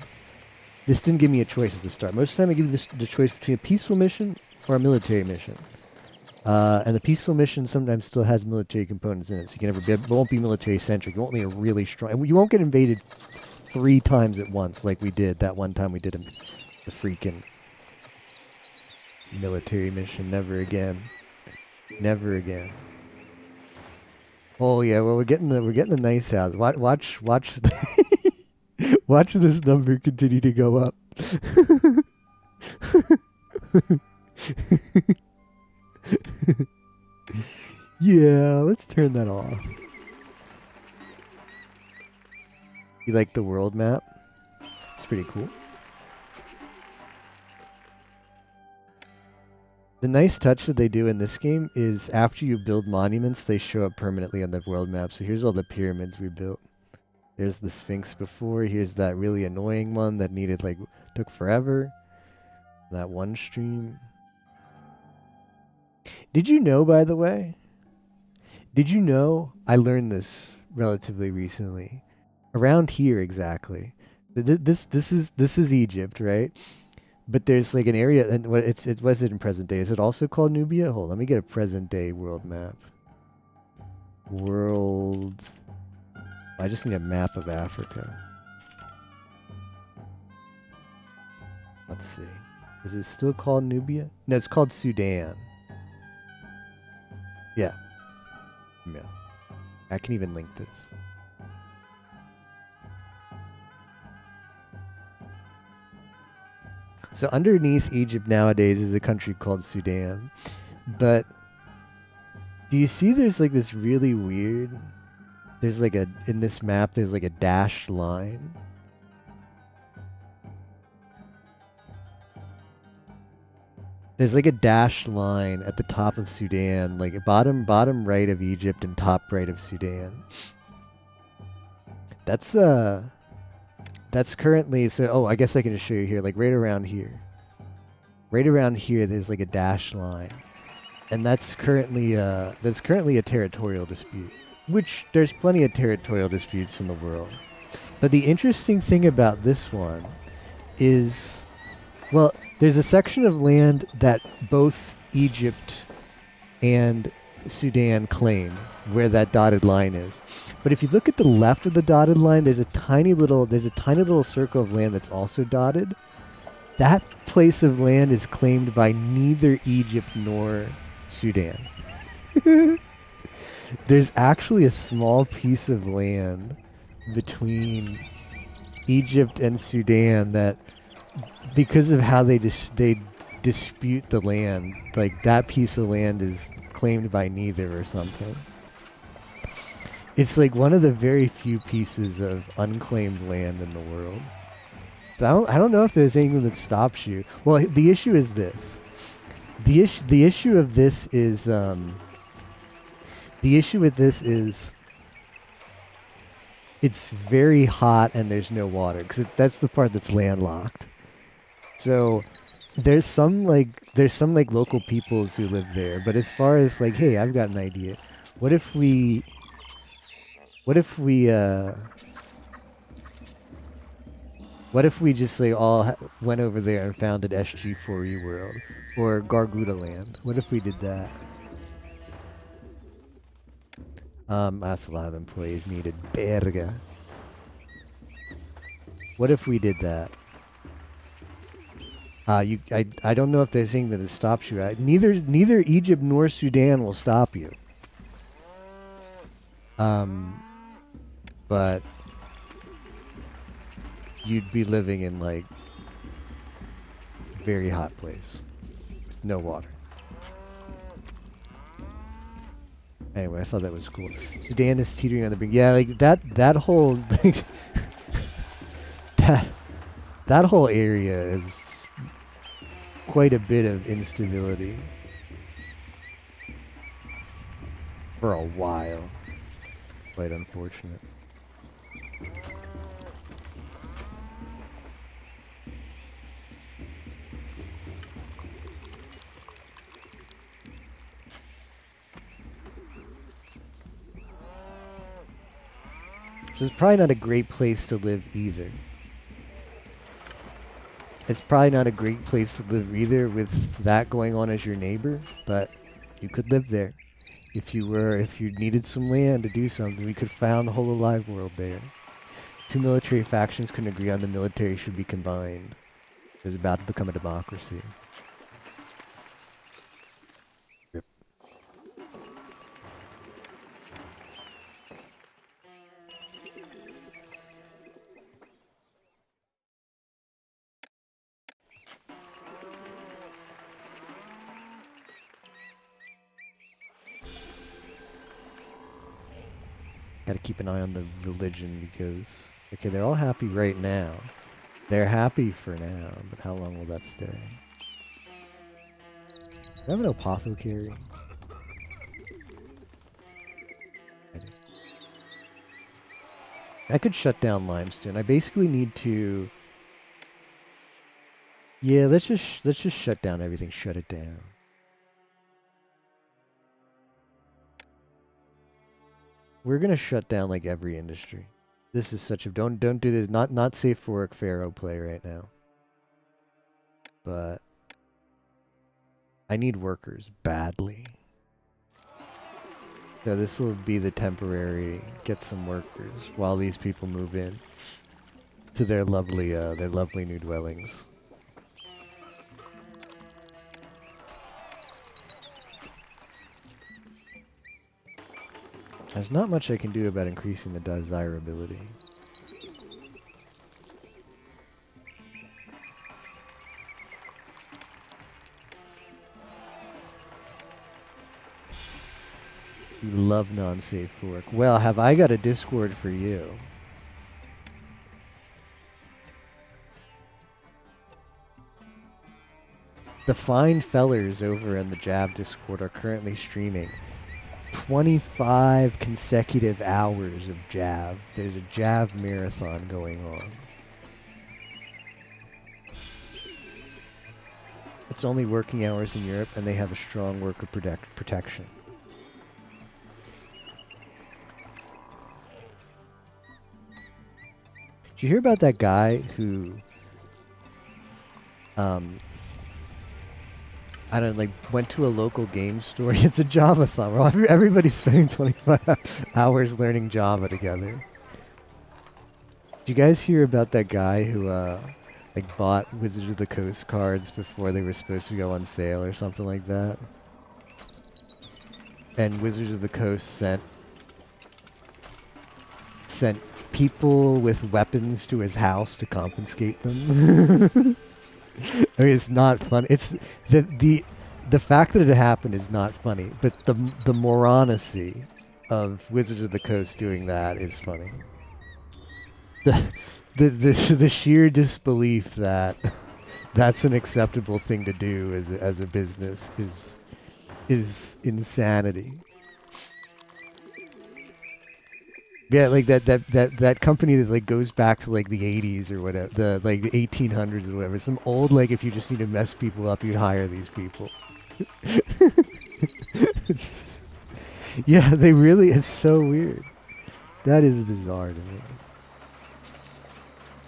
This didn't give me a choice at the start. Most of the time I give you the choice between a peaceful mission or a military mission. And the peaceful mission sometimes still has military components in it, so you can never be, it won't be military centric. You won't be a really strong. And you won't get invaded 3 times at once like we did that one time we did the freaking military mission. Never again. Never again. Oh yeah, well we're getting the nice house. Watch watch this number continue to go up. Yeah, let's turn that off. You like the world map? It's pretty cool. The nice touch that they do in this game is after you build monuments, they show up permanently on the world map. So here's all the pyramids we built. There's the Sphinx before. Here's that really annoying one that took forever. That one stream. Did you know, by the way? Did you know? I learned this relatively recently. Around here, exactly. This is Egypt, right? But there's like an area, and what was it in present day? Is it also called Nubia? Hold on, let me get a present day world map. World. I just need a map of Africa. Let's see. Is it still called Nubia? No, it's called Sudan. Yeah. Yeah. I can even link this. So underneath Egypt nowadays is a country called Sudan. But do you see there's like this really weird, there's like in this map there's like a dashed line. There's like a dashed line at the top of Sudan, like bottom right of Egypt and top right of Sudan. That's currently, so I guess I can just show you here, like right around here. Right around here there's like a dashed line. And that's currently a territorial dispute. Which there's plenty of territorial disputes in the world. But the interesting thing about this one is, well, there's a section of land that both Egypt and Sudan claim where that dotted line is. But if you look at the left of the dotted line, there's a tiny little circle of land that's also dotted. That place of land is claimed by neither Egypt nor Sudan. There's actually a small piece of land between Egypt and Sudan that, because of how they dispute the land, like that piece of land is claimed by neither or something. It's like one of the very few pieces of unclaimed land in the world. So I don't know if there's anything that stops you. Well, the issue is this. The issue with this is it's very hot and there's no water, because that's the part that's landlocked. So there's some local peoples who live there, but as far as like, hey, I've got an idea. What if we just like all went over there and founded SG4E World or Garguda Land? What if we did that? That's a lot of employees needed. Berga. What if we did that? I don't know if there's anything that stops you. Neither Egypt nor Sudan will stop you. But you'd be living in like very hot place with no water. Anyway, I thought that was cool. Sudan is teetering on the brink. Yeah, like that whole that that whole area is quite a bit of instability for a while. Quite unfortunate. So it's probably not a great place to live either. It's probably not a great place to live either with that going on as your neighbor, but you could live there. If you needed some land to do something, we could found a whole alive world there. Two military factions couldn't agree on the military should be combined. It was about to become a democracy. Yep. Gotta keep an eye on the religion because, okay, they're all happy right now. They're happy for now, but how long will that stay? Do I have an apothecary? I could shut down limestone. I basically need to. Yeah, let's just shut down everything. Shut it down. We're gonna shut down like every industry. This is such a don't do this. Not safe for work Pharaoh play right now. But I need workers badly. So this will be the temporary get some workers while these people move in to their lovely new dwellings. There's not much I can do about increasing the desirability. You love non-safe for work. Well, have I got a Discord for you? The fine fellers over in the Jav Discord are currently streaming 25 consecutive hours of Jav. There's a Jav marathon going on. It's only working hours in Europe, and they have a strong worker protection. Did you hear about that guy who, I don't know, like went to a local game store? It's a Java-thon. Well, everybody's spending 25 hours learning Java together. Did you guys hear about that guy who, like bought Wizards of the Coast cards before they were supposed to go on sale or something like that? And Wizards of the Coast sent people with weapons to his house to confiscate them. I mean, it's not fun. It's the fact that it happened is not funny, but the moronacy of Wizards of the Coast doing that is funny. The sheer disbelief that that's an acceptable thing to do as a business is insanity. Yeah, like that company that like goes back to like the 80s or whatever, the 1800s or whatever. Some old, like, if you just need to mess people up, you'd hire these people. Yeah, they really, it's so weird. That is bizarre to me.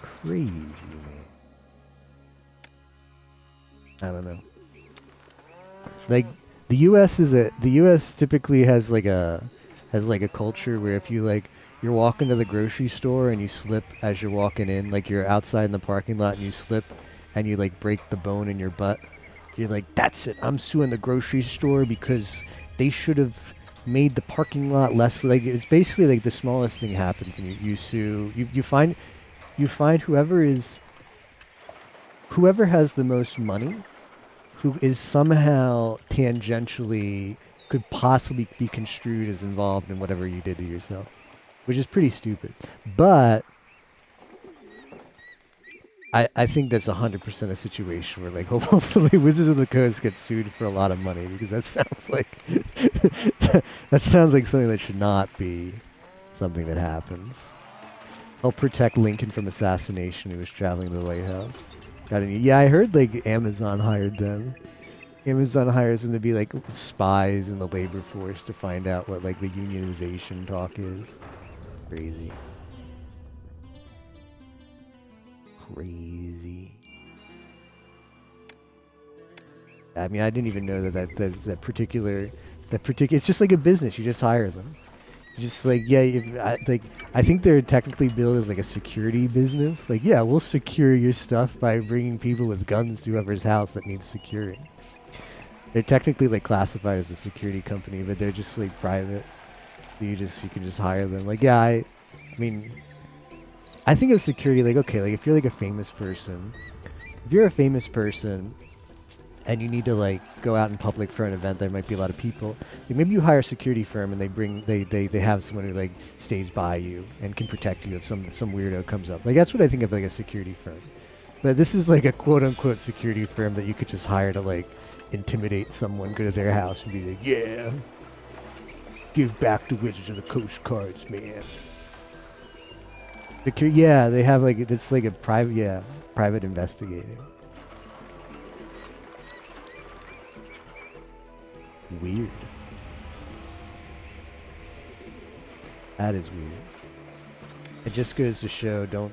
Crazy, man. I don't know. Like the US typically has like a culture where if you like you're walking to the grocery store and you slip as you're walking in, like you're outside in the parking lot and you slip and you like break the bone in your butt, you're like, that's it, I'm suing the grocery store because they should have made the parking lot less, like it's basically like the smallest thing happens and you sue, you find whoever has the most money, who is somehow tangentially could possibly be construed as involved in whatever you did to yourself, which is pretty stupid. But I think that's 100% a situation where, like, hopefully Wizards of the Coast gets sued for a lot of money, because that sounds like that sounds like something that should not be something that happens. Help protect Lincoln from assassination who was traveling to the White House. Yeah, I heard like Amazon hired them. Amazon hires them to be like spies in the labor force to find out what like the unionization talk is. Crazy. Crazy. I mean, I didn't even know that particular. It's just like a business. You just hire them. You just like, yeah, I think they're technically billed as like a security business. Like, yeah, we'll secure your stuff by bringing people with guns to whoever's house that needs securing. They're technically like classified as a security company, but they're just like private. You can just hire them. Like, yeah, I mean, I think of security like, okay, like if you're like a famous person, and you need to like go out in public for an event, there might be a lot of people. Like, maybe you hire a security firm and they have someone who like stays by you and can protect you if some weirdo comes up. Like, that's what I think of like a security firm. But this is like a quote unquote security firm that you could just hire to like intimidate someone, go to their house and be like, yeah, give back the Wizards of the Coast cards, man. Yeah, they have like, it's like a private investigating. Weird. That is weird. It just goes to show, don't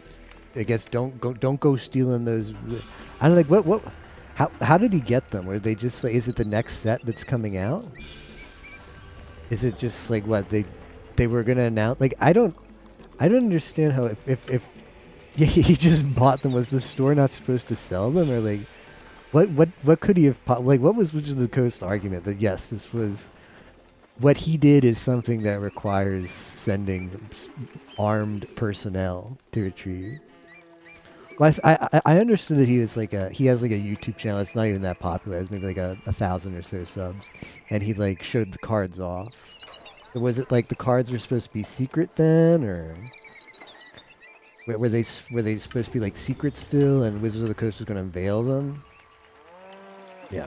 go stealing those. I don't like what how did he get them? Were they just like, is it the next set that's coming out? Is it just like what they were gonna announce? Like, I don't understand how if yeah, he just bought them. Was the store not supposed to sell them, or like what could he have like? What was Wizards of the Coast argument that yes, this was what he did is something that requires sending armed personnel to retrieve. Well, I understood that he has like a YouTube channel. It's not even that popular. It's maybe like a 1,000 or so subs, and he like showed the cards off. So was it like the cards were supposed to be secret then, or were they supposed to be like secret still, and Wizards of the Coast was going to unveil them? Yeah.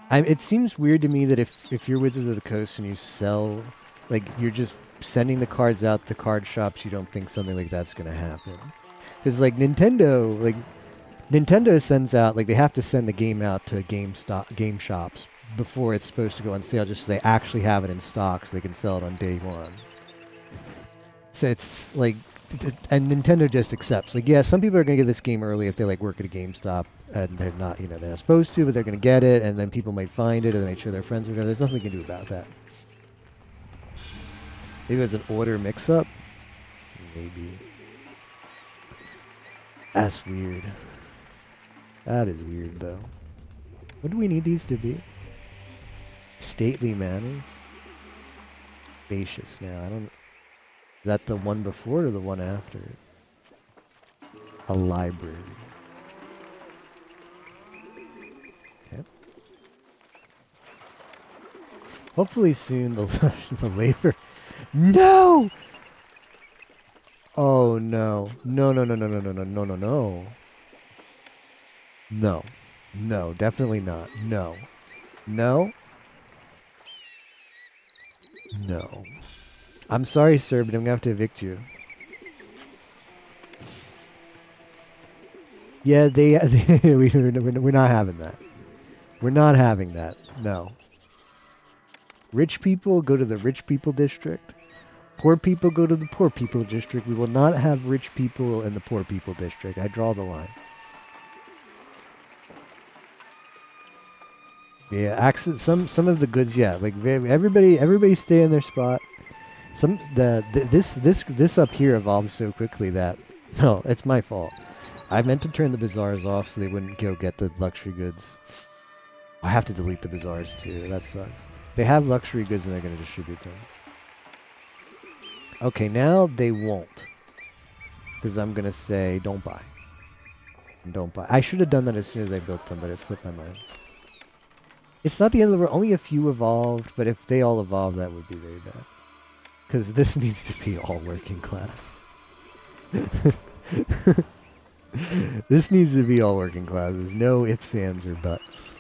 It seems weird to me that if you're Wizards of the Coast and you sell, like, you're just sending the cards out to card shops, you don't think something like that's going to happen. Because, like, Nintendo sends out, like, they have to send the game out to game shops before it's supposed to go on sale, just so they actually have it in stock so they can sell it on day one. So it's, like, and Nintendo just accepts. Like, yeah, some people are going to get this game early if they, like, work at a GameStop, and they're not, they're not supposed to, but they're going to get it, and then people might find it, and make sure their friends are going to. There's nothing we can do about that. Maybe it was an order mix-up? Maybe. That's weird. That is weird, though. What do we need these to be? Stately manners? Spacious now. I don't... Is that the one before or the one after? A library. Okay. Hopefully soon the labor... No! Oh no. No. No. No, definitely not. No. No. No. I'm sorry, sir, but I'm gonna have to evict you. Yeah, we're not having that. We're not having that. No. Rich people go to the rich people district. Poor people go to the poor people district. We will not have rich people in the poor people district. I draw the line. Yeah, some of the goods, yeah, like everybody stay in their spot. This up here evolved so quickly that no, it's my fault. I meant to turn the bazaars off so they wouldn't go get the luxury goods. I have to delete the bazaars too. That sucks. They have luxury goods and they're going to distribute them. Okay, now they won't. Because I'm going to say, don't buy. Don't buy. I should have done that as soon as I built them, but it slipped my mind. It's not the end of the world. Only a few evolved, but if they all evolved, that would be very bad. Because this needs to be all working class. This needs to be all working classes. No ifs, ands, or buts.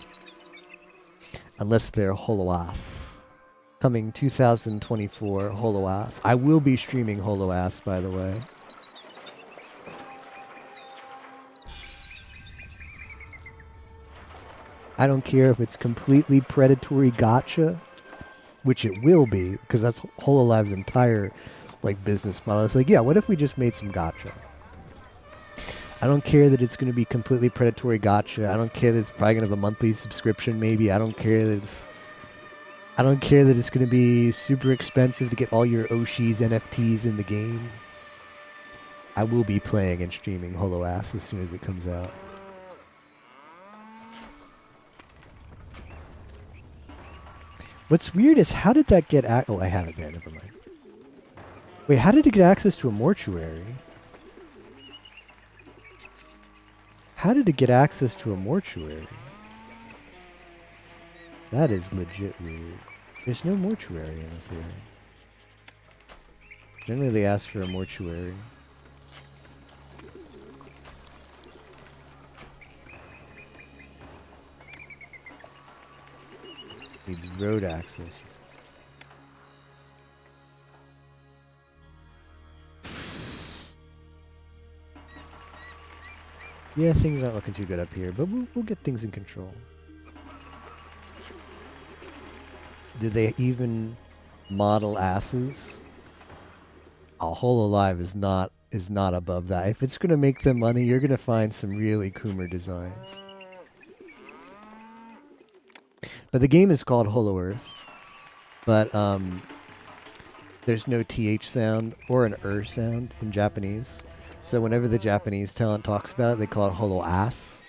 Unless they're Holoas. Coming 2024, Holoas. I will be streaming Holoas, by the way. I don't care if it's completely predatory gotcha, which it will be, because that's Hololive's entire like business model. It's like, yeah, what if we just made some gotcha? I don't care that it's going to be completely predatory gotcha. I don't care that it's probably going to have a monthly subscription maybe. I don't care that it's going to be super expensive to get all your Oshi's NFTs in the game. I will be playing and streaming Holoas as soon as it comes out. What's weird is how did that get oh, I have it there, never mind. Wait, how did it get access to a mortuary? How did it get access to a mortuary? That is legit weird. There's no mortuary in this area. Generally they ask for a mortuary. Needs road access. Yeah, things aren't looking too good up here, but we'll get things in control. Did they even model asses? A Hololive is not above that. If it's gonna make them money, you're gonna find some really Coomer designs. But the game is called Holo Earth, but there's no TH sound or an sound in Japanese. So whenever the Japanese talent talks about it, they call it Holo Ass.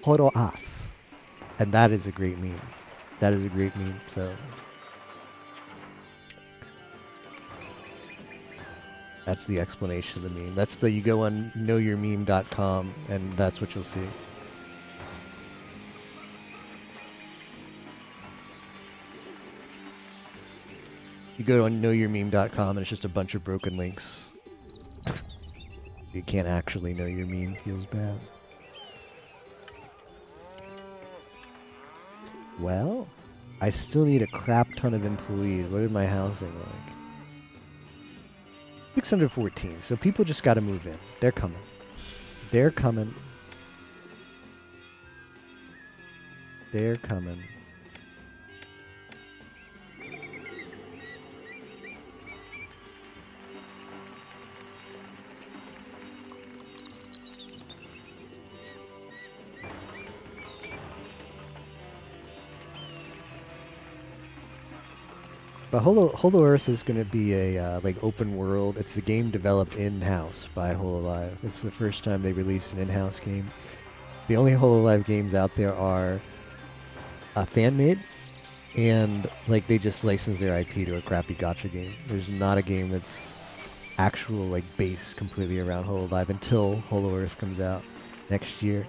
Holo Ass. And that is a great meme. That is a great meme, so. That's the explanation of the meme. That's you go on knowyourmeme.com and that's what you'll see. You go on knowyourmeme.com and it's just a bunch of broken links. You can't actually know your meme, feels bad. Well, I still need a crap ton of employees. What is my housing like? 614, so people just gotta move in. They're coming. They're coming. They're coming. But Holo Earth is going to be a like open world. It's a game developed in-house by Hololive. It's the first time they released an in-house game. The only Hololive games out there are fan-made, and like they just license their IP to a crappy gacha game. There's not a game that's actual like based completely around Hololive until Holo Earth comes out next year.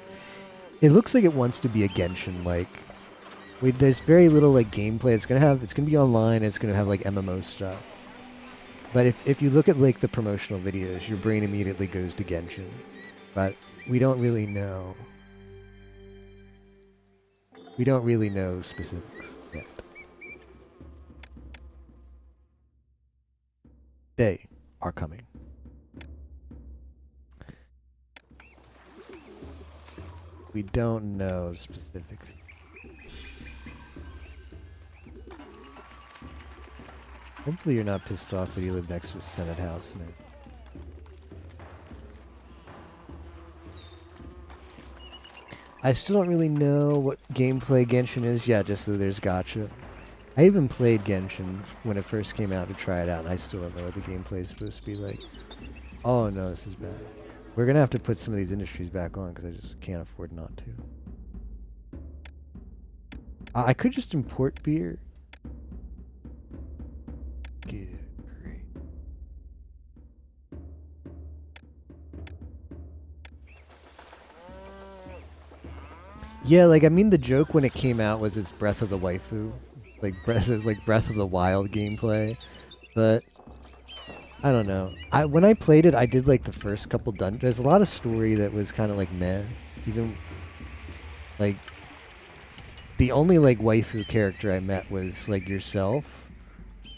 It looks like it wants to be a Genshin like. There's very little like gameplay. It's gonna be online. It's gonna have like MMO stuff. But if you look at like the promotional videos, your brain immediately goes to Genshin. But we don't really know. We don't really know specifics yet. They are coming. We don't know specifics. Hopefully you're not pissed off that you live next to a Senate house now. I still don't really know what gameplay Genshin is. Yeah, just that there's gacha. I even played Genshin when it first came out to try it out, and I still don't know what the gameplay is supposed to be like. Oh no, this is bad. We're going to have to put some of these industries back on because I just can't afford not to. I could just import beer. Great. Yeah, like I mean, the joke when it came out was it's Breath of the Waifu, like Breath is like Breath of the Wild gameplay. But I don't know. When I played it, I did like the first couple dungeons. There's a lot of story that was kind of like meh. Even like the only like waifu character I met was like yourself.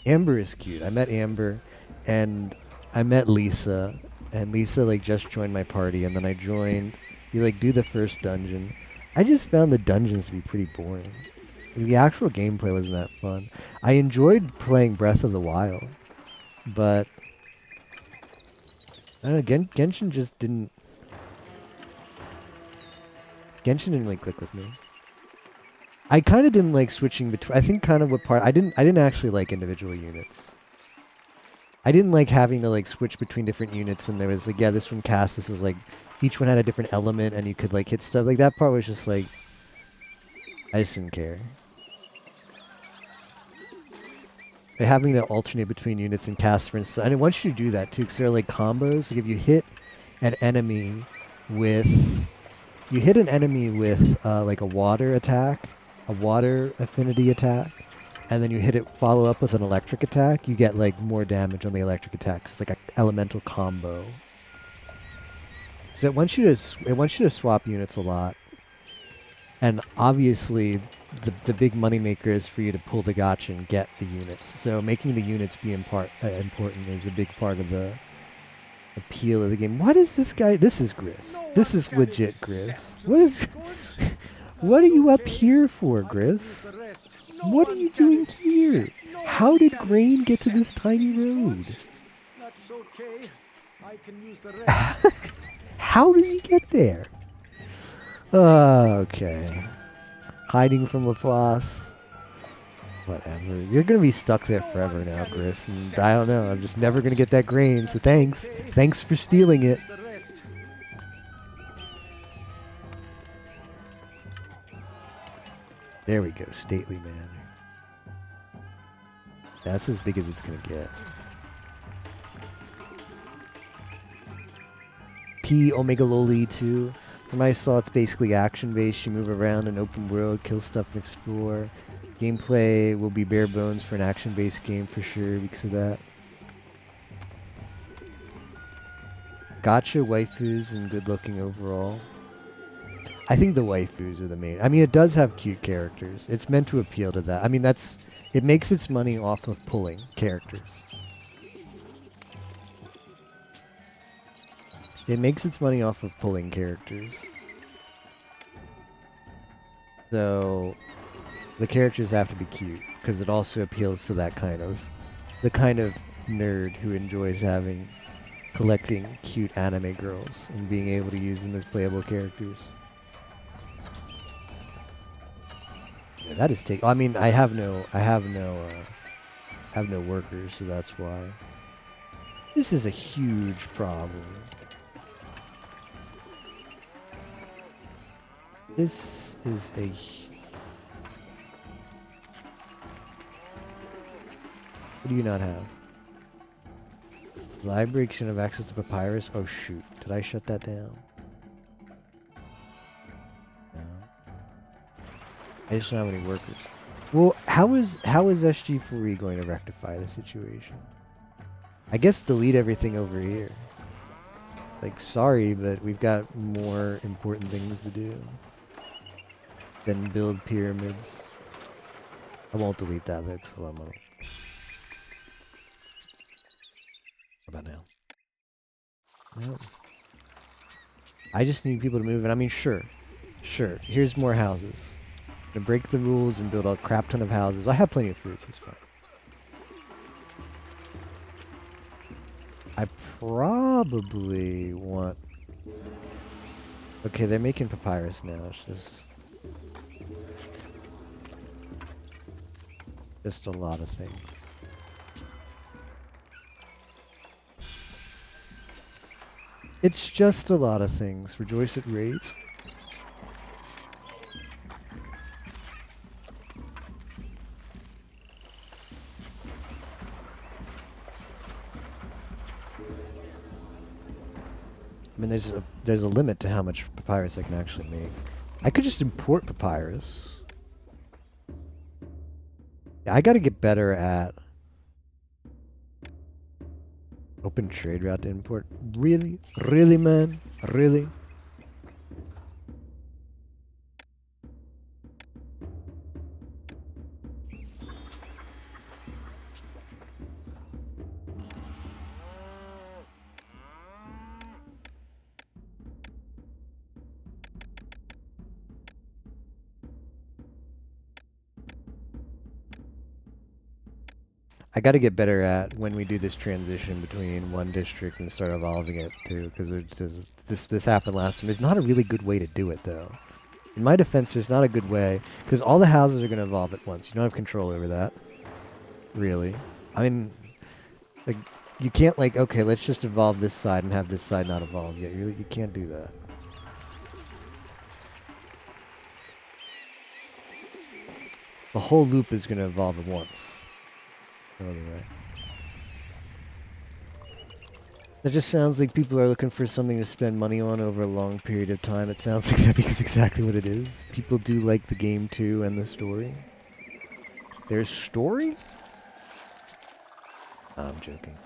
Amber is cute. I met Amber, and I met Lisa, and Lisa like just joined my party, and then I joined. You like do the first dungeon. I just found the dungeons to be pretty boring. The actual gameplay wasn't that fun. I enjoyed playing Breath of the Wild, but I don't know. Genshin just didn't. Genshin didn't really click with me. I kind of didn't like switching between. I think kind of what part I didn't actually like individual units. I didn't like having to like switch between different units, and there was like, yeah, this one cast. This is like each one had a different element, and you could like hit stuff. Like that part was just like I just didn't care. Like having to alternate between units and cast, for instance, and it wants you to do that too, because there are like combos. Like if you hit an enemy with like a water attack, a water affinity attack, and then you hit it follow up with an electric attack, you get like more damage on the electric attack. It's like an elemental combo. So it wants you to swap units a lot, and obviously the big moneymaker is for you to pull the gacha and get the units. So making the units be important is a big part of the appeal of the game. What is this guy? This is Gris. This is legit Gris. What is? What are you up here for, Gris? What are you doing here? How did grain get to this tiny road? That's okay. I can use the rest. How does he get there? Okay. Hiding from Laplace. Whatever. You're going to be stuck there forever now, Gris. And I don't know. I'm just never going to get that grain, so thanks. Thanks for stealing it. There we go. Stately man. That's as big as it's going to get. P Omega Loli 2. From I saw, it's basically action-based. You move around an open world, kill stuff, and explore. Gameplay will be bare bones for an action-based game for sure because of that. Gotcha waifus and good-looking overall. I think the waifus are the main. I mean, it does have cute characters. It's meant to appeal to that. I mean, it makes its money off of pulling characters. It makes its money off of pulling characters. So the characters have to be cute because it also appeals to the kind of nerd who enjoys collecting cute anime girls and being able to use them as playable characters. Yeah, that is I mean, I have no workers, so that's why. This is a huge problem. This is a... What do you not have? Library can have access to papyrus? Oh shoot, did I shut that down? No. I just don't have any workers. Well, how is SG4E going to rectify the situation? I guess delete everything over here. Like, sorry, but we've got more important things to do than build pyramids. I won't delete that, that's a lot of money. What about now? No. I just need people to move, and I mean, sure. Here's more houses. I'm gonna break the rules and build a crap ton of houses. I have plenty of fruits, it's fine. I probably want... Okay, they're making papyrus now. It's just a lot of things. It's just a lot of things. Rejoice at raids. I mean, there's a limit to how much papyrus I can actually make. I could just import papyrus. Yeah, I gotta get better at open trade route to import. Really? Really, man? Really? I got to get better at when we do this transition between one district and start evolving it too, because this happened last time. It's not a really good way to do it though. In my defense, there's not a good way because all the houses are going to evolve at once. You don't have control over that, really. I mean, like you can't like okay, let's just evolve this side and have this side not evolve yet. You can't do that. The whole loop is going to evolve at once. No other way. That just sounds like people are looking for something to spend money on over a long period of time. It sounds like that because exactly what it is. People do like the game too and the story. There's story? No, I'm joking.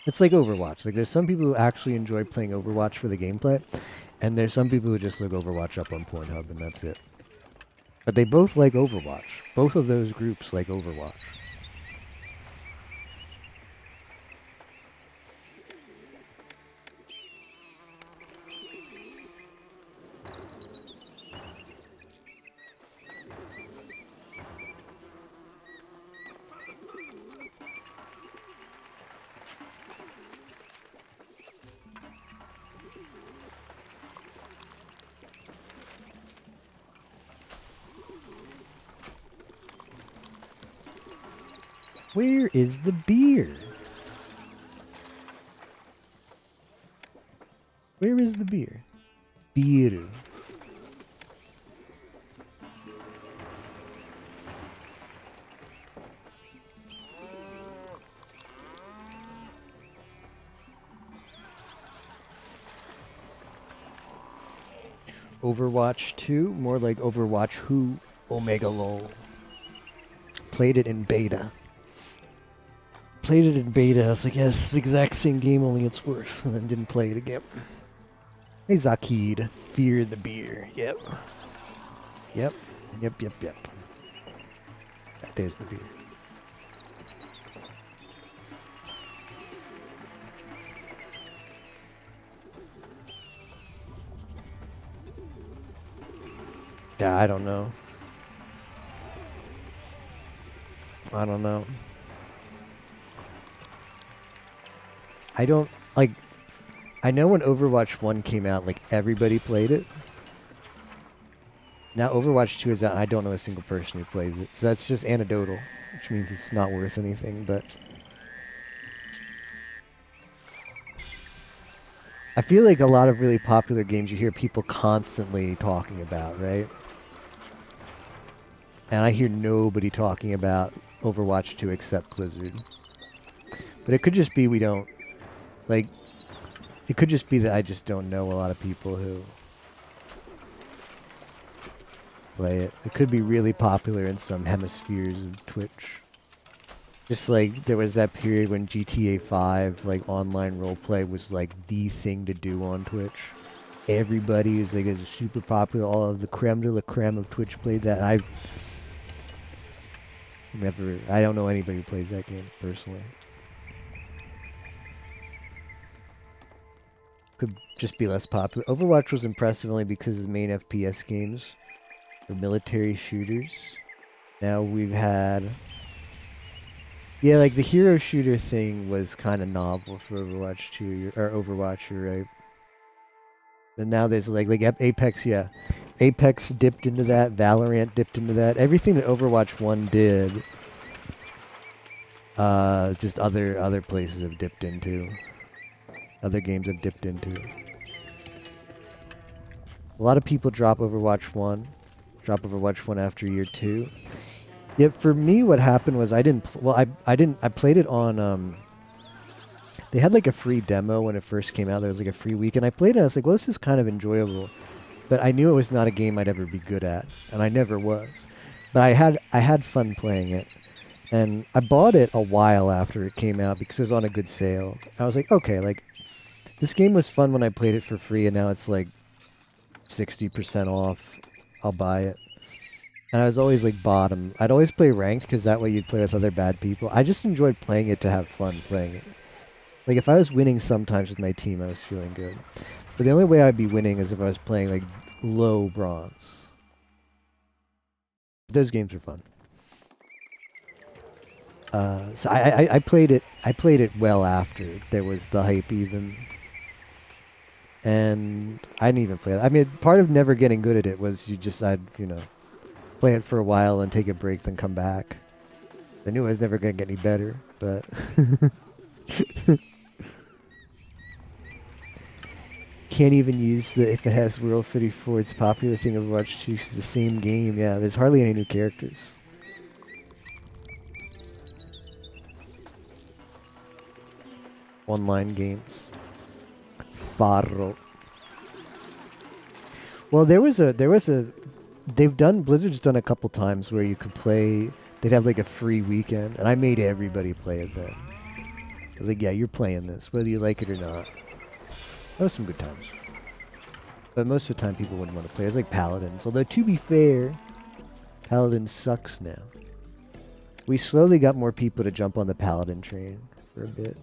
It's like Overwatch. Like there's some people who actually enjoy playing Overwatch for the gameplay, and there's some people who just look Overwatch up on Pornhub and that's it. But they both like Overwatch. Both of those groups like Overwatch. Where is the beer? Where is the beer? Beer. Overwatch 2, more like Overwatch Who, Omega Lol. Played it in beta. I was like, yes, it's the exact same game, only it's worse. And then didn't play it again. Hey, Zakid. Fear the beer. Yep. Yep. There's the beer. Yeah, I don't know. I don't, like, I know when Overwatch 1 came out, like, everybody played it. Now Overwatch 2 is out, and I don't know a single person who plays it. So that's just anecdotal, which means it's not worth anything, but... I feel like a lot of really popular games you hear people constantly talking about, right? And I hear nobody talking about Overwatch 2 except Blizzard. But it could just be we don't... Like, it could just be that I just don't know a lot of people who play it. It could be really popular in some hemispheres of Twitch. Just like there was that period when GTA 5, like online roleplay was like the thing to do on Twitch. Everybody is like is super popular. All of the creme de la creme of Twitch played that. I don't know anybody who plays that game personally. Could just be less popular. Overwatch was impressive only because the main FPS games were military shooters. Now we've had... Yeah, like the hero shooter thing was kind of novel for Overwatch 2, or Overwatch, you're right. And now there's like Apex, yeah. Apex dipped into that, Valorant dipped into that. Everything that Overwatch 1 did, just other places have dipped into. Other games have dipped into. A lot of people drop Overwatch 1 after year 2. Yet for me, what happened was I played it on, They had like a free demo when it first came out. There was like a free week, and I played it. I was like, well, this is kind of enjoyable, but I knew it was not a game I'd ever be good at, and I never was. But I had fun playing it, and I bought it a while after it came out because it was on a good sale. I was like, okay, like this game was fun when I played it for free, and now it's like 60% off. I'll buy it. And I was always like bottom. I'd always play ranked because that way you'd play with other bad people. I just enjoyed playing it to have fun playing it. Like if I was winning sometimes with my team, I was feeling good. But the only way I'd be winning is if I was playing like low bronze. Those games are fun. So I played it. I played it well after there was the hype even. And I didn't even play it. I mean, part of never getting good at it was I'd play it for a while and take a break, then come back. I knew I was never going to get any better, but... Can't even use the if it has World 34. It's popular thing Overwatch 2. It's the same game. Yeah, there's hardly any new characters. Online games. Pharaoh. Well, Blizzard's done a couple times where you could play, they'd have like a free weekend, and I made everybody play it then. I was like, yeah, you're playing this, whether you like it or not. That was some good times. But most of the time people wouldn't want to play. It was like Paladins. Although, to be fair, Paladin sucks now. We slowly got more people to jump on the Paladin train for a bit.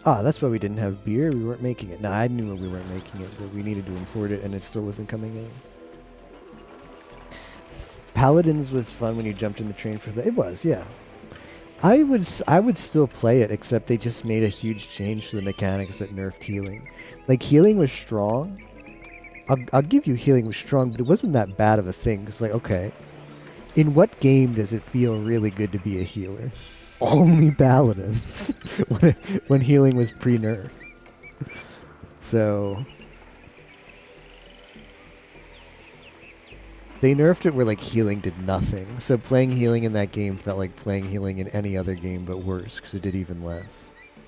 Ah, that's why we didn't have beer. We weren't making it. No, I knew we weren't making it, but we needed to import it, and it still wasn't coming in. Paladins was fun when you jumped in the train for that. It was, yeah. I would still play it, except they just made a huge change to the mechanics that nerfed healing. Like, healing was strong. I'll give you healing was strong, but it wasn't that bad of a thing. It's like, okay, in what game does it feel really good to be a healer? Only Paladins when healing was pre-nerf. So they nerfed it where like healing did nothing. So playing healing in that game felt like playing healing in any other game but worse because it did even less.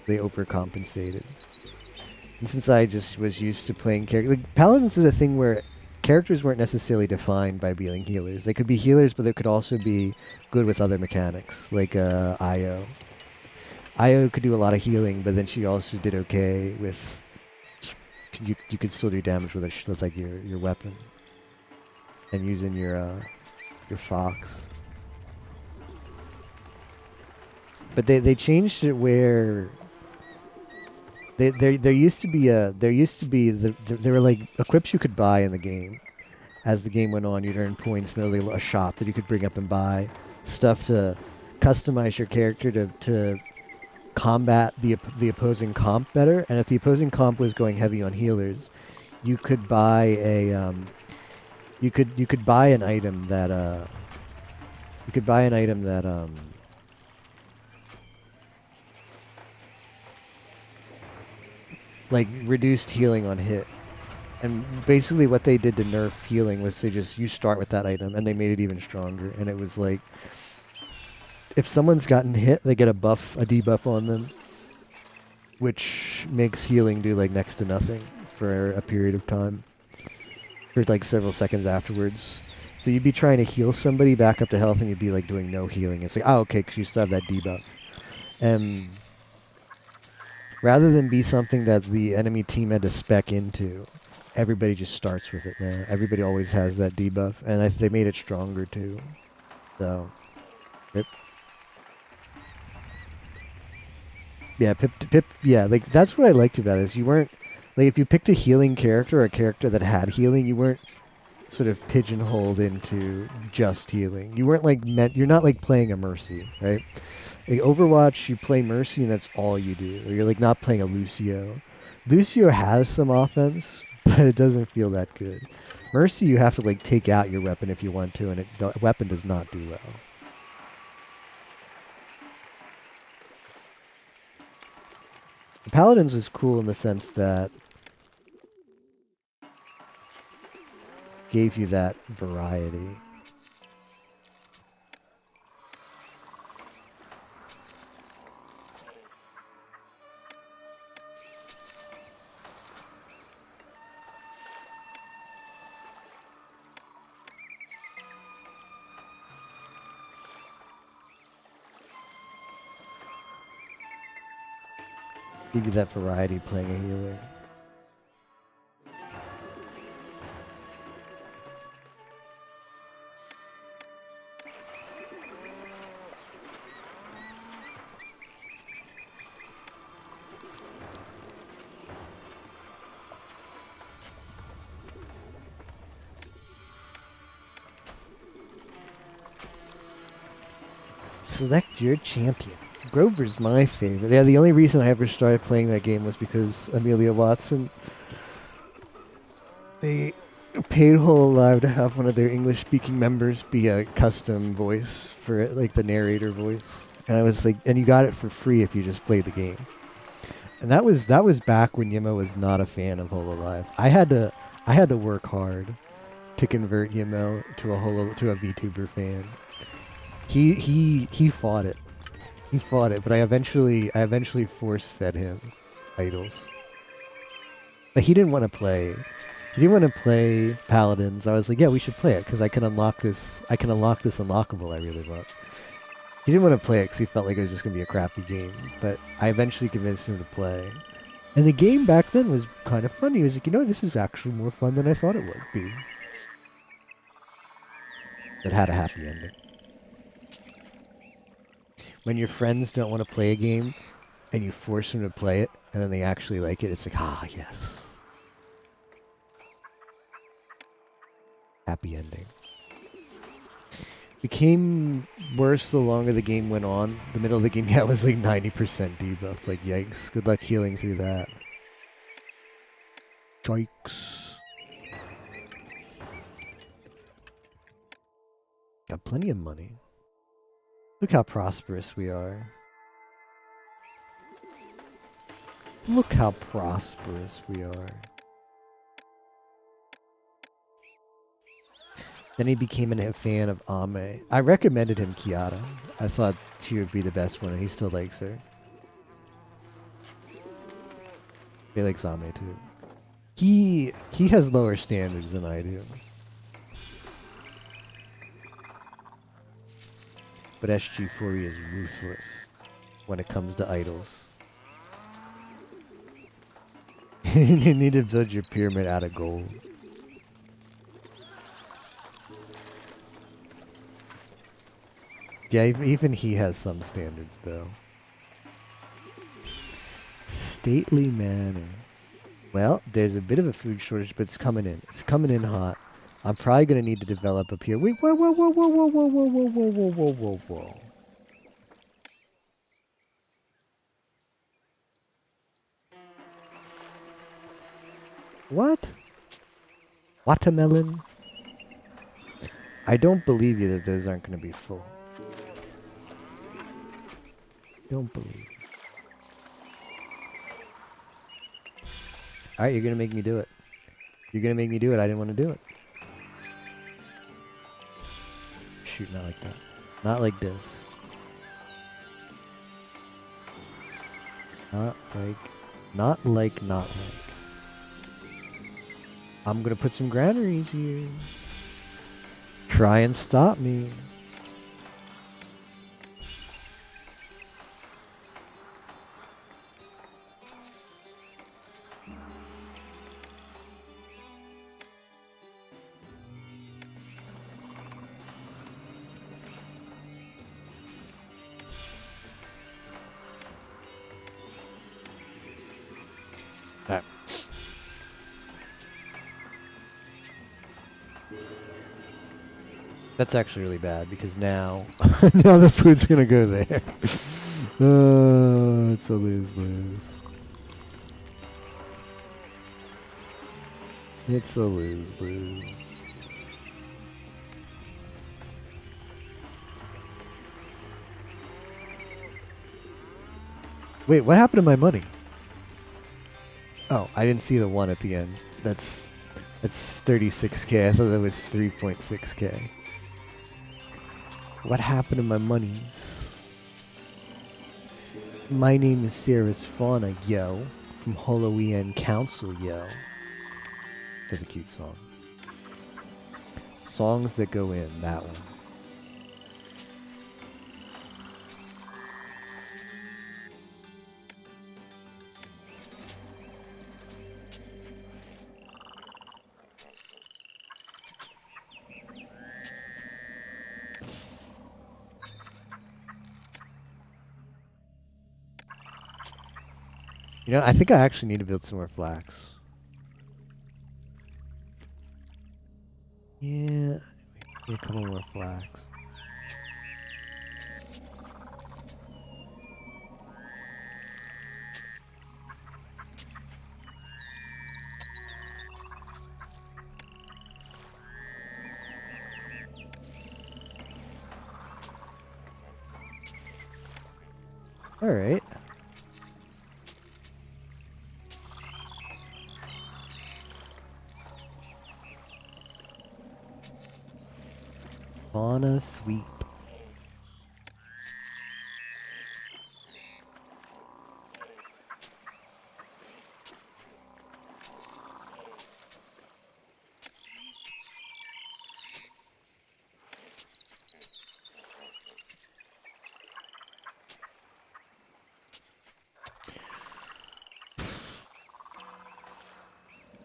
They overcompensated. And since I just was used to playing characters, like Paladins did a thing where characters weren't necessarily defined by being healers. They could be healers, but they could also be good with other mechanics, like Io. Io could do a lot of healing, but then she also did okay with... You could still do damage with with like your weapon. And using your Fox. But they changed it where... There used to be there were like equips you could buy in the game. As the game went on, you'd earn points, and there was like a shop that you could bring up and buy stuff to customize your character to combat the opposing comp better. And if the opposing comp was going heavy on healers, you could buy a you could buy an item that like reduced healing on hit. And basically what they did to nerf healing was you start with that item and they made it even stronger. And it was like, if someone's gotten hit, they get a debuff on them, which makes healing do like next to nothing for a period of time. For like several seconds afterwards. So you'd be trying to heal somebody back up to health and you'd be like doing no healing. It's like, oh, okay, because you still have that debuff. And rather than be something that the enemy team had to spec into, everybody just starts with it now. Everybody always has that debuff, and they made it stronger too. So, yep. Yeah, Pip. Yeah, like that's what I liked about it. Is you weren't like if you picked a healing character or a character that had healing, you weren't sort of pigeonholed into just healing. You weren't like you're not like playing a Mercy, right? Like Overwatch, you play Mercy and that's all you do. Or you're like not playing a Lucio. Lucio has some offense, but it doesn't feel that good. Mercy, you have to like take out your weapon if you want to, and the weapon does not do well. The Paladins was cool in the sense that gave you that variety. Give you that variety playing a healer. Select your champion. Grover's my favorite. Yeah, the only reason I ever started playing that game was because Amelia Watson. They paid Hololive to have one of their English-speaking members be a custom voice for it, like the narrator voice. And I was like, and you got it for free if you just played the game. And that was back when Yimo was not a fan of Hololive. I had to work hard to convert Yimo to a VTuber fan. He fought it. He fought it, but I eventually force-fed him idols. But he didn't want to play. He didn't want to play Paladins. I was like, yeah, we should play it because I can unlock this unlockable I really want. He didn't want to play it because he felt like it was just going to be a crappy game. But I eventually convinced him to play. And the game back then was kind of fun. He was like, this is actually more fun than I thought it would be. It had a happy ending. When your friends don't want to play a game and you force them to play it and then they actually like it, it's like, yes. Happy ending. Became worse the longer the game went on. The middle of the game, it was like 90% debuff. Like, yikes. Good luck healing through that. Yikes. Got plenty of money. Look how prosperous we are. Look how prosperous we are. Then he became a fan of Ame. I recommended him Kiara. I thought she would be the best one, and he still likes her. He likes Ame too. He has lower standards than I do. But SG4 is ruthless when it comes to idols. You need to build your pyramid out of gold. Yeah, even he has some standards, though. Stately manner. Well, there's a bit of a food shortage, but it's coming in. It's coming in hot. I'm probably going to need to develop up here. Wait, whoa, whoa, whoa, whoa, whoa, whoa, whoa, whoa, whoa, whoa, whoa, whoa, whoa. What? Watermelon? I don't believe you that those aren't going to be full. Don't believe. Alright, you're going to make me do it. You're going to make me do it. I didn't want to do it. Shoot, not like that. Not like this. Not like. I'm going to put some granaries here. Try and stop me. That's actually really bad because now, now the food's gonna go there. It's a lose-lose. It's a lose-lose. Wait, what happened to my money? Oh, I didn't see the 1 at the end. That's 36k. I thought that was 3.6k. What happened to my monies? My name is Sarah's Fauna, yo. From Halloween Council, yo. That's a cute song. Songs that go in, that one. You know, I think I actually need to build some more flax. Yeah, a couple more flax. All right. Fauna sweep.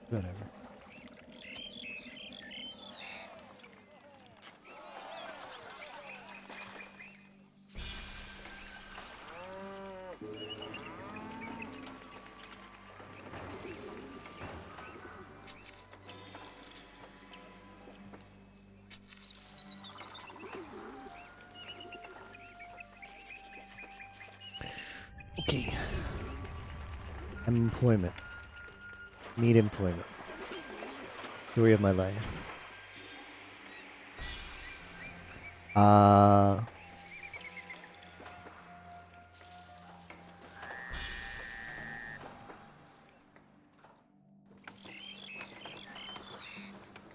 Whatever. Okay. Employment. Need employment. Story of my life.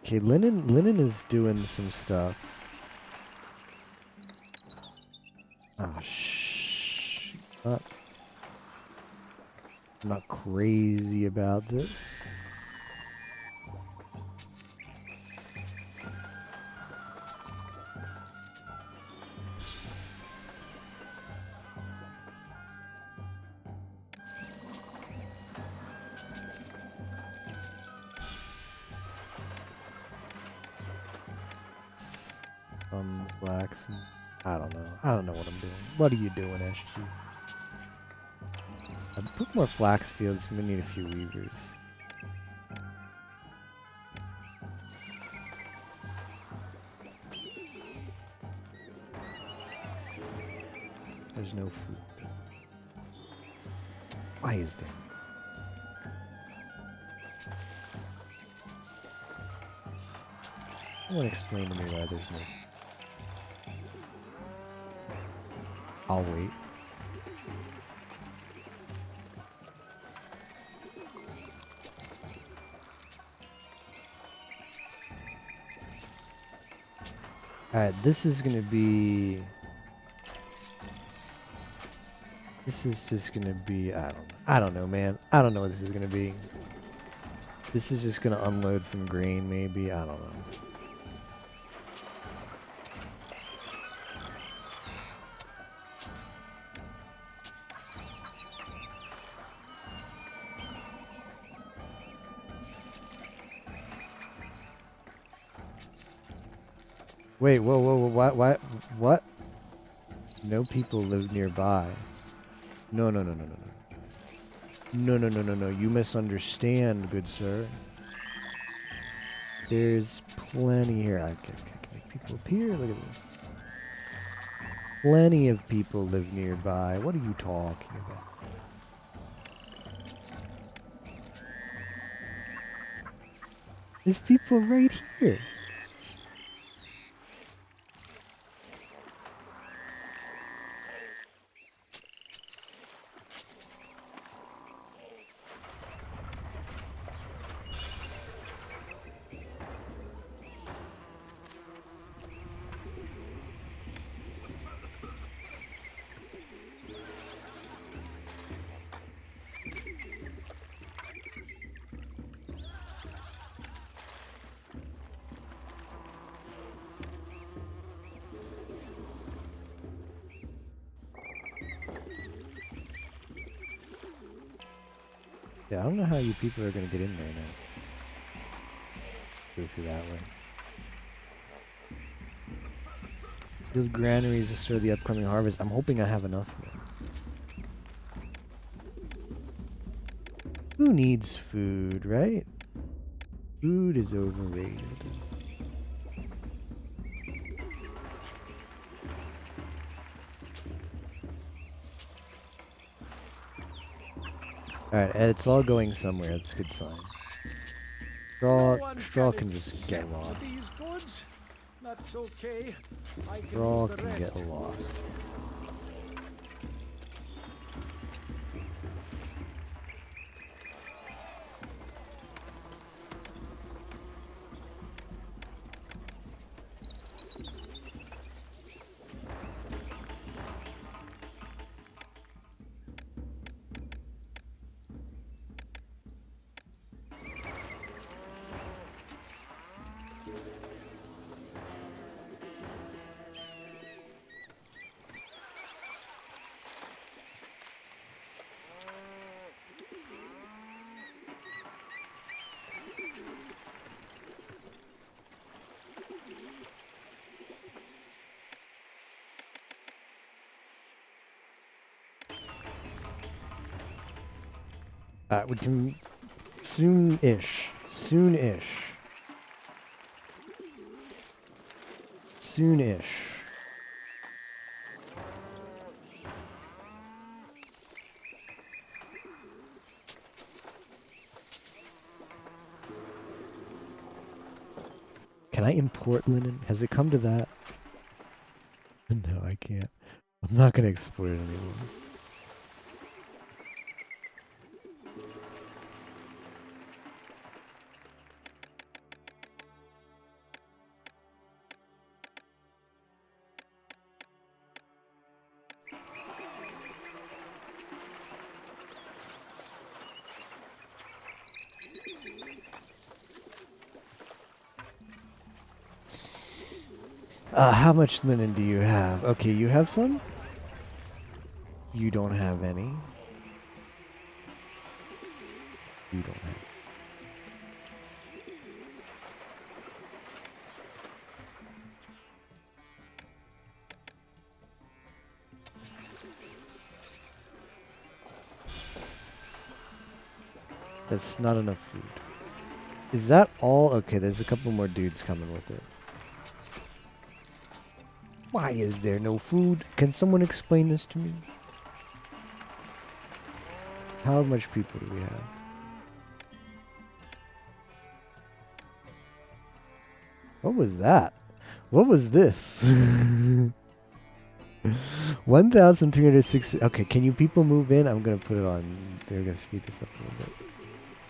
Okay, Linen is doing some stuff. Oh shh. I'm not crazy about this. Flax. I don't know. I don't know what I'm doing. What are you doing, SG? I put more flax fields. We need a few weavers. There's no food. Why is there? Someone explain to me why there's no. I'll wait. Alright, this is gonna be... This is just gonna be... I don't know, man. I don't know what this is gonna be. This is just gonna unload some grain, maybe. I don't know. Wait, whoa, what? No people live nearby. No. No. You misunderstand, good sir. There's plenty here. I can make people appear. Look at this. Plenty of people live nearby. What are you talking about? There's people right here. Yeah, I don't know how you people are gonna get in there now. Go through that way. Build granaries to store the upcoming harvest. I'm hoping I have enough now. Who needs food, right? Food is overrated. Alright, it's all going somewhere. That's a good sign. Straw can just get lost. These goods? That's okay. I can Straw use the can rest. get lost. We can soon-ish. Soon-ish. Soon-ish. Can I import linen? Has it come to that? No, I can't. I'm not gonna export it anymore. How much linen do you have? Okay, you have some? You don't have any. You don't have. That's not enough food. Is that all? Okay, there's a couple more dudes coming with it. Why is there no food? Can someone explain this to me? How much people do we have? What was that? What was this? 1,360. Okay, can you people move in? I'm gonna put it on. They're gonna speed this up a little bit.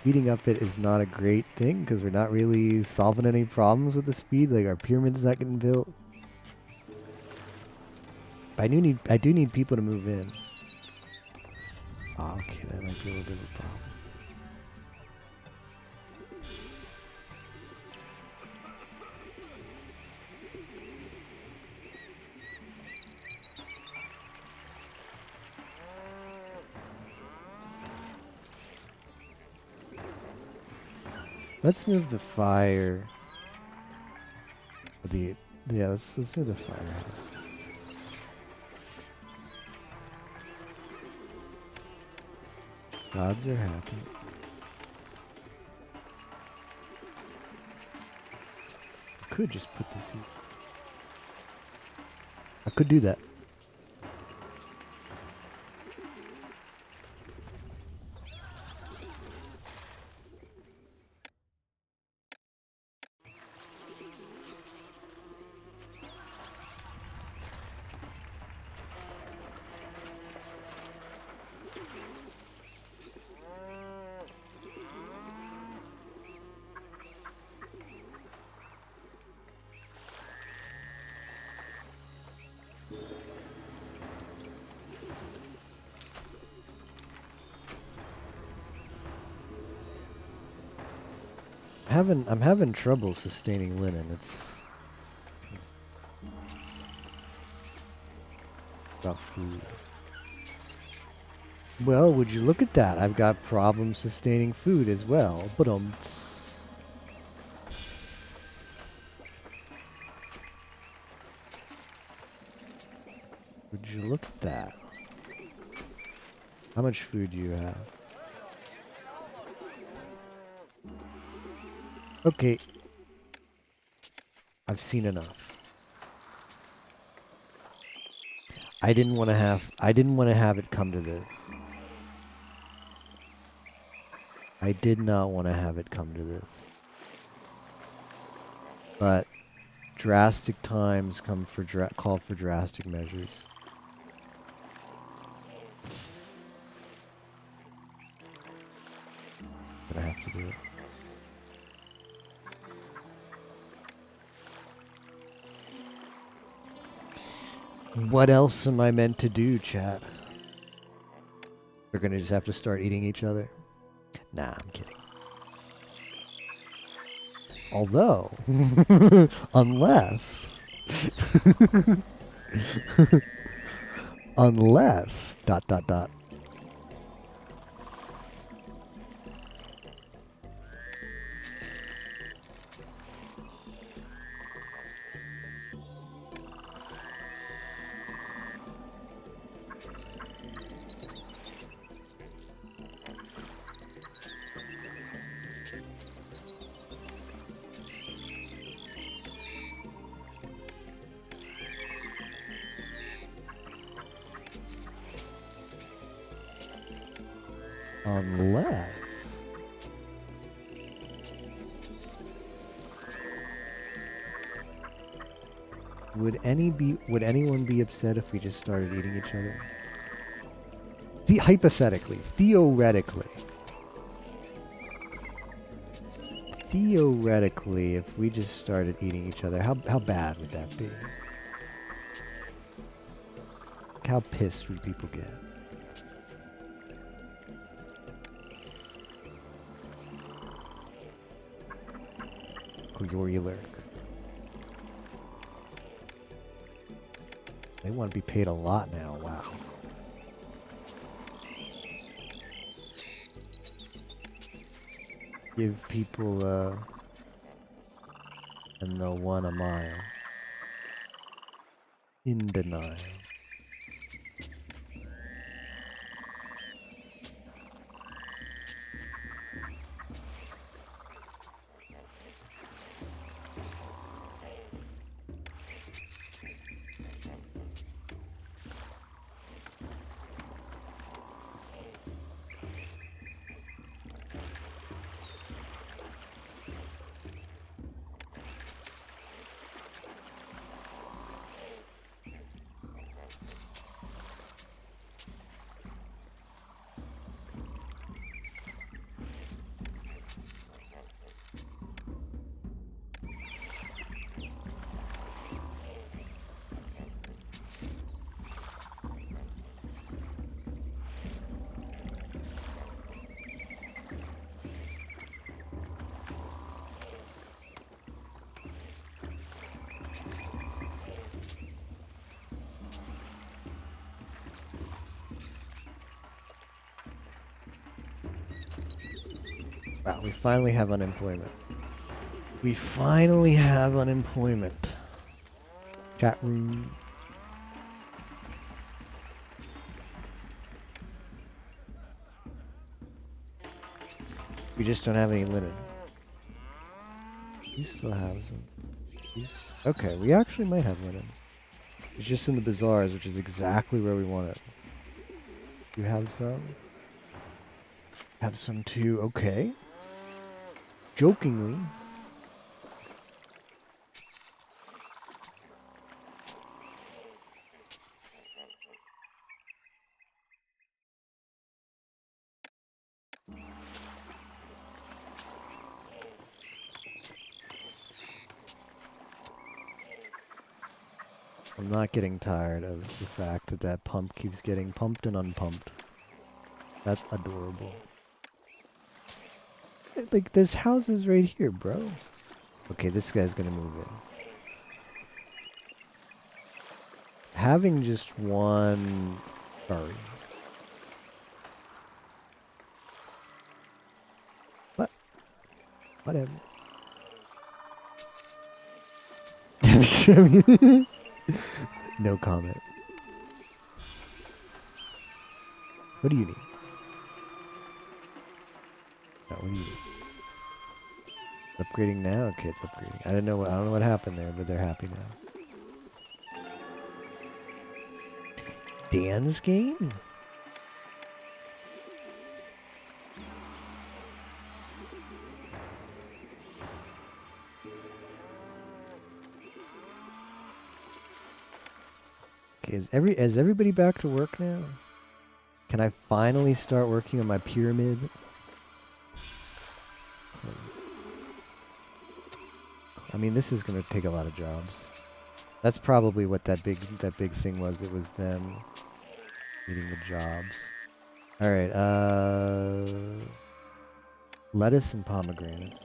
Speeding up it is not a great thing because we're not really solving any problems with the speed. Like our pyramid's not getting built. But I do need people to move in. Oh, okay, that might be a little bit of a problem. Let's move the fire. Yeah, let's move the firehouse. Gods are happy. I could just put this in. I could do that. I'm having trouble sustaining linen. It's about food. Well, would you look at that? I've got problems sustaining food as well. But would you look at that? How much food do you have? Okay. I've seen enough. I didn't want to have it come to this. I did not want to have it come to this. But drastic times call for drastic measures. But I have to do it. What else am I meant to do, chat? We're gonna just have to start eating each other? Nah, I'm kidding. Although, unless, unless, ... Unless... Would anyone be upset if we just started eating each other? Hypothetically, theoretically, if we just started eating each other, how bad would that be? How pissed would people get? Koyori lurk. They want to be paid a lot now. Wow. Give people and they'll want a mile. In denial. Wow, we finally have unemployment. We finally have unemployment. Chat room. We just don't have any linen. You still have some. Okay, we actually might have linen. It's just in the bazaars, which is exactly where we want it. You have some? Have some too. Okay. Jokingly. I'm not getting tired of the fact that that pump keeps getting pumped and unpumped. That's adorable. Like, there's houses right here, bro. Okay, this guy's gonna move in. Having just one furry Whatever. No comment. What do you need? No, what do you need? Upgrading now? Okay, it's upgrading. I don't know what happened there, but they're happy now. Dan's game? Okay, is everybody back to work now? Can I finally start working on my pyramid? I mean, this is going to take a lot of jobs. That's probably what that big thing was. It was them needing the jobs. All right. Lettuce and pomegranates.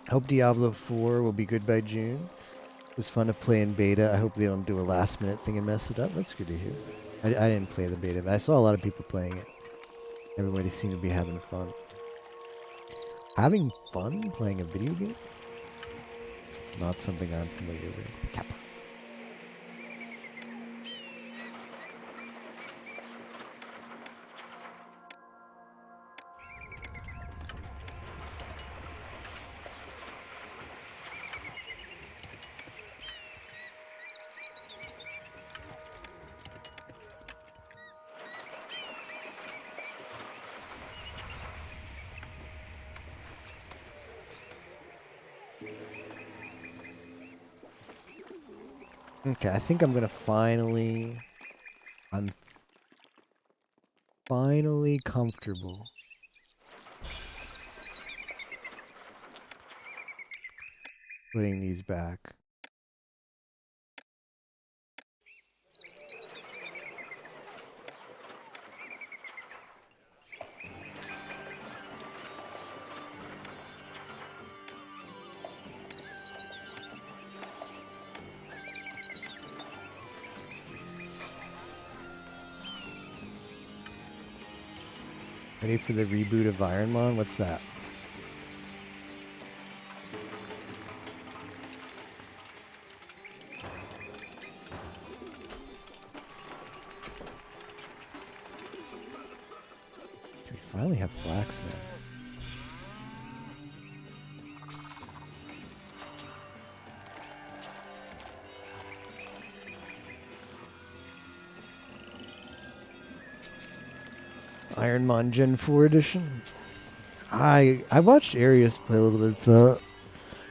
Hope Diablo 4 will be good by June. It was fun to play in beta. I hope they don't do a last minute thing and mess it up. That's good to hear. I didn't play the beta, but I saw a lot of people playing it. Everybody seemed to be having fun. Having fun playing a video game? Not something I'm familiar with. Kappa. Okay, I think I'm finally comfortable. Putting these back. Ready for the reboot of Ironmon? What's that? We finally have flax now. Ironmon Gen 4 edition. I watched Arius play a little bit of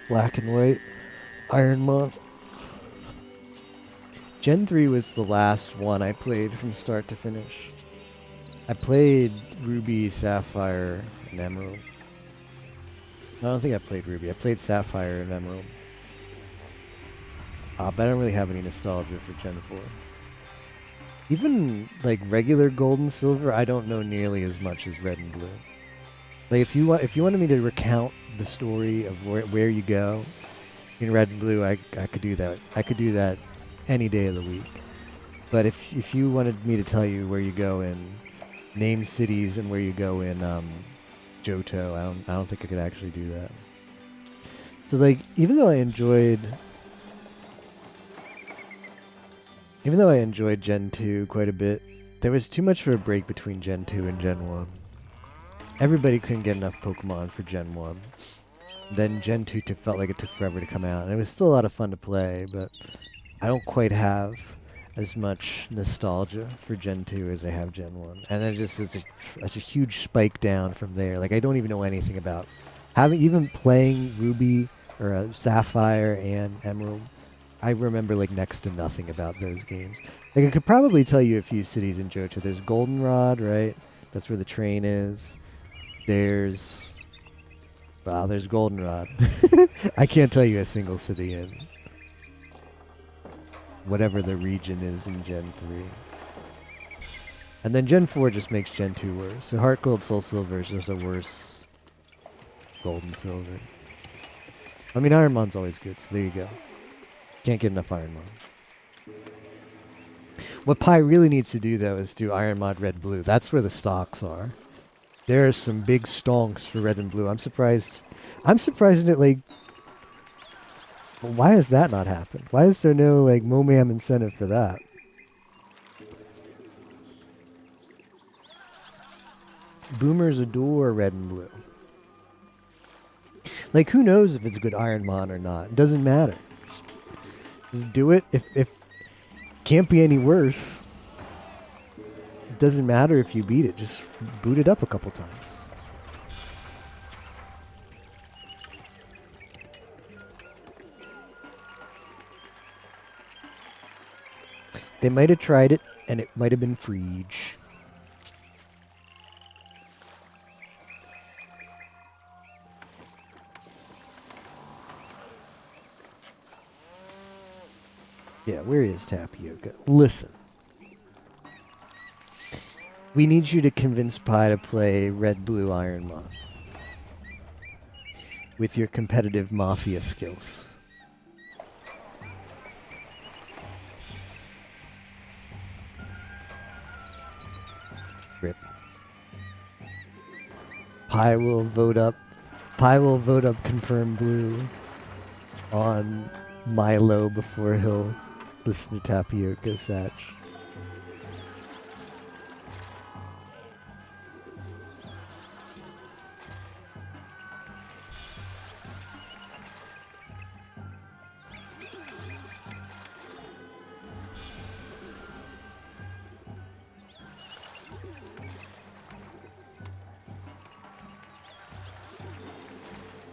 Black and White Ironmon. Gen 3 was the last one I played from start to finish. I played Ruby, Sapphire, and Emerald. No, I don't think I played Ruby. I played Sapphire and Emerald. But I don't really have any nostalgia for Gen 4. Even like regular gold and silver, I don't know nearly as much as red and blue. Like if you wanted me to recount the story of where you go in red and blue, I could do that. I could do that any day of the week. But if you wanted me to tell you where you go in name cities and where you go in Johto, I don't think I could actually do that. So like even though I enjoyed Gen 2 quite a bit, there was too much of a break between Gen 2 and Gen 1. Everybody couldn't get enough Pokemon for Gen 1. Then Gen 2 felt like it took forever to come out, and it was still a lot of fun to play, but I don't quite have as much nostalgia for Gen 2 as I have Gen 1. And then it's a huge spike down from there. Like, I don't even know anything about having even playing Ruby or Sapphire and Emerald. I remember like next to nothing about those games. Like, I could probably tell you a few cities in Johto. There's Goldenrod, right? That's where the train is. There's Goldenrod. I can't tell you a single city in whatever the region is in Gen 3. And then Gen 4 just makes Gen 2 worse. So Heart Gold, Soul Silver is just a worse Gold and Silver. I mean, Ironmon's always good, so there you go. Can't get enough Ironmon. What Pi really needs to do, though, is do Ironmon Red Blue. That's where the stocks are. There are some big stonks for Red and Blue. I'm surprised that, like, why has that not happened? Why is there no, like, Momam incentive for that? Boomers adore Red and Blue. Like, who knows if it's good Ironmon or not? It doesn't matter. Just do it. If can't be any worse. It doesn't matter if you beat it. Just boot it up a couple times. They might have tried it, and it might have been Frege. Yeah, where is Tapioca? Listen. We need you to convince Pi to play Red Blue Ironmon with your competitive Mafia skills. Rip. Pi will vote up Confirm Blue on Milo before he'll listen to Tapioca Satch.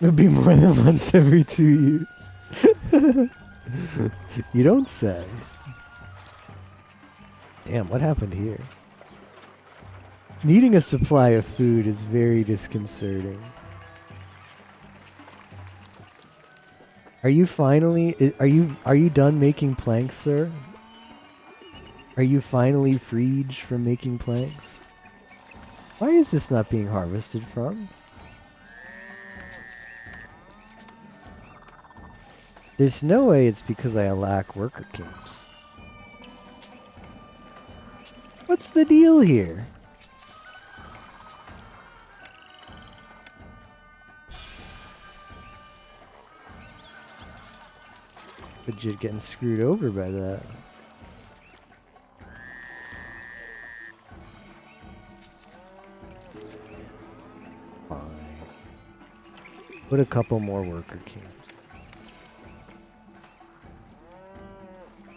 It'll be more than once every 2 years. You don't say. Damn, what happened here? Needing a supply of food is very disconcerting. Are you finally... Are you done making planks, sir? Are you finally freed from making planks? Why is this not being harvested from? There's no way it's because I lack worker camps. What's the deal here? Legit getting screwed over by that. Fine. Put a couple more worker camps.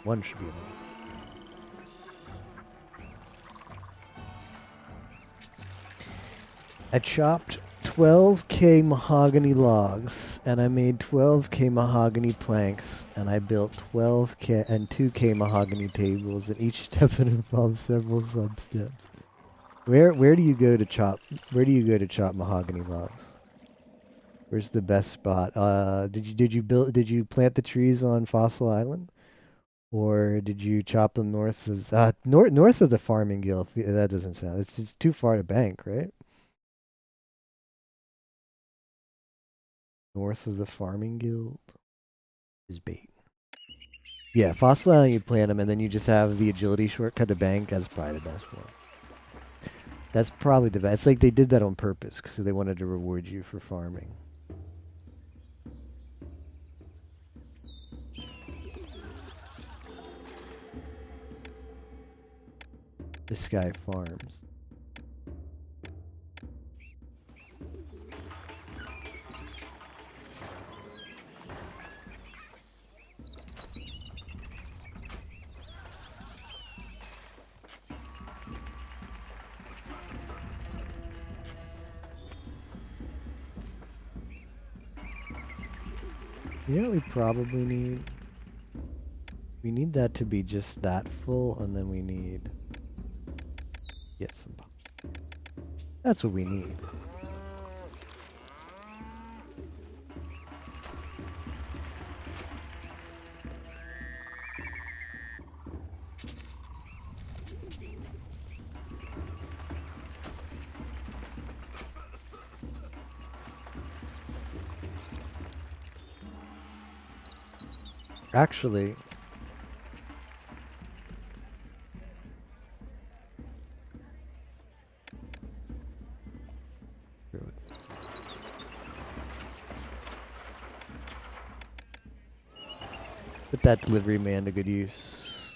One should be enough. I chopped 12k mahogany logs, and I made 12k mahogany planks, and I built 12k and 2k mahogany tables, and each step that involves several sub-steps. Where do you go to chop? Where do you go to chop mahogany logs? Where's the best spot? Did you plant the trees on Fossil Island? Or did you chop them north of north of the farming guild? That doesn't sound. It's just too far to bank, right? North of the farming guild is bait. Yeah, Fossil Island, you plant them, and then you just have the agility shortcut to bank. That's probably the best one. That's probably the best. It's like they did that on purpose because they wanted to reward you for farming. This guy farms. You know what we probably need? We need that to be just that full, and then we need... Get some... That's what we need. Actually... Put that delivery man to good use.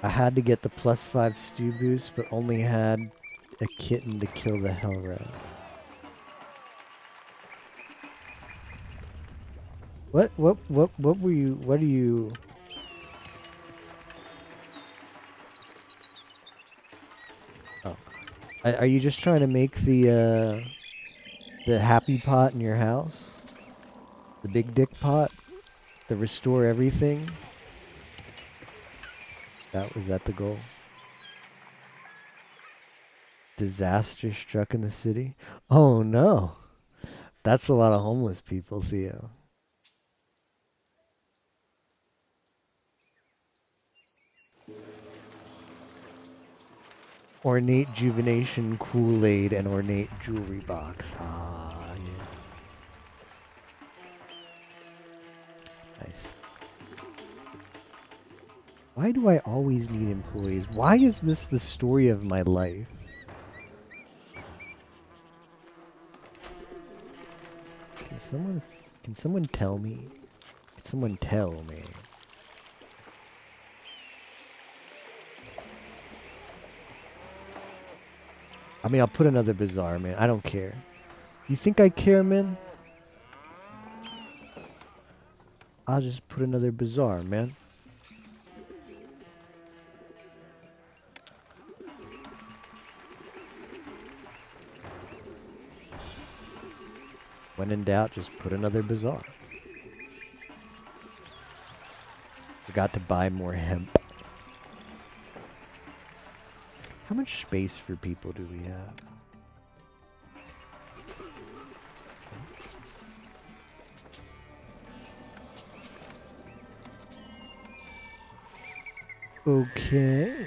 I had to get the +5 stew boost, but only had a kitten to kill the hell rats. What were you, what are you... Oh. Are you just trying to make the happy pot in your house? The big dick pot? The restore everything? Was that the goal? Disaster struck in the city? Oh no. That's a lot of homeless people, Theo. Ornate Juvenation Kool-Aid and ornate jewelry box. Ah, yeah. Nice. Why do I always need employees? Why is this the story of my life? Can someone tell me? Can someone tell me? I mean, I'll put another bazaar, man. I don't care. You think I care, man? I'll just put another bazaar, man. When in doubt, just put another bazaar. Forgot to buy more hemp. How much space for people do we have? Okay.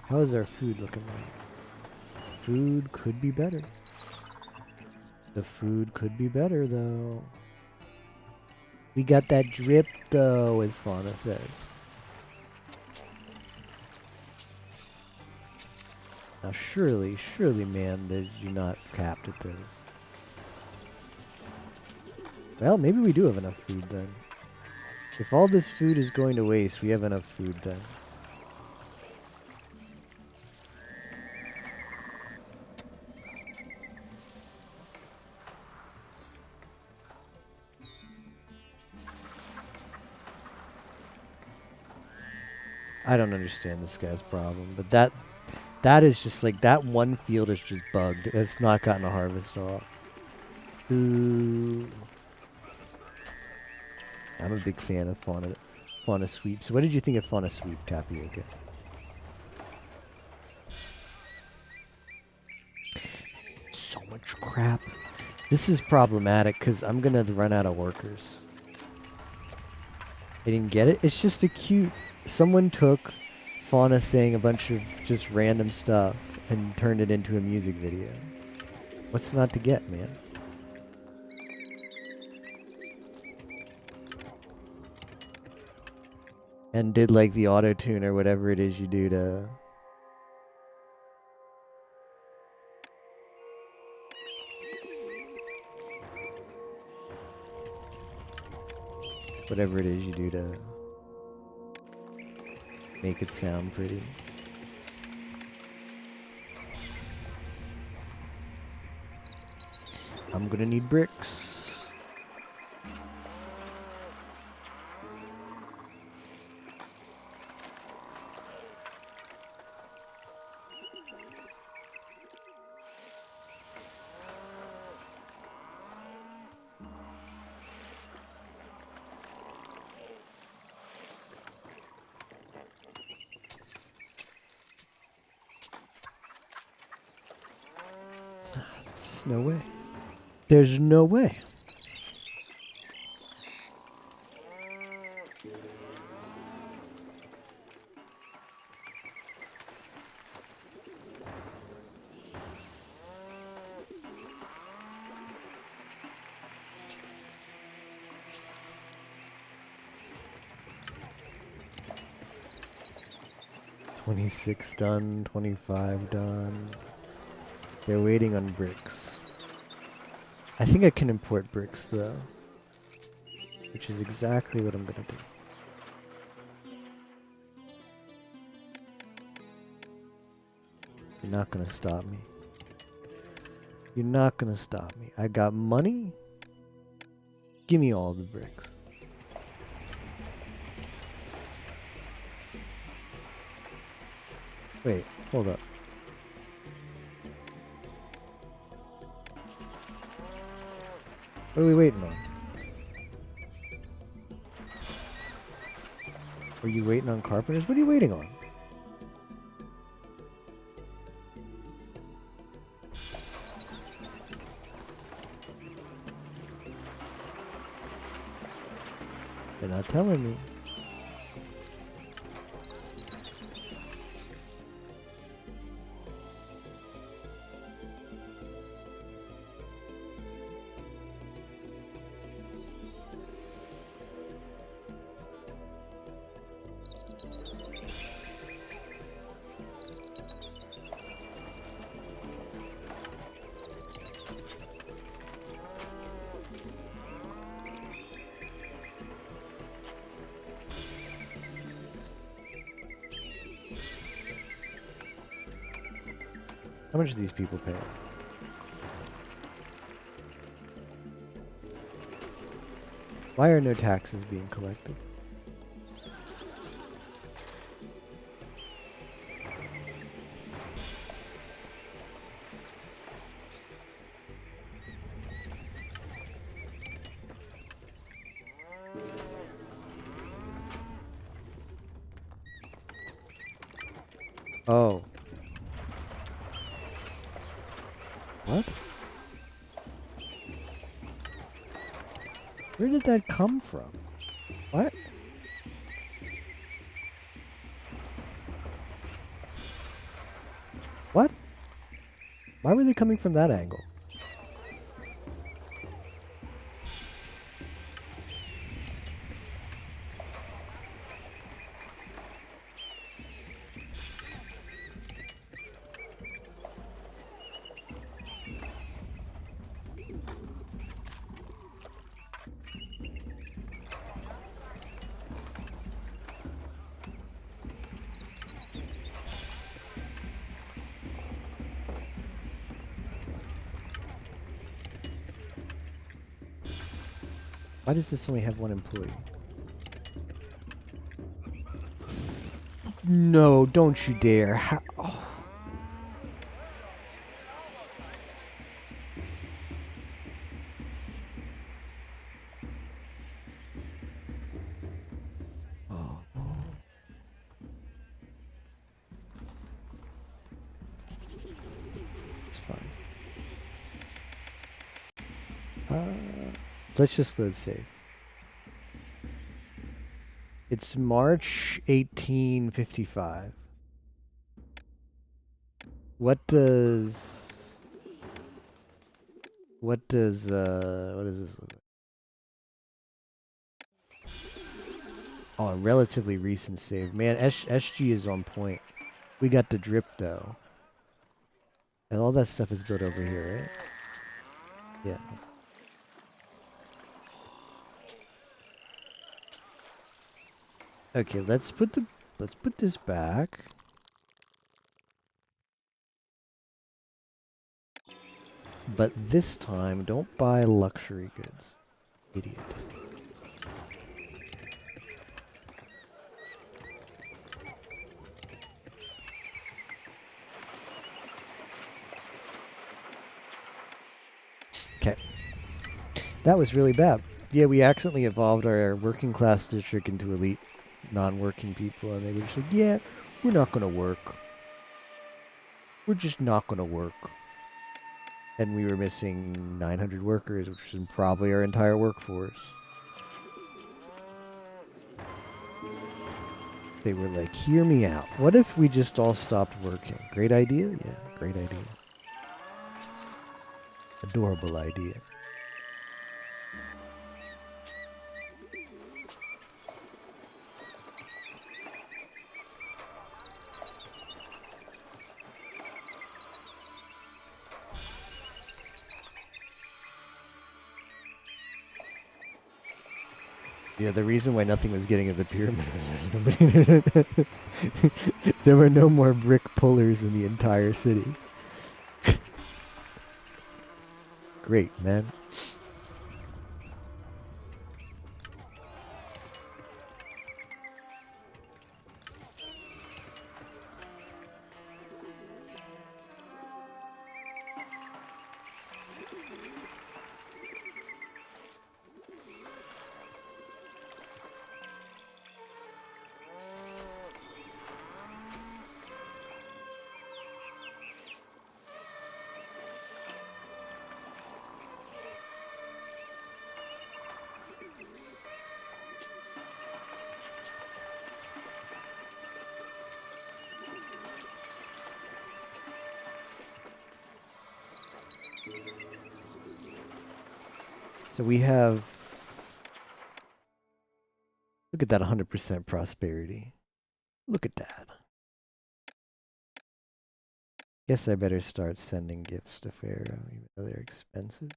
How is our food looking like? Food could be better. The food could be better, though. We got that drip, though, as Fauna says. Now, surely, man, that you're not capped at this. Well, maybe we do have enough food, then. If all this food is going to waste, we have enough food, then. I don't understand this guy's problem, but that is just like, that one field is just bugged. It's not gotten a harvest off. Ooh. I'm a big fan of Fauna Sweep. So what did you think of Fauna Sweep, Tapioca? So much crap. This is problematic because I'm going to run out of workers. I didn't get it. It's just a cute... Someone took Fauna saying a bunch of just random stuff and turned it into a music video. What's not to get, man? And did like the auto-tune or whatever it is you do to... Whatever it is you do to make it sound pretty. I'm gonna need bricks. There's no way. There's no way. $26 done, $25 done. They're waiting on bricks. I think I can import bricks though, which is exactly what I'm gonna do. You're not gonna stop me. You're not gonna stop me. I got money. Give me all the bricks. Wait, hold up. What are we waiting on? Are you waiting on carpenters? What are you waiting on? They're not telling me. How much do these people pay? Why are no taxes being collected? Oh. What? Where did that come from? What? What? Why were they coming from that angle? Why does this only have one employee? No, don't you dare. How? Oh. Oh. It's fine. Let's just load save. It's March 1855. What is this look like? Oh, a relatively recent save. Man, SG is on point. We got the drip though. And all that stuff is built over here, right? Yeah. Okay, let's put this back. But this time, don't buy luxury goods. Idiot. Okay. That was really bad. Yeah, we accidentally evolved our working class district into elite non-working people, and they were just like, yeah, we're not going to work. We're just not going to work. And we were missing 900 workers, which is probably our entire workforce. They were like, hear me out. What if we just all stopped working? Great idea? Yeah, great idea. Adorable idea. Yeah, the reason why nothing was getting at the pyramid was there were no more brick pullers in the entire city. Great, man. So we have... Look at that 100% prosperity. Look at that. Guess I better start sending gifts to Pharaoh, even though they're expensive.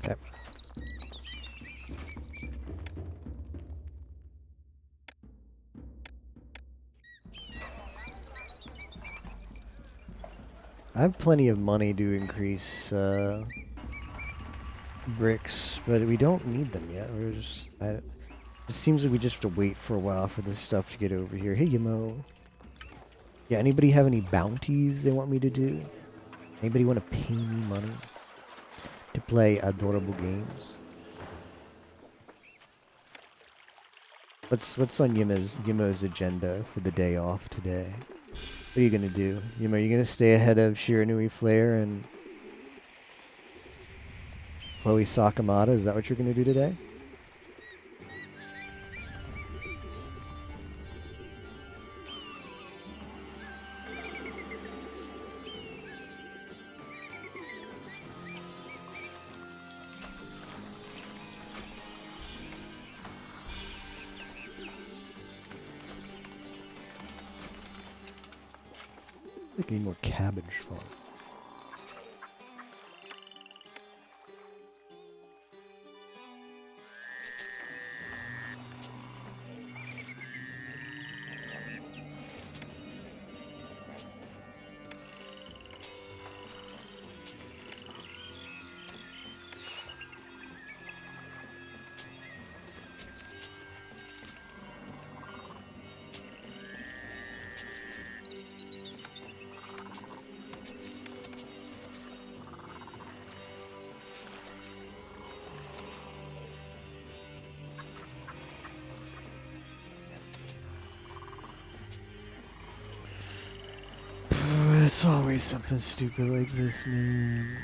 Okay. I have plenty of money to increase bricks, but we don't need them yet. We're just... it seems like we just have to wait for a while for this stuff to get over here. Hey, Yamo. Yeah, anybody have any bounties they want me to do? Anybody want to pay me money to play adorable games? What's on Yimo's agenda for the day off today? What are you gonna do? Yimo, are you gonna stay ahead of Shiranui Flare and Chloe Sakamata? Is that what you're gonna do today? I think I need more cabbage farm. It's always something stupid like this, man.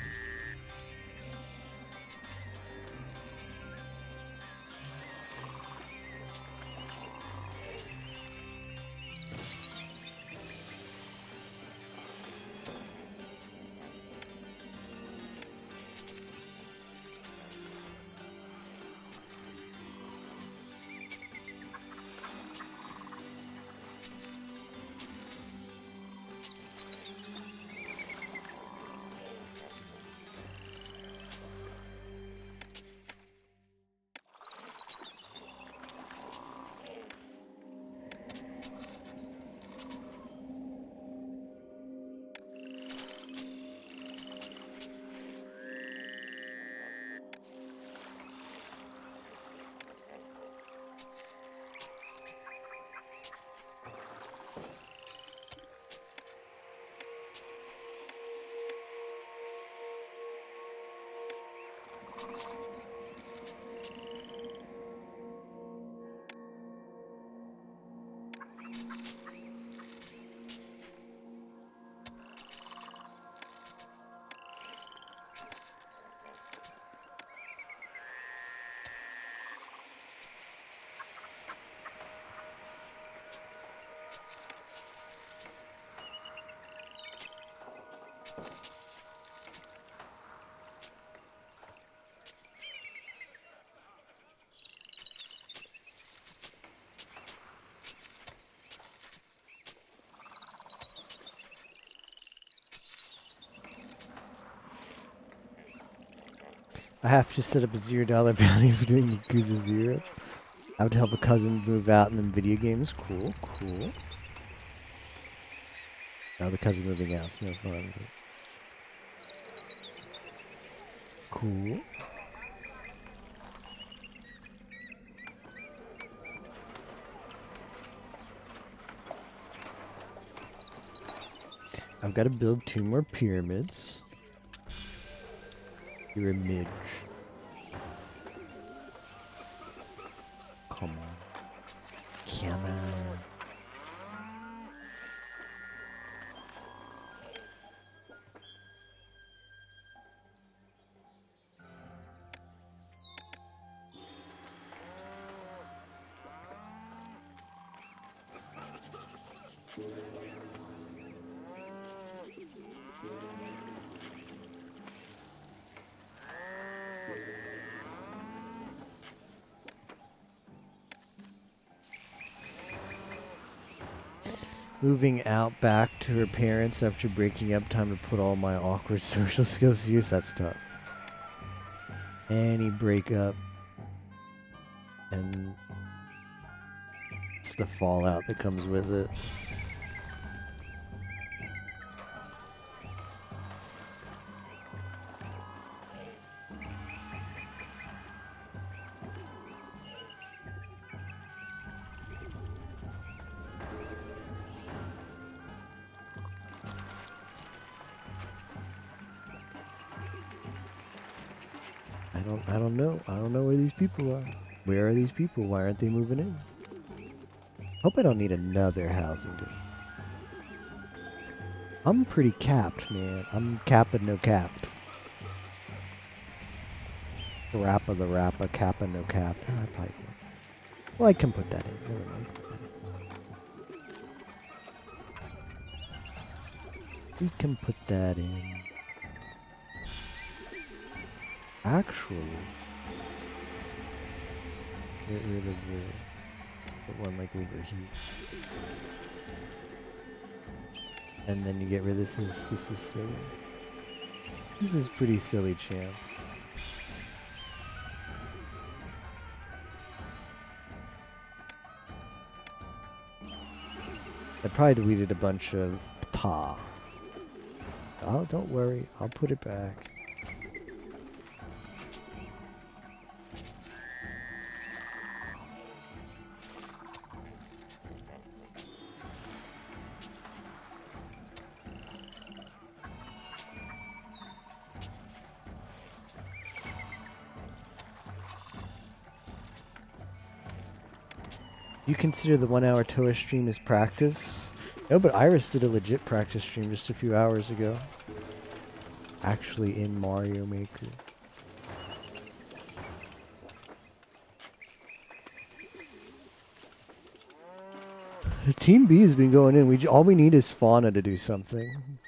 I have to set up a $0 bounty for doing Yakuza 0. I would help a cousin move out and then video games. Cool, cool. Now the cousin moving out's no fun. But cool. I've got to build 2 more pyramids. Pyramid. Come on. Come on. Moving out back to her parents after breaking up, time to put all my awkward social skills to use. That's tough. Any breakup. And it's the fallout that comes with it. I don't know. I don't know where these people are. Where are these people? Why aren't they moving in? Hope I don't need another housing. I'm pretty capped, man. I'm capping no capped. Rappa the rappa, kappa no cap. I probably will. Well, I can put that in. Never mind. We can put that in. Actually, get rid of the one like over here, and then you get rid of this. This is silly. This is pretty silly, champ. I probably deleted a bunch of ta. Oh, don't worry, I'll put it back. You consider the 1 hour Toa stream as practice? No, but Iris did a legit practice stream just a few hours ago. Actually in Mario Maker. Team B has been going in. All we need is Fauna to do something.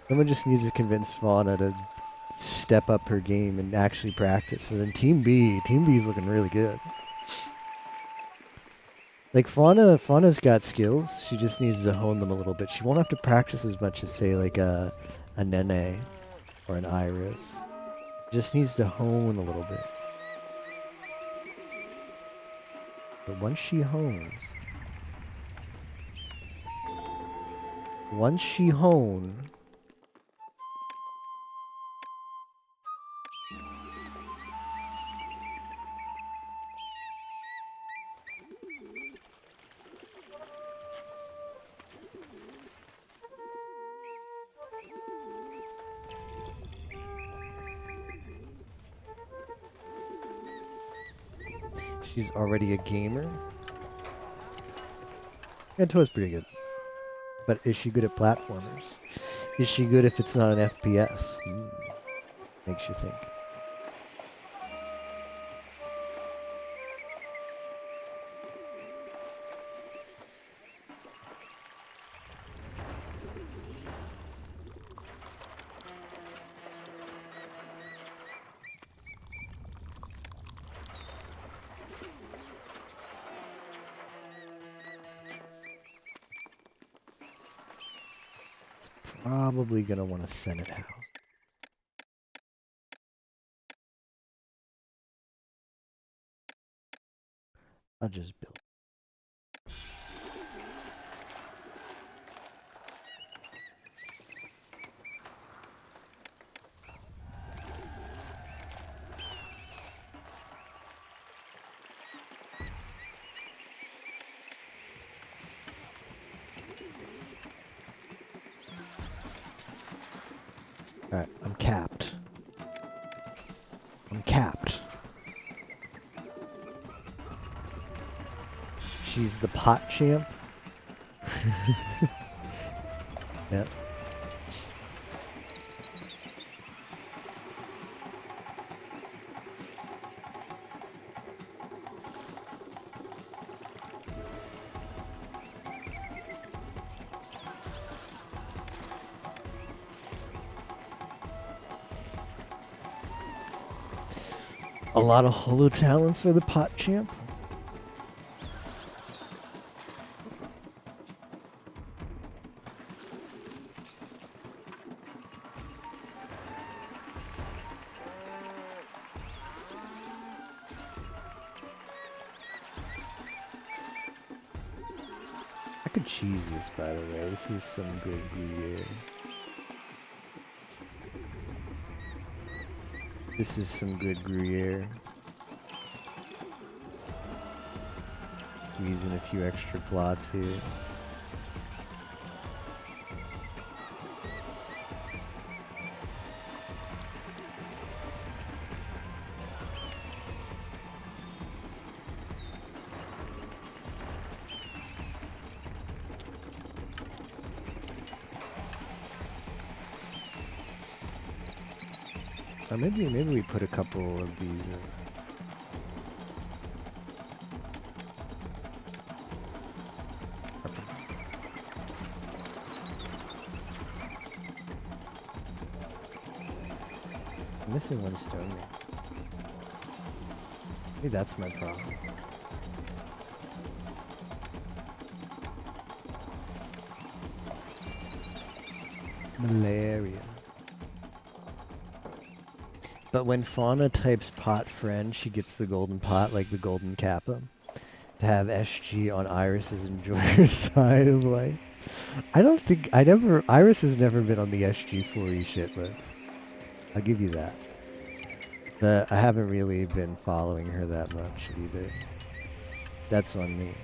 Someone just needs to convince Fauna to step up her game and actually practice. And then Team B is looking really good. Like Fauna's got skills. She just needs to hone them a little bit. She won't have to practice as much as, say, like a Nene or an Iris. Just needs to hone a little bit. But once she hones, She's already a gamer. Yeah, Toy's pretty good. But is she good at platformers? Is she good if it's not an FPS? Makes you think. Probably gonna want a Senate house. I'll just build. Alright, I'm capped. I'm capped. She's the pot champ. Yeah. A lot of holo talents for the pot champ. I could cheese this, by the way. This is some good Gruyere. This is some good Gruyere. Squeezing a few extra plots here. Or maybe we put a couple of these in. I'm missing one stone. Maybe that's my problem. Malaria. But when Fauna types pot friend, she gets the golden pot, like the golden kappa. To have SG on Iris's enjoyer side of life. Iris has never been on the SG4E shit list. I'll give you that. But I haven't really been following her that much either. That's on me.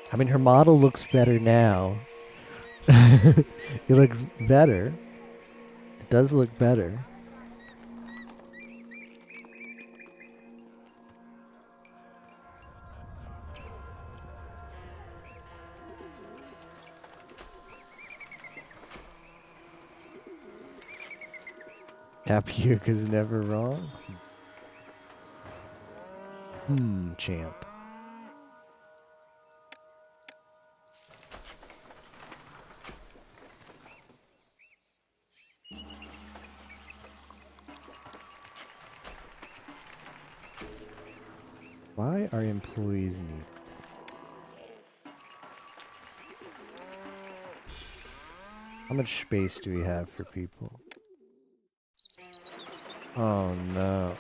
I mean, her model looks better now. It looks better. It does look better. Tapioca's never wrong. Champ. Why are employees needed? How much space do we have for people? Oh no.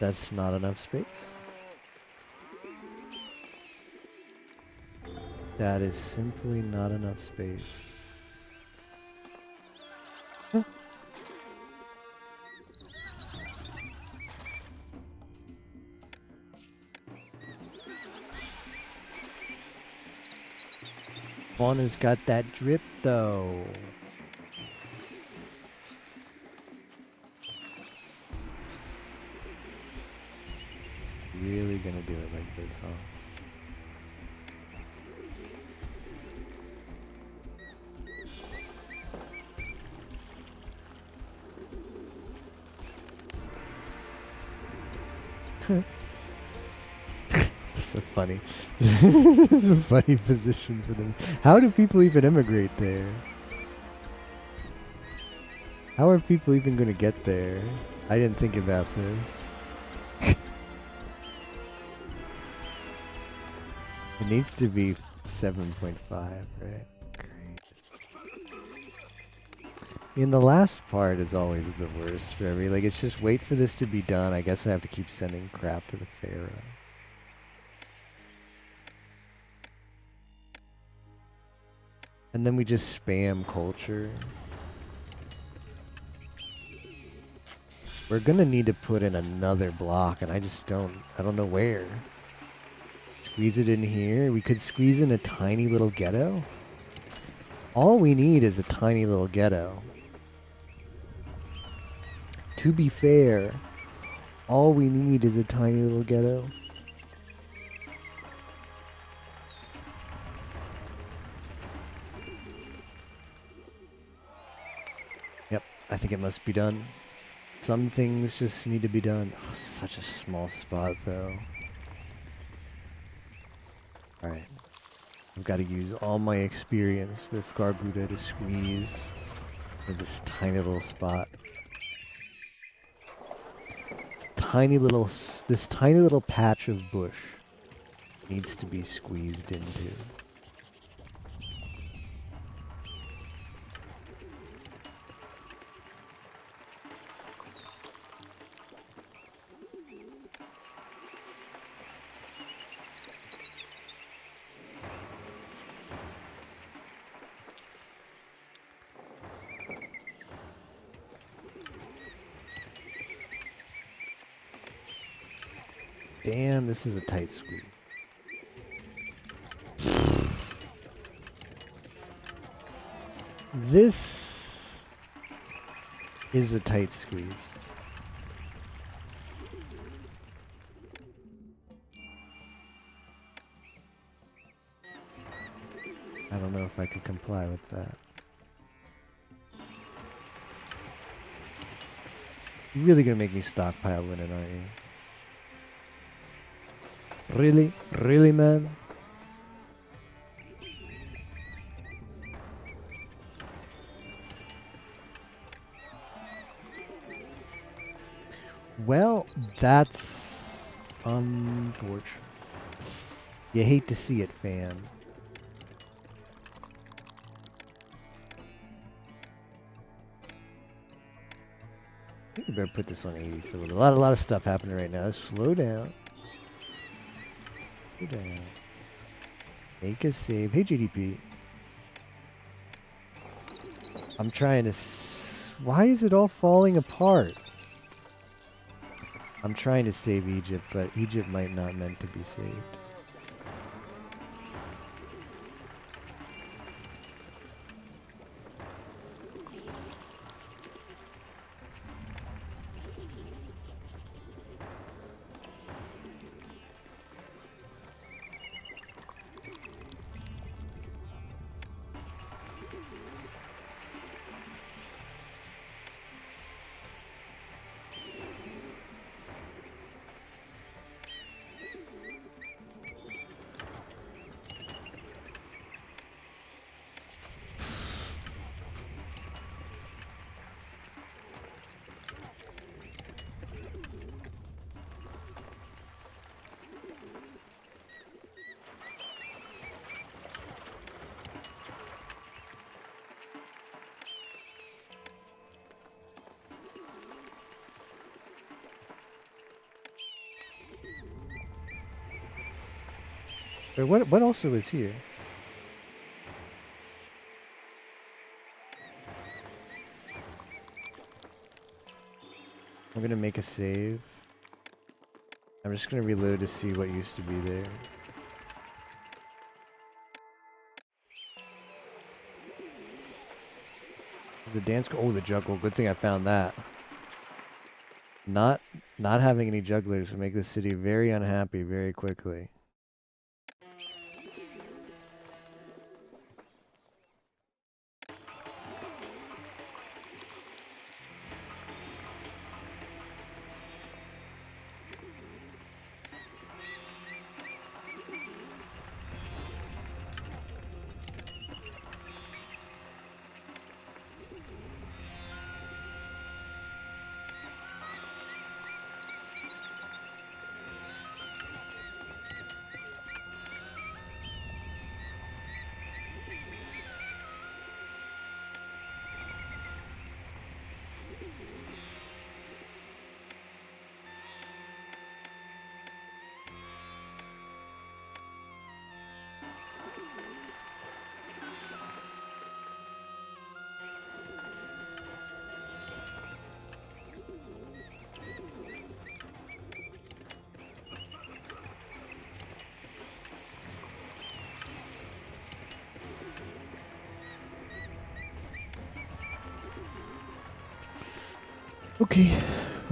That's not enough space. That is simply not enough space. Huh. Fauna's got that drip though. Really gonna do it like this, huh? So funny. It's a funny position for them. How do people even immigrate there? How are people even going to get there? I didn't think about this. It needs to be 7.5, right? Great. And the last part is always the worst for every. Like, it's just wait for this to be done. I guess I have to keep sending crap to the Pharaoh. And then we just spam culture. We're gonna need to put in another block, and I don't know where. Squeeze it in here. We could squeeze in a tiny little ghetto. All we need is a tiny little ghetto. To be fair, all we need is a tiny little ghetto. Yep, I think it must be done. Some things just need to be done. Oh, such a small spot, though. Alright. I've got to use all my experience with Garbuda to squeeze in this tiny little spot. This tiny little patch of bush needs to be squeezed into. Damn, this is a tight squeeze. This is a tight squeeze. I don't know if I could comply with that. You're really gonna make me stockpile linen, aren't you? Really? Really, man? Well, that's unfortunate. You hate to see it, fam. I think we better put this on 80 for a little. A lot of stuff happening right now. Slow down. Slow down. Make a save. Hey, GDP. I'm trying to... Why is it all falling apart? I'm trying to save Egypt, but Egypt might not meant to be saved. Wait, what also is here? I'm gonna make a save. I'm just gonna reload to see what used to be there. The dance. Oh, the juggle. Good thing I found that. Not having any jugglers would make the city very unhappy very quickly.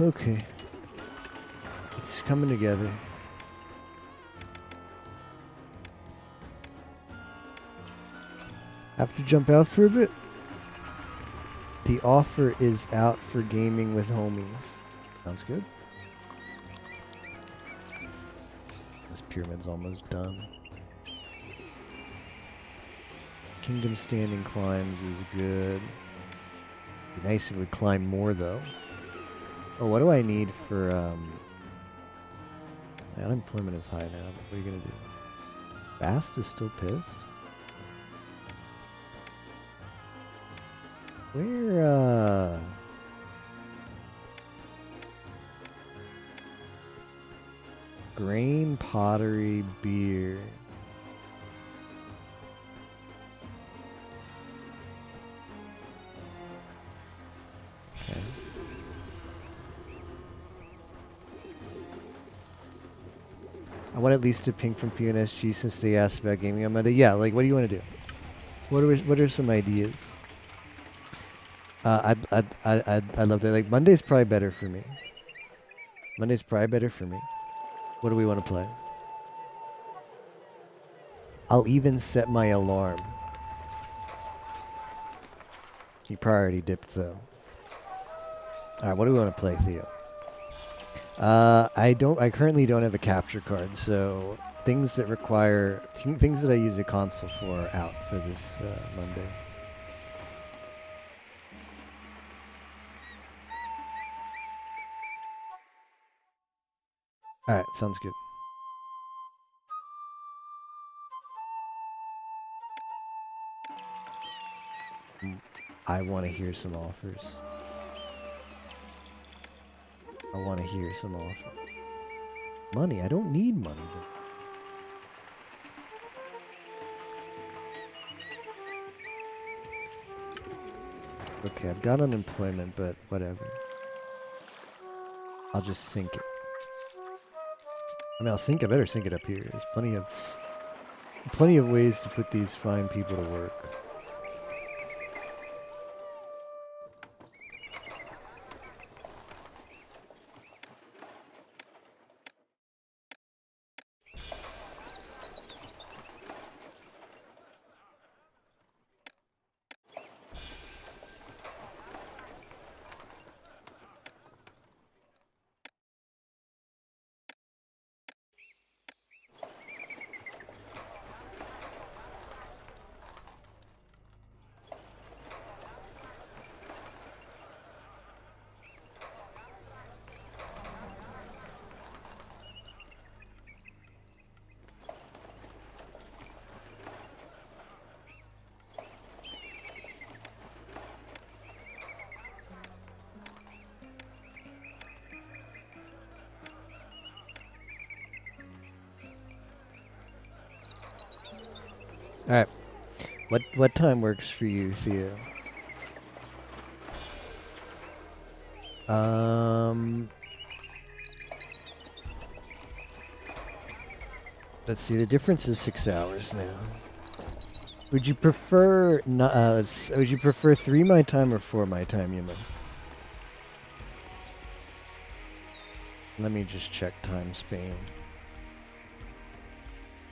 Okay. It's coming together. Have to jump out for a bit. The offer is out for gaming with homies. Sounds good. This pyramid's almost done. Kingdom standing climbs is good. Be nice if it would climb more though. Oh, what do I need for unemployment is high now, but what are you gonna do? Bast is still pissed? Where grain, pottery, beer. Okay. I want at least a ping from Theo and SG since they asked about gaming on Monday. Yeah, like what do you want to do? What are some ideas? I'd love to. Like Monday's probably better for me. What do we want to play? I'll even set my alarm. He probably already dipped though. All right, what do we want to play, Theo? I currently don't have a capture card, so things that I use a console for are out for this Monday. All right, sounds good. I want to hear some offers. Money? I don't need money. Okay, I've got unemployment, but whatever. I'll just sink it. I mean, I better sink it up here. There's plenty of ways to put these fine people to work. All right. What time works for you, Theo? Let's see. The difference is 6 hours now. Would you prefer would you prefer 3 my time or 4 my time, Yuma? Let me just check time Spain.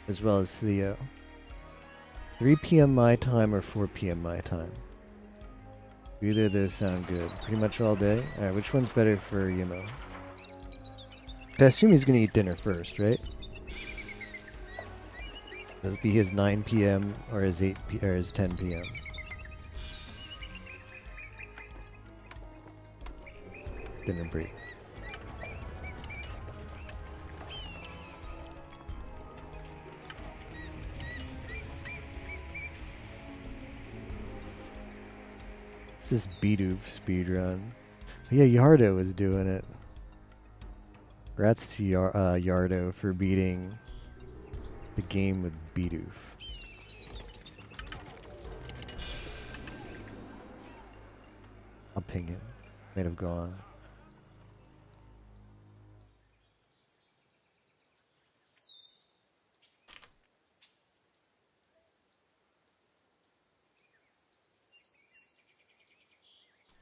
As well as Theo. 3 p.m. my time or 4 p.m. my time? Either of those sound good. Pretty much all day? Alright, which one's better for Yuma? I assume he's gonna eat dinner first, right? Does it be his 9 p.m. or his 10 p.m.? Dinner break. This is Bidoof speedrun. Yeah, Yardo was doing it. Congrats to Yardo for beating the game with Bidoof. I'll ping him. Might have gone.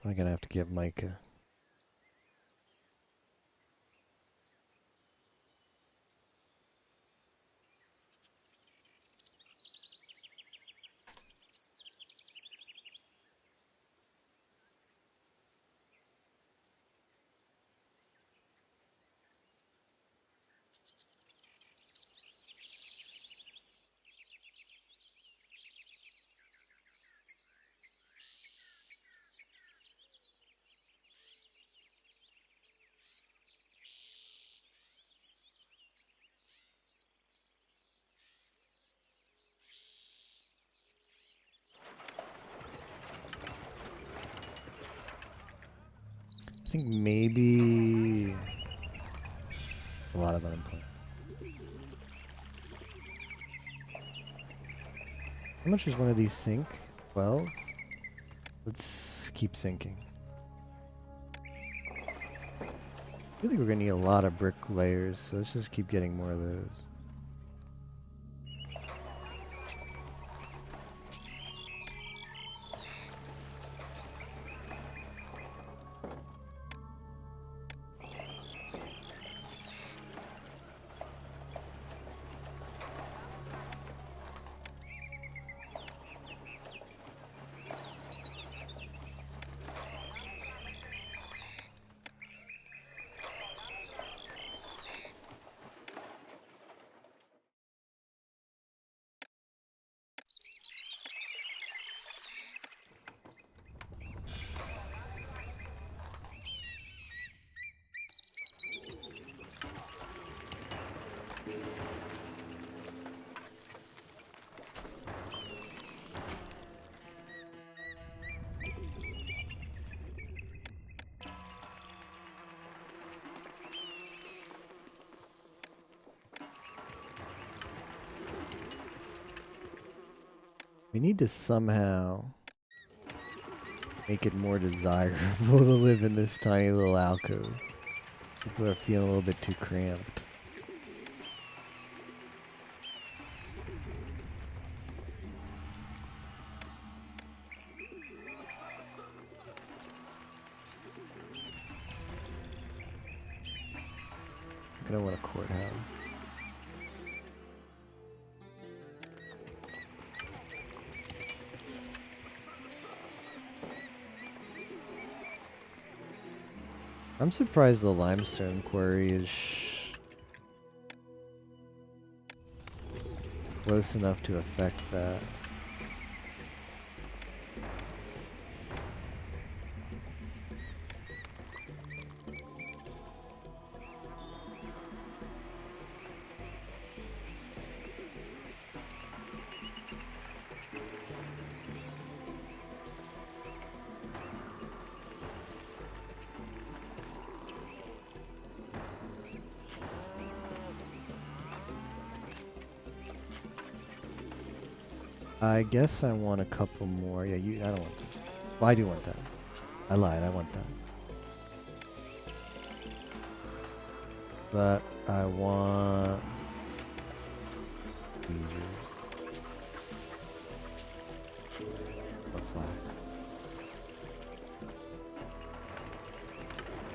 I'm gonna have to get Micah. I think maybe a lot of unemployment. How much does one of these sink? 12? Let's keep sinking. I feel like we're gonna need a lot of brick layers, so let's just keep getting more of those. We need to somehow make it more desirable to live in this tiny little alcove. People are feeling a little bit too cramped. I don't want a courthouse. I'm surprised the limestone quarry is close enough to affect that. I guess I want a couple more. Yeah, I don't want that. Well, I do want that. I lied, I want that. But I want beavers.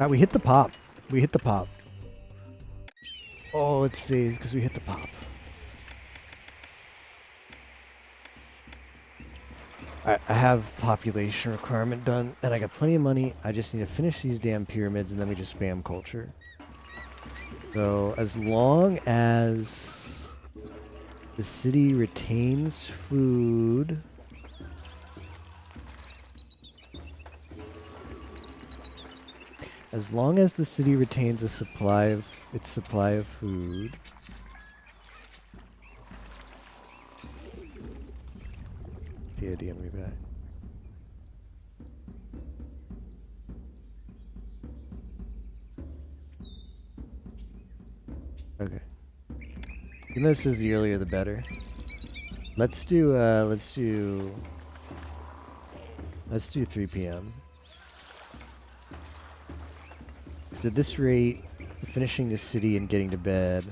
We hit the pop. We hit the pop. Oh, let's save because we hit the pop. I have population requirement done, and I got plenty of money. I just need to finish these damn pyramids, and then we just spam culture. So as long as the city retains food, as long as the city retains its supply of food. The idea me back. Okay. Even though this is the earlier the better. Let's do 3 p.m. Because at this rate, finishing the city and getting to bed,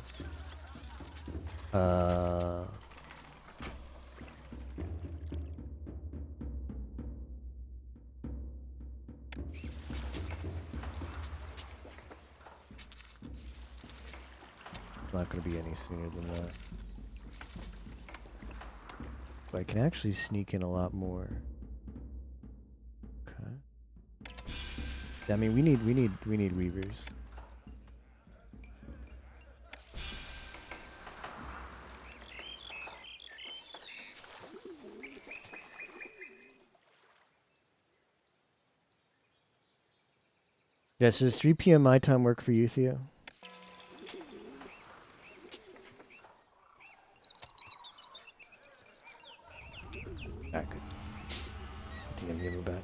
not going to be any sooner than that. But I can actually sneak in a lot more. Okay. I mean, we need weavers. Yeah, so does 3 p.m. my time work for you, Theo? Alright, good. I think I'm giving back.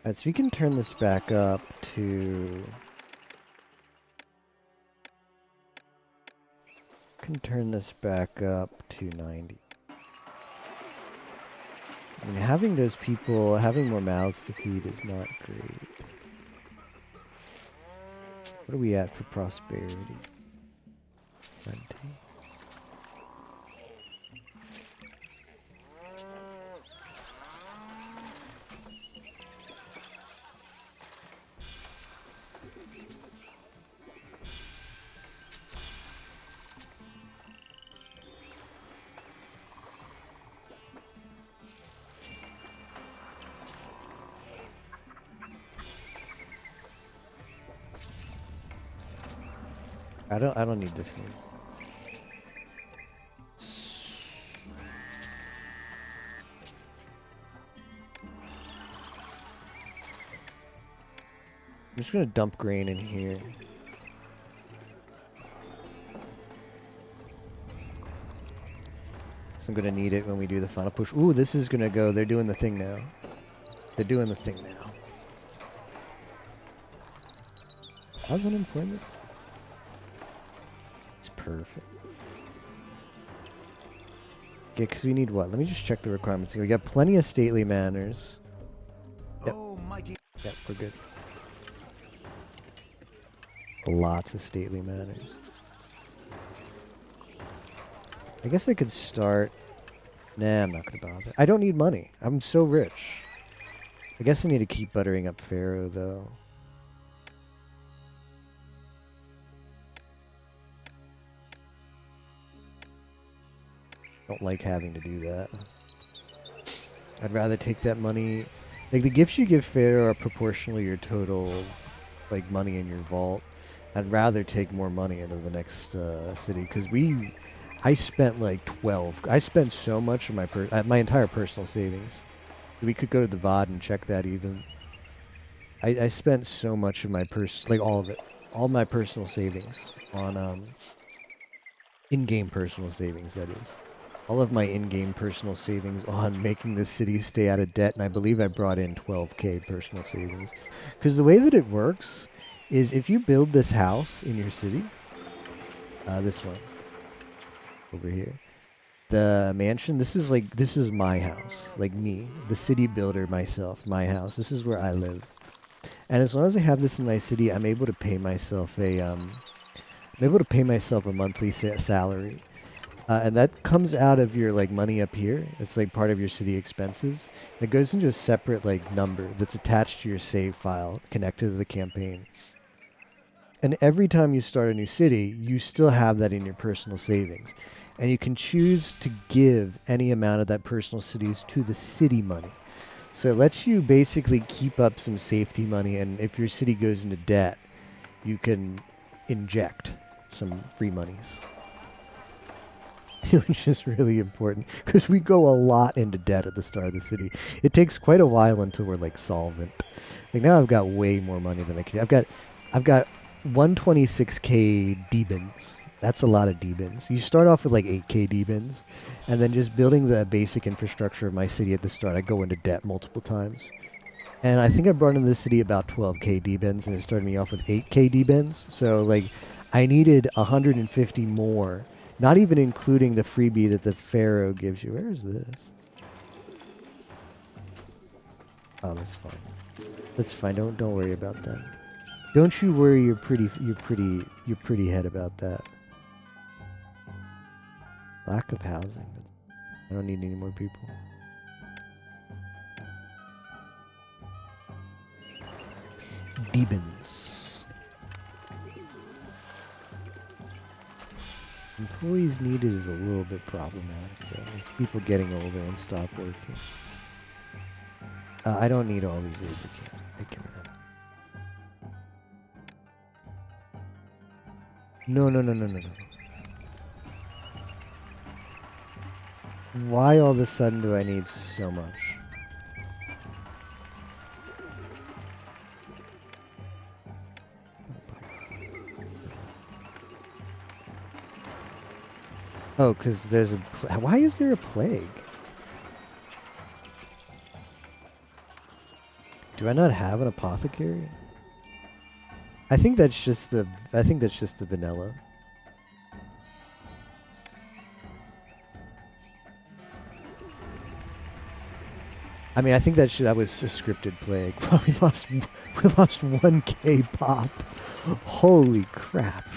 Alright, so we can turn this back up to... Can turn this back up to 90. I mean, having those people, having more mouths to feed is not great. What are we at for prosperity? 20. I don't need this one. I'm just gonna dump grain in here. So I'm gonna need it when we do the final push. Ooh, this is gonna go. They're doing the thing now. They're doing the thing now. How's unemployment? It's perfect. Okay, because we need what? Let me just check the requirements. We got plenty of stately manors. Yep. Oh, mighty. Yep, we're good. Lots of stately manors. I guess I could start... Nah, I'm not going to bother. I don't need money. I'm so rich. I guess I need to keep buttering up Pharaoh, though. Don't like having to do that. I'd rather take that money... Like, the gifts you give Pharaoh are proportionally your total, like, money in your vault. I'd rather take more money into the next city, because I spent like 12. I spent so much of my entire personal savings. We could go to the VOD and check that even. I spent so much of my like all of it, all my personal savings on in-game personal savings. That is. all of my in-game personal savings on making this city stay out of debt, and I believe I brought in 12k personal savings. Because the way that it works is if you build this house in your city, this one over here, the mansion, this is my house, like me, the city builder, myself, my house. This is where I live. And as long as I have this in my city, I'm able to pay myself a monthly salary. And that comes out of your like money up here. It's like part of your city expenses. It goes into a separate like number that's attached to your save file connected to the campaign. And every time you start a new city, you still have that in your personal savings. And you can choose to give any amount of that personal cities to the city money. So it lets you basically keep up some safety money, and if your city goes into debt, you can inject some free monies. Which is really important, because we go a lot into debt at the start of the city. It takes quite a while until we're like solvent. Like now I've got way more money than I can. I've got 126k D-bins. That's a lot of D-bins. You start off with like 8k D-bins, and then just building the basic infrastructure of my city at the start, I go into debt multiple times. And I think I brought into the city about 12k D-bins, and it started me off with 8k D-bins. So like I needed 150 more, not even including the freebie that the Pharaoh gives you. Where is this? Oh, that's fine. That's fine. Don't worry about that. Don't you worry your pretty head about that. Lack of housing. I don't need any more people. Demons. Employees needed is a little bit problematic, though. It's people getting older and stop working. I don't need all these labor camps. Take care of that. No. Why all of a sudden do I need so much? Oh, because there's a... Why is there a plague? Do I not have an apothecary? I think that's just the vanilla. I mean, I think that was a scripted plague. we lost 1k pop. Holy crap.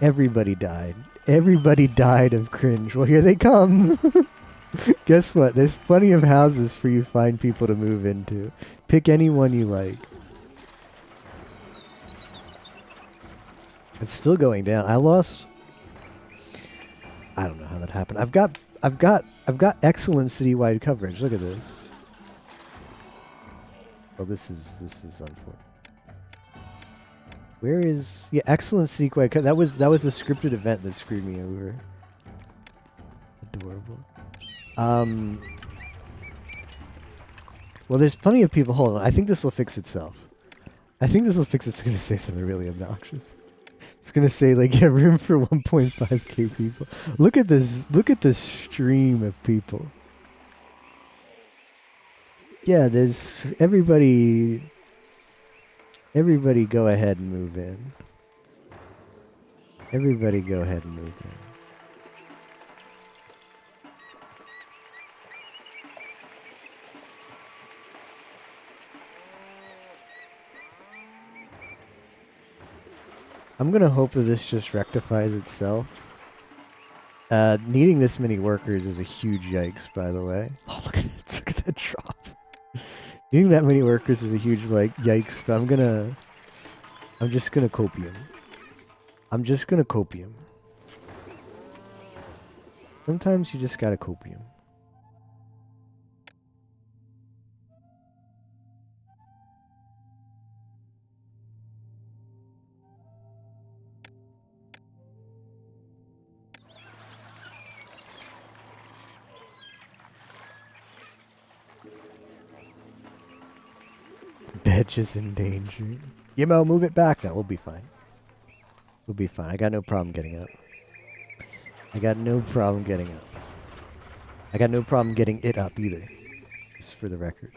Everybody died. Everybody died of cringe. Well, here they come. Guess what? There's plenty of houses for you fine people to move into. Pick any one you like. It's still going down. I lost... I don't know how that happened. I've got excellent citywide coverage. Look at this. Well, this is unfortunate. Where is... Yeah, excellent citywide coverage. That was a scripted event that screwed me over. Adorable. Well, there's plenty of people. Hold on. I think this will fix itself. It's going to say something really obnoxious. It's going to say, like, yeah, room for 1.5k people. Look at this. Look at this stream of people. Yeah, there's... Everybody go ahead and move in. Everybody go ahead and move in. I'm going to hope that this just rectifies itself. Needing this many workers is a huge yikes, by the way. Oh, look at that drop. Needing that many workers is a huge, like, yikes, but I'm just going to copium. Sometimes you just got to copium. Bitch is in danger. Yimo, move it back. No, we'll be fine. I got no problem getting up. I got no problem getting up. I got no problem getting it up either. Just for the record.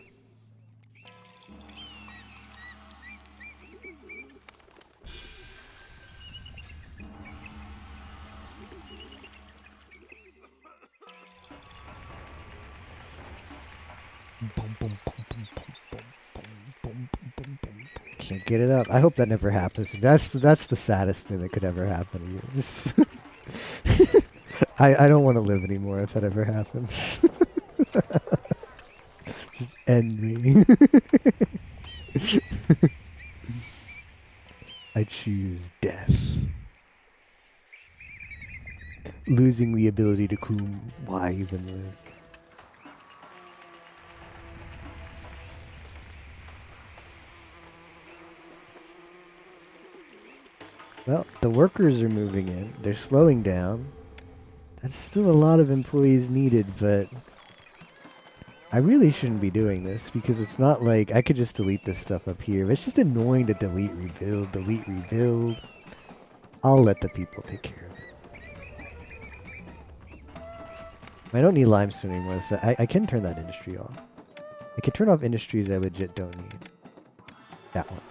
Can't get it up. I hope that never happens. That's the saddest thing that could ever happen to you. Just I don't want to live anymore if that ever happens. Just end me. I choose death. Losing the ability to coom. Why even live? Well, the workers are moving in. They're slowing down. That's still a lot of employees needed, but I really shouldn't be doing this because it's not like I could just delete this stuff up here. But it's just annoying to delete, rebuild. I'll let the people take care of it. I don't need limestone anymore, so I can turn that industry off. I can turn off industries I legit don't need. That one.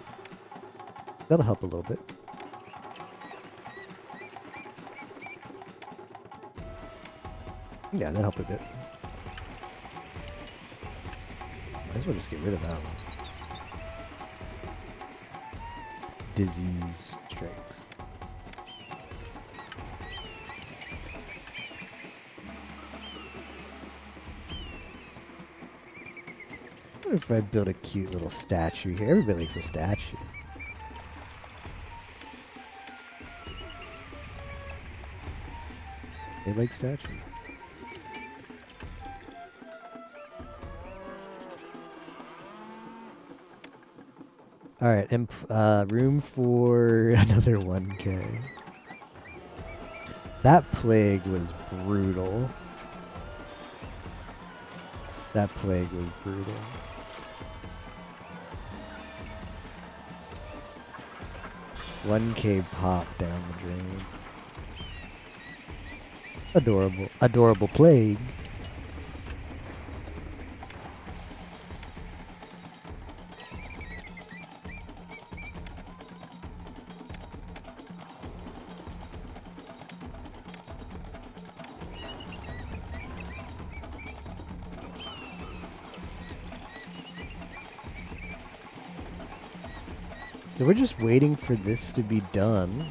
That'll help a little bit. Yeah, that'll help a bit. Might as well just get rid of that one. Disease strikes. What if I build a cute little statue here? Everybody likes a statue. They like statues. Alright, room for another 1K. That plague was brutal. That plague was brutal. $1K pop down the drain. Adorable. Adorable plague. So we're just waiting for this to be done,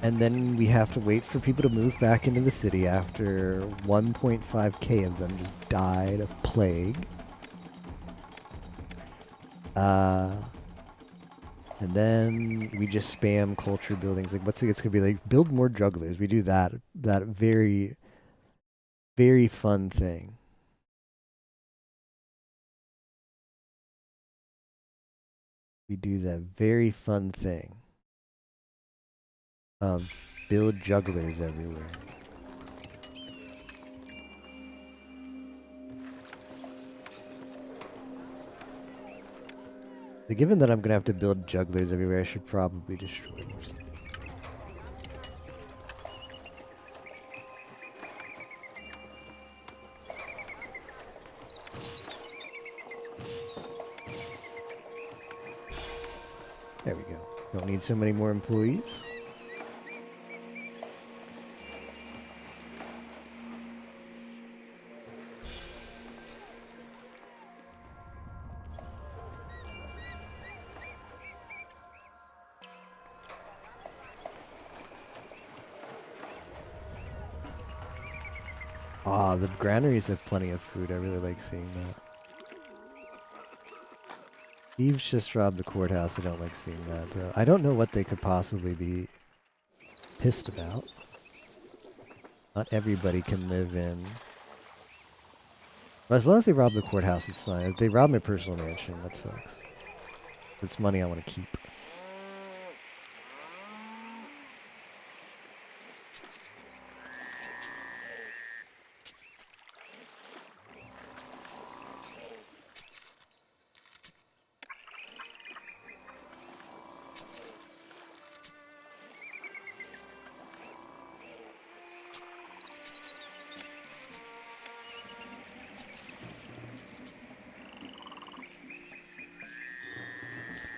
and then we have to wait for people to move back into the city after 1.5K of them just died of plague. And then we just spam culture buildings. Like, what's it's gonna be like? Build more jugglers. We do that very, very fun thing. We do that very fun thing of build jugglers everywhere. So given that I'm going to have to build jugglers everywhere, I should probably destroy more stuff. There we go. Don't need so many more employees. Ah, the granaries have plenty of food. I really like seeing that. Thieves just robbed the courthouse. I don't like seeing that, though. I don't know what they could possibly be pissed about. Not everybody can live in... Well, as long as they rob the courthouse, it's fine. If they rob my personal mansion, that sucks. It's money I want to keep.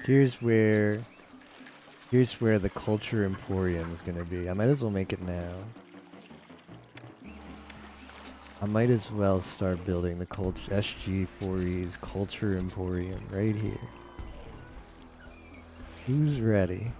Here's where the culture emporium is gonna be. I might as well make it now. I might as well start building the SG4E's culture emporium right here. Who's ready?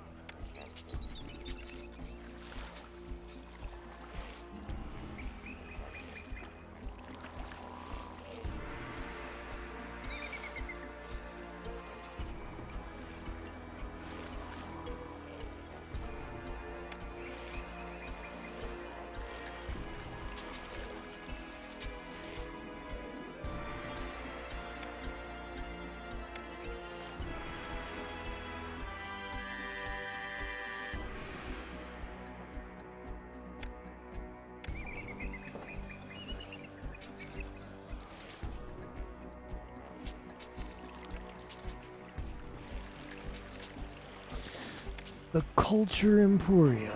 The Culture Emporium.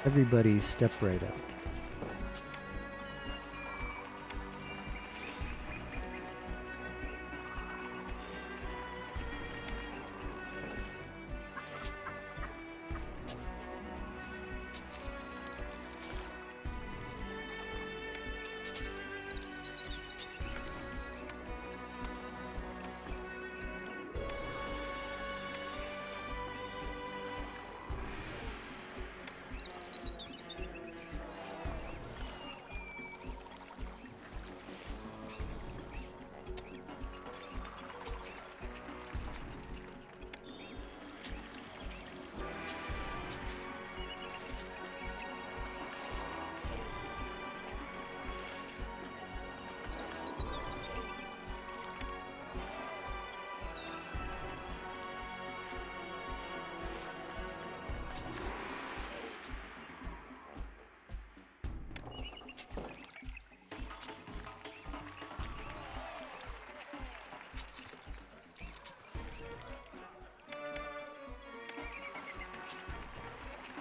Everybody step right up.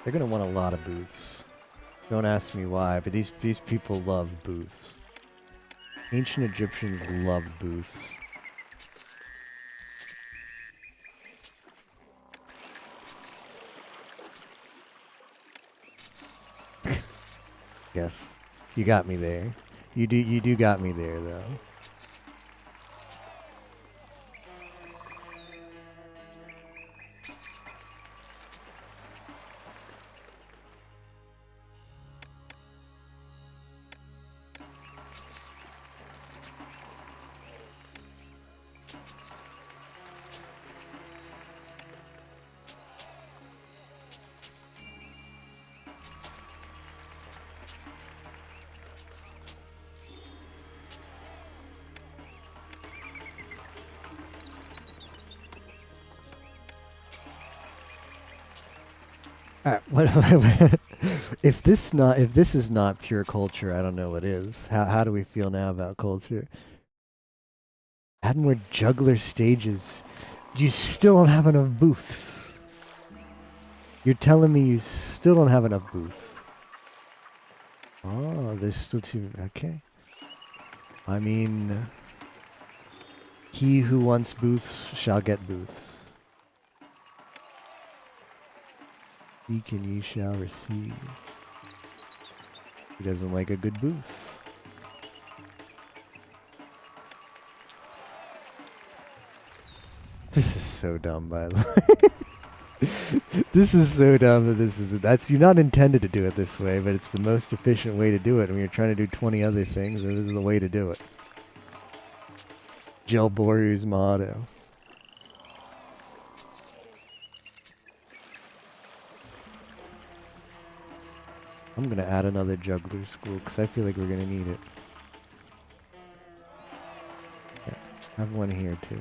They're gonna want a lot of booths. Don't ask me why, but these people love booths. Ancient Egyptians loved booths. Yes, you got me there. You do got me there though. What, if this is not pure culture, I don't know what is. How do we feel now about culture? Add more juggler stages. You still don't have enough booths. You're telling me you still don't have enough booths. Oh, there's still two. Okay. I mean, he who wants booths shall get booths. Seek and ye shall receive. He doesn't like a good booth. This is so dumb, by the way. This is so dumb that that's you're not intended to do it this way, but it's the most efficient way to do it when you're trying to do 20 other things. This is the way to do it. Jill Boru's motto. I'm gonna add another juggler school because I feel like we're gonna need it. Yeah, have one here too.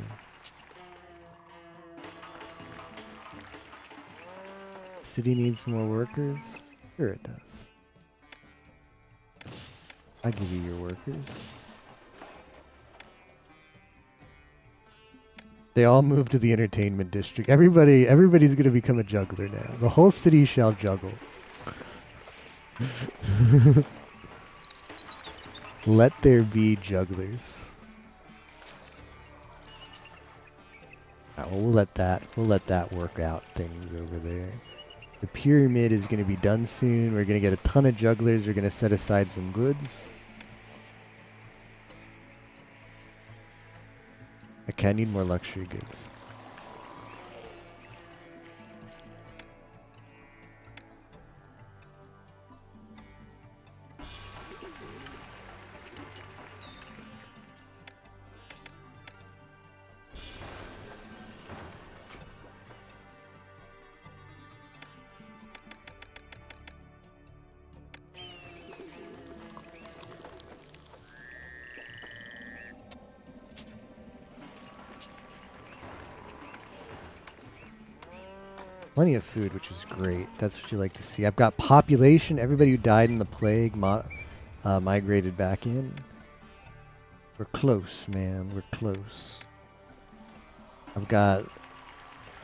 City needs more workers? Sure it does. I'll give you your workers. They all move to the entertainment district. Everybody's gonna become a juggler now. The whole city shall juggle. Let there be jugglers. Well, we'll let that work out things over there. The pyramid is going to be done soon. We're going to get a ton of jugglers. We're going to set aside some goods. Okay, I need more luxury goods. Plenty of food, which is great. That's what you like to see. I've got population. Everybody who died in the plague migrated back in. We're close, man. We're close. I've got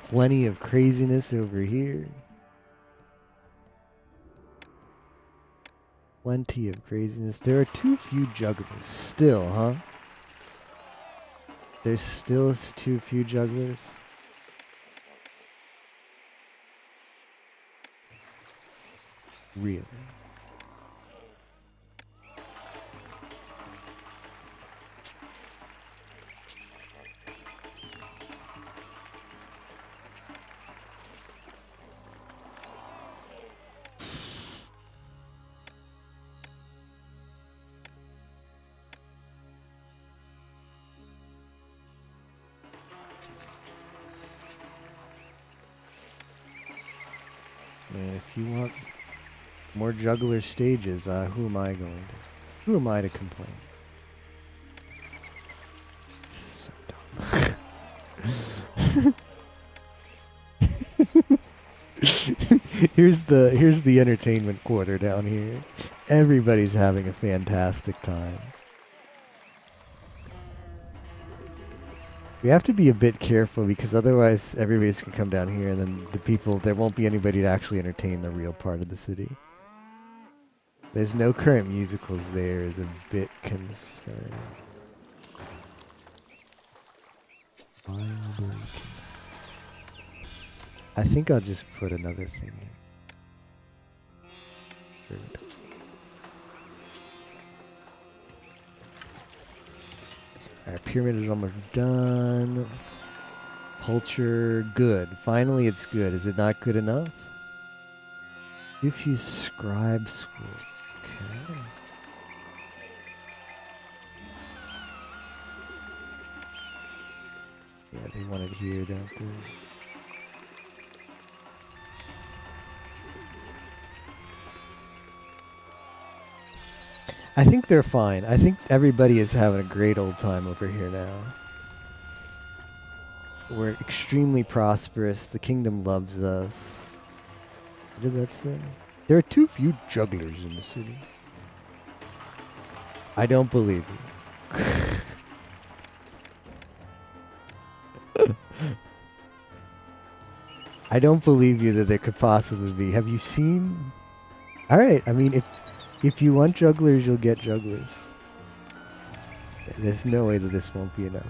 plenty of craziness over here. Plenty of craziness. There are too few jugglers. Still, huh? There's still too few jugglers. Really? And if you want more juggler stages, who am I going to? Who am I to complain? So dumb. here's the entertainment quarter down here. Everybody's having a fantastic time. We have to be a bit careful because otherwise everybody's gonna come down here and then there won't be anybody to actually entertain the real part of the city. There's no current musicals there is a bit concerning. I think I'll just put another thing in. Alright, pyramid is almost done. Culture, good. Finally it's good. Is it not good enough? If you scribe school. Okay. Yeah, they want it here, don't they? I think they're fine. I think everybody is having a great old time over here now. We're extremely prosperous. The kingdom loves us. What did that say? There are too few jugglers in the city. I don't believe you. I don't believe you that there could possibly be. Have you seen? Alright, I mean, if you want jugglers, you'll get jugglers. There's no way that this won't be enough.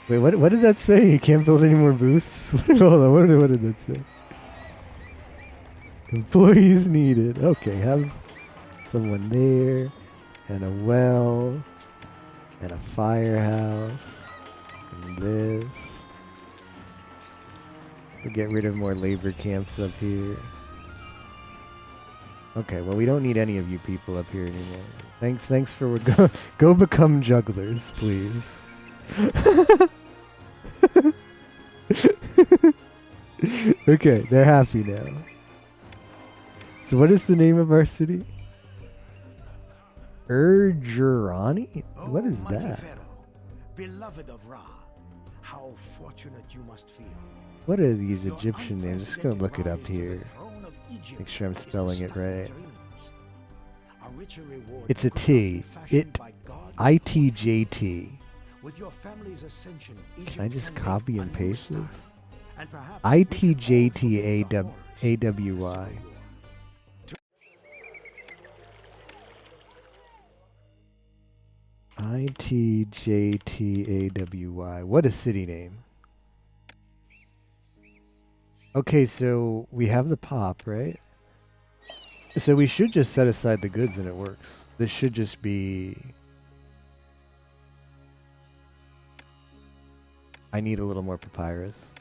Wait, what did that say? You can't build any more booths? Hold on, what did that say? Employees needed. Okay, have someone there, and a well, and a firehouse, and this. We'll get rid of more labor camps up here. Okay, well, we don't need any of you people up here anymore. Thanks for go become jugglers, please. Okay, they're happy now. So what is the name of our city? Urgerani? What is that? Pharaoh, beloved of Ra, how fortunate you must feel. What are these Egyptian names? Just gonna look it up here. Make sure I'm spelling it right. It's a T. Itjt. Can I just copy and paste this? Itjtawy. Itjtawy. What a city name. Okay, so we have the pop, right? So we should just set aside the goods and it works. This should just be... I need a little more papyrus.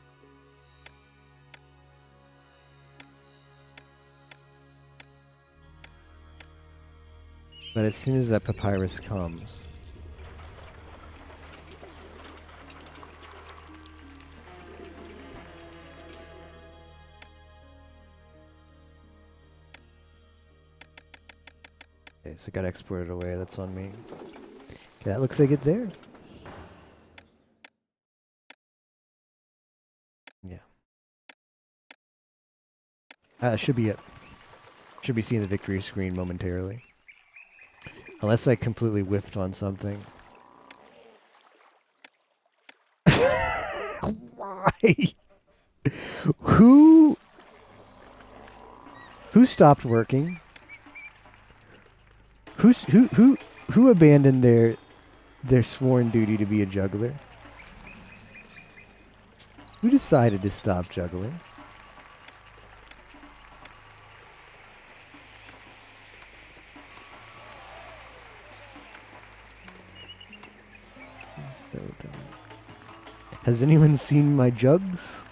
But as soon as that papyrus comes... Okay, so I gotta export it away. That's on me. Okay, that looks like it there. Yeah. Should be it. Should be seeing the victory screen momentarily. Unless I completely whiffed on something. Why? Who stopped working? Who abandoned their sworn duty to be a juggler? Who decided to stop juggling? So dumb. Has anyone seen my jugs?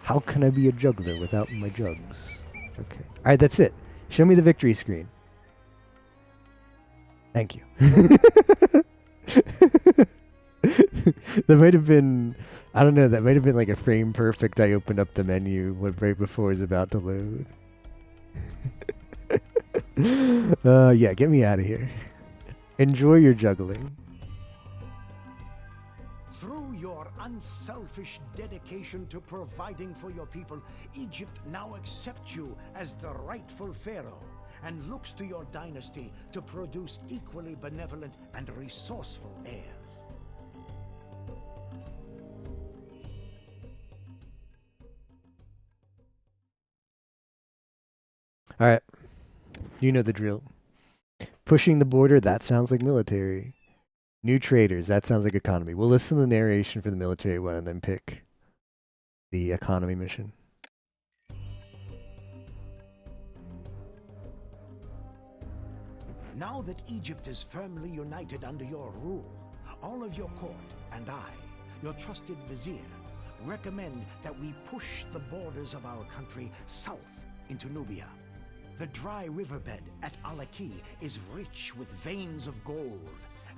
How can I be a juggler without my jugs? Okay. Alright, that's it. Show me the victory screen. Thank you. That might have been, I don't know, that might have been like a frame perfect. I opened up the menu right before it was about to load. Yeah, get me out of here. Enjoy your juggling. Through your unselfish dedication to providing for your people, Egypt now accepts you as the rightful pharaoh and looks to your dynasty to produce equally benevolent and resourceful heirs. All right. You know the drill. Pushing the border, that sounds like military. New traders, that sounds like economy. We'll listen to the narration for the military one and then pick the economy mission. Now that Egypt is firmly united under your rule, all of your court and I, your trusted vizier, recommend that we push the borders of our country south into Nubia. The dry riverbed at Alaki is rich with veins of gold,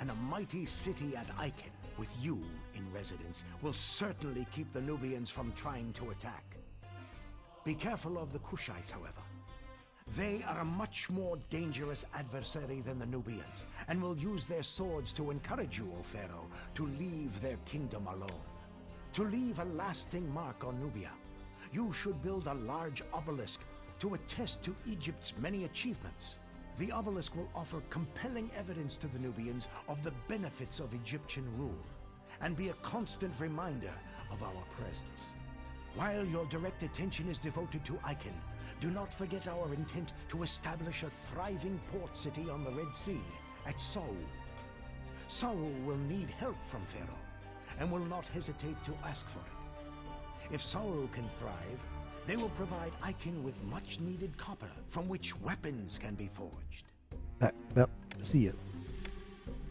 and a mighty city at Aiken, with you in residence, will certainly keep the Nubians from trying to attack. Be careful of the Kushites, however. They are a much more dangerous adversary than the Nubians, and will use their swords to encourage you, O Pharaoh, to leave their kingdom alone. To leave a lasting mark on Nubia, you should build a large obelisk to attest to Egypt's many achievements. The obelisk will offer compelling evidence to the Nubians of the benefits of Egyptian rule, and be a constant reminder of our presence. While your direct attention is devoted to Aiken, do not forget our intent to establish a thriving port city on the Red Sea at Sau. Sau will need help from Pharaoh, and will not hesitate to ask for it. If Sau can thrive, they will provide Aiken with much-needed copper, from which weapons can be forged. Well, see you.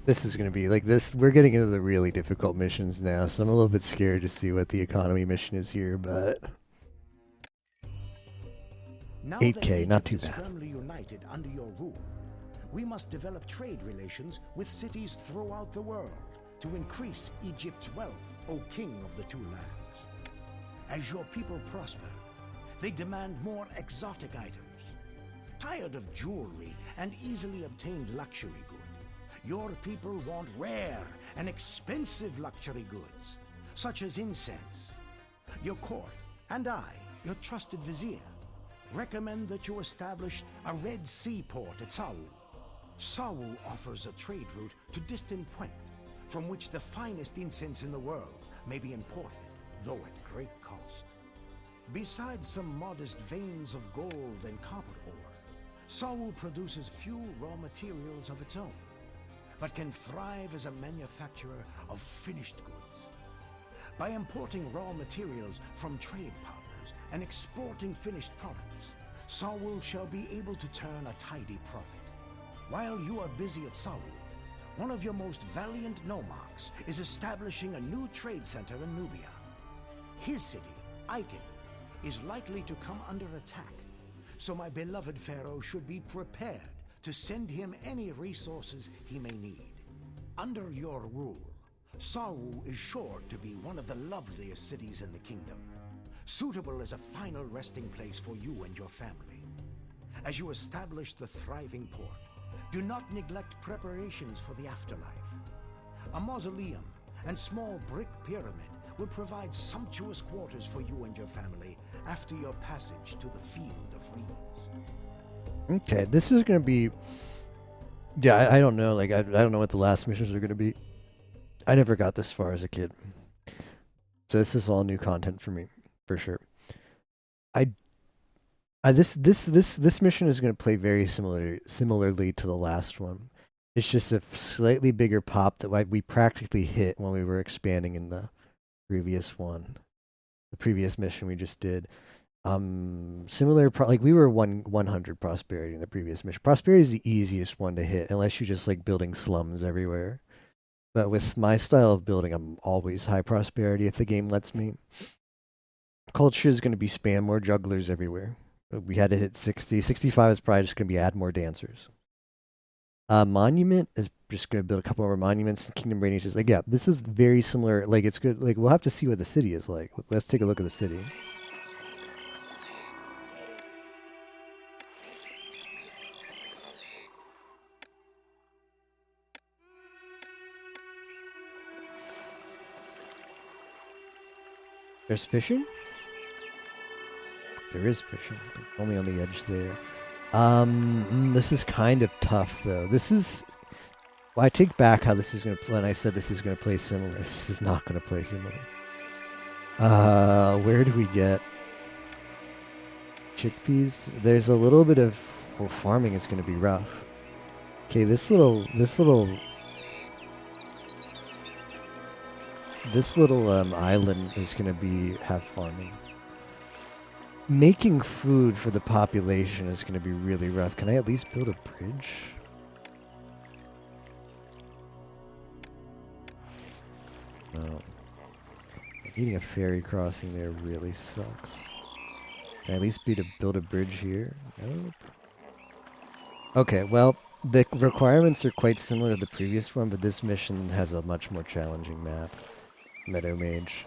This is going to be like this. We're getting into the really difficult missions now, so I'm a little bit scared to see what the economy mission is here, but... Now 8K, not too that Egypt bad. is firmly united under your rule, we must develop trade relations with cities throughout the world to increase Egypt's wealth, O King of the two lands. As your people prosper, they demand more exotic items. Tired of jewelry and easily obtained luxury goods, your people want rare and expensive luxury goods, such as incense. Your court and I, your trusted vizier, recommend that you establish a Red Sea port at Sau. Sau offers a trade route to distant Puent, from which the finest incense in the world may be imported, though at great cost. Besides some modest veins of gold and copper ore, Sau produces few raw materials of its own. but can thrive as a manufacturer of finished goods. By importing raw materials from trade partners and exporting finished products, Saul shall be able to turn a tidy profit. While you are busy at Saul, one of your most valiant nomarchs is establishing a new trade center in Nubia. His city, Aiken, is likely to come under attack, so my beloved Pharaoh should be prepared to send him any resources he may need. Under your rule, Sawu is sure to be one of the loveliest cities in the kingdom, suitable as a final resting place for you and your family. As you establish the thriving port, do not neglect preparations for the afterlife. A mausoleum and small brick pyramid will provide sumptuous quarters for you and your family after your passage to the Field of Reeds. Okay, this is going to be... Yeah, I don't know. Like, I don't know what the last missions are going to be. I never got this far as a kid. So this is all new content for me, for sure. This mission is going to play very similarly to the last one. It's just a slightly bigger pop that we practically hit when we were expanding in the previous one, the previous mission we just did. Similar, like we were 100 prosperity in the previous mission. Prosperity is the easiest one to hit, unless you're just like building slums everywhere. But with my style of building, I'm always high prosperity if the game lets me. Culture is going to be spam more jugglers everywhere. We had to hit 60. 65 is probably just going to be add more dancers. Monument is just going to build a couple more monuments. Kingdom Radiance is like, yeah, this is very similar. Like, it's good. Like, we'll have to see what the city is like. Let's take a look at the city. There's fishing? There is fishing, but only on the edge there. This is kind of tough, though. This is... Well, I take back how this is going to play, and I said this is going to play similar. This is not going to play similar. Where do we get chickpeas? There's a little bit of... Well, farming is going to be rough. Okay, this little island is going to have farming. Making food for the population is going to be really rough. Can I at least build a bridge? No. Needing a ferry crossing there really sucks. Can I at least build a bridge here? Nope. Okay, well, the requirements are quite similar to the previous one, but this mission has a much more challenging map. Meadow Mage.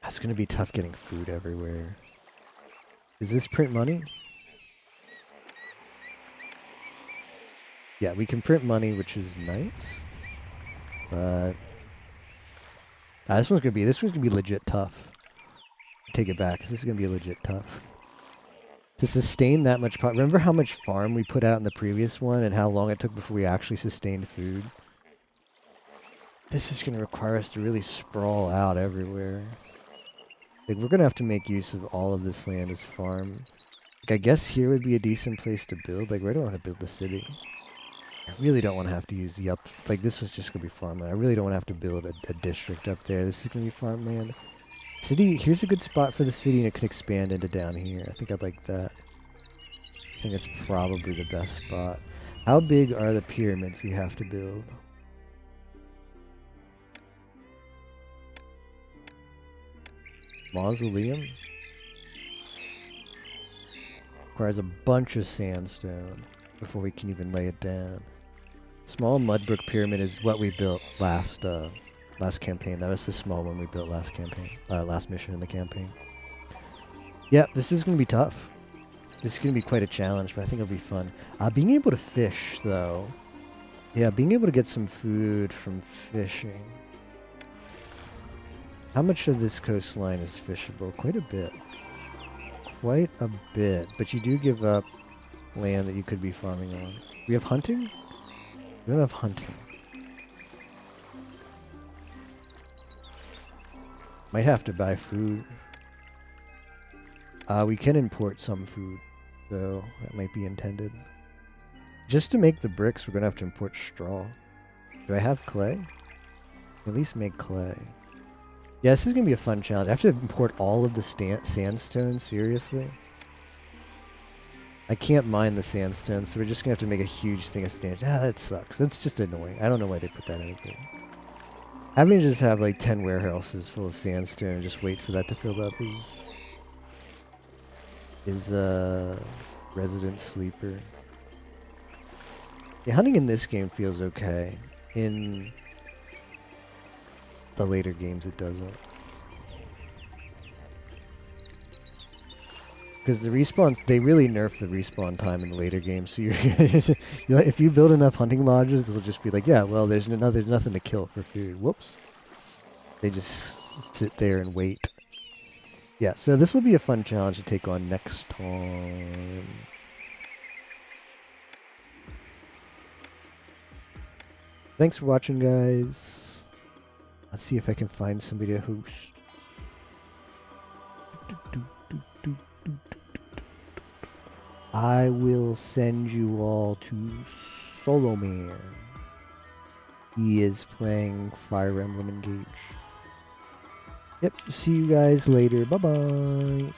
It's going to be tough getting food everywhere. Is this print money? Yeah, we can print money, which is nice. But this one's gonna be legit tough. Take it back, 'cause this is gonna be legit tough. To sustain that much remember how much farm we put out in the previous one and how long it took before we actually sustained food? This is gonna require us to really sprawl out everywhere. Like, we're gonna have to make use of all of this land as farm. Like, I guess here would be a decent place to build. Like, where do I want to build the city? I really don't want to have to use the like, this was just gonna be farmland. I really don't want to have to build a district up there. This is gonna be farmland. City, here's a good spot for the city, and it could expand into down here. I think I'd like that. I think it's probably the best spot. How big are the pyramids we have to build? Mausoleum? Requires a bunch of sandstone before we can even lay it down. Small mud brick pyramid is what we built last campaign. That was the small one we built last campaign. Last mission in the campaign. Yeah, this is going to be tough. This is going to be quite a challenge, but I think it'll be fun. Being able to fish, though. Yeah, being able to get some food from fishing. How much of this coastline is fishable? Quite a bit. Quite a bit. But you do give up land that you could be farming on. We have hunting? We don't have hunting. Might have to buy food. We can import some food, though. That might be intended. Just to make the bricks, we're gonna have to import straw. Do I have clay? At least make clay. Yeah, this is gonna be a fun challenge. I have to import all of the sandstone, seriously? I can't mine the sandstone, so we're just gonna have to make a huge thing of sandstone. Ah, that sucks. That's just annoying. I don't know why they put that in the game. Having to just have like 10 warehouses full of sandstone and just wait for that to fill up is resident sleeper. Yeah, hunting in this game feels okay. In the later games it doesn't. Because the respawn, they really nerf the respawn time in the later games. So if you build enough hunting lodges, it'll just be like, yeah, well, there's nothing to kill for food. Whoops. They just sit there and wait. Yeah, so this will be a fun challenge to take on next time. Thanks for watching, guys. Let's see if I can find somebody to host. I will send you all to Solo Man. He is playing Fire Emblem Engage. Yep, see you guys later. Bye-bye.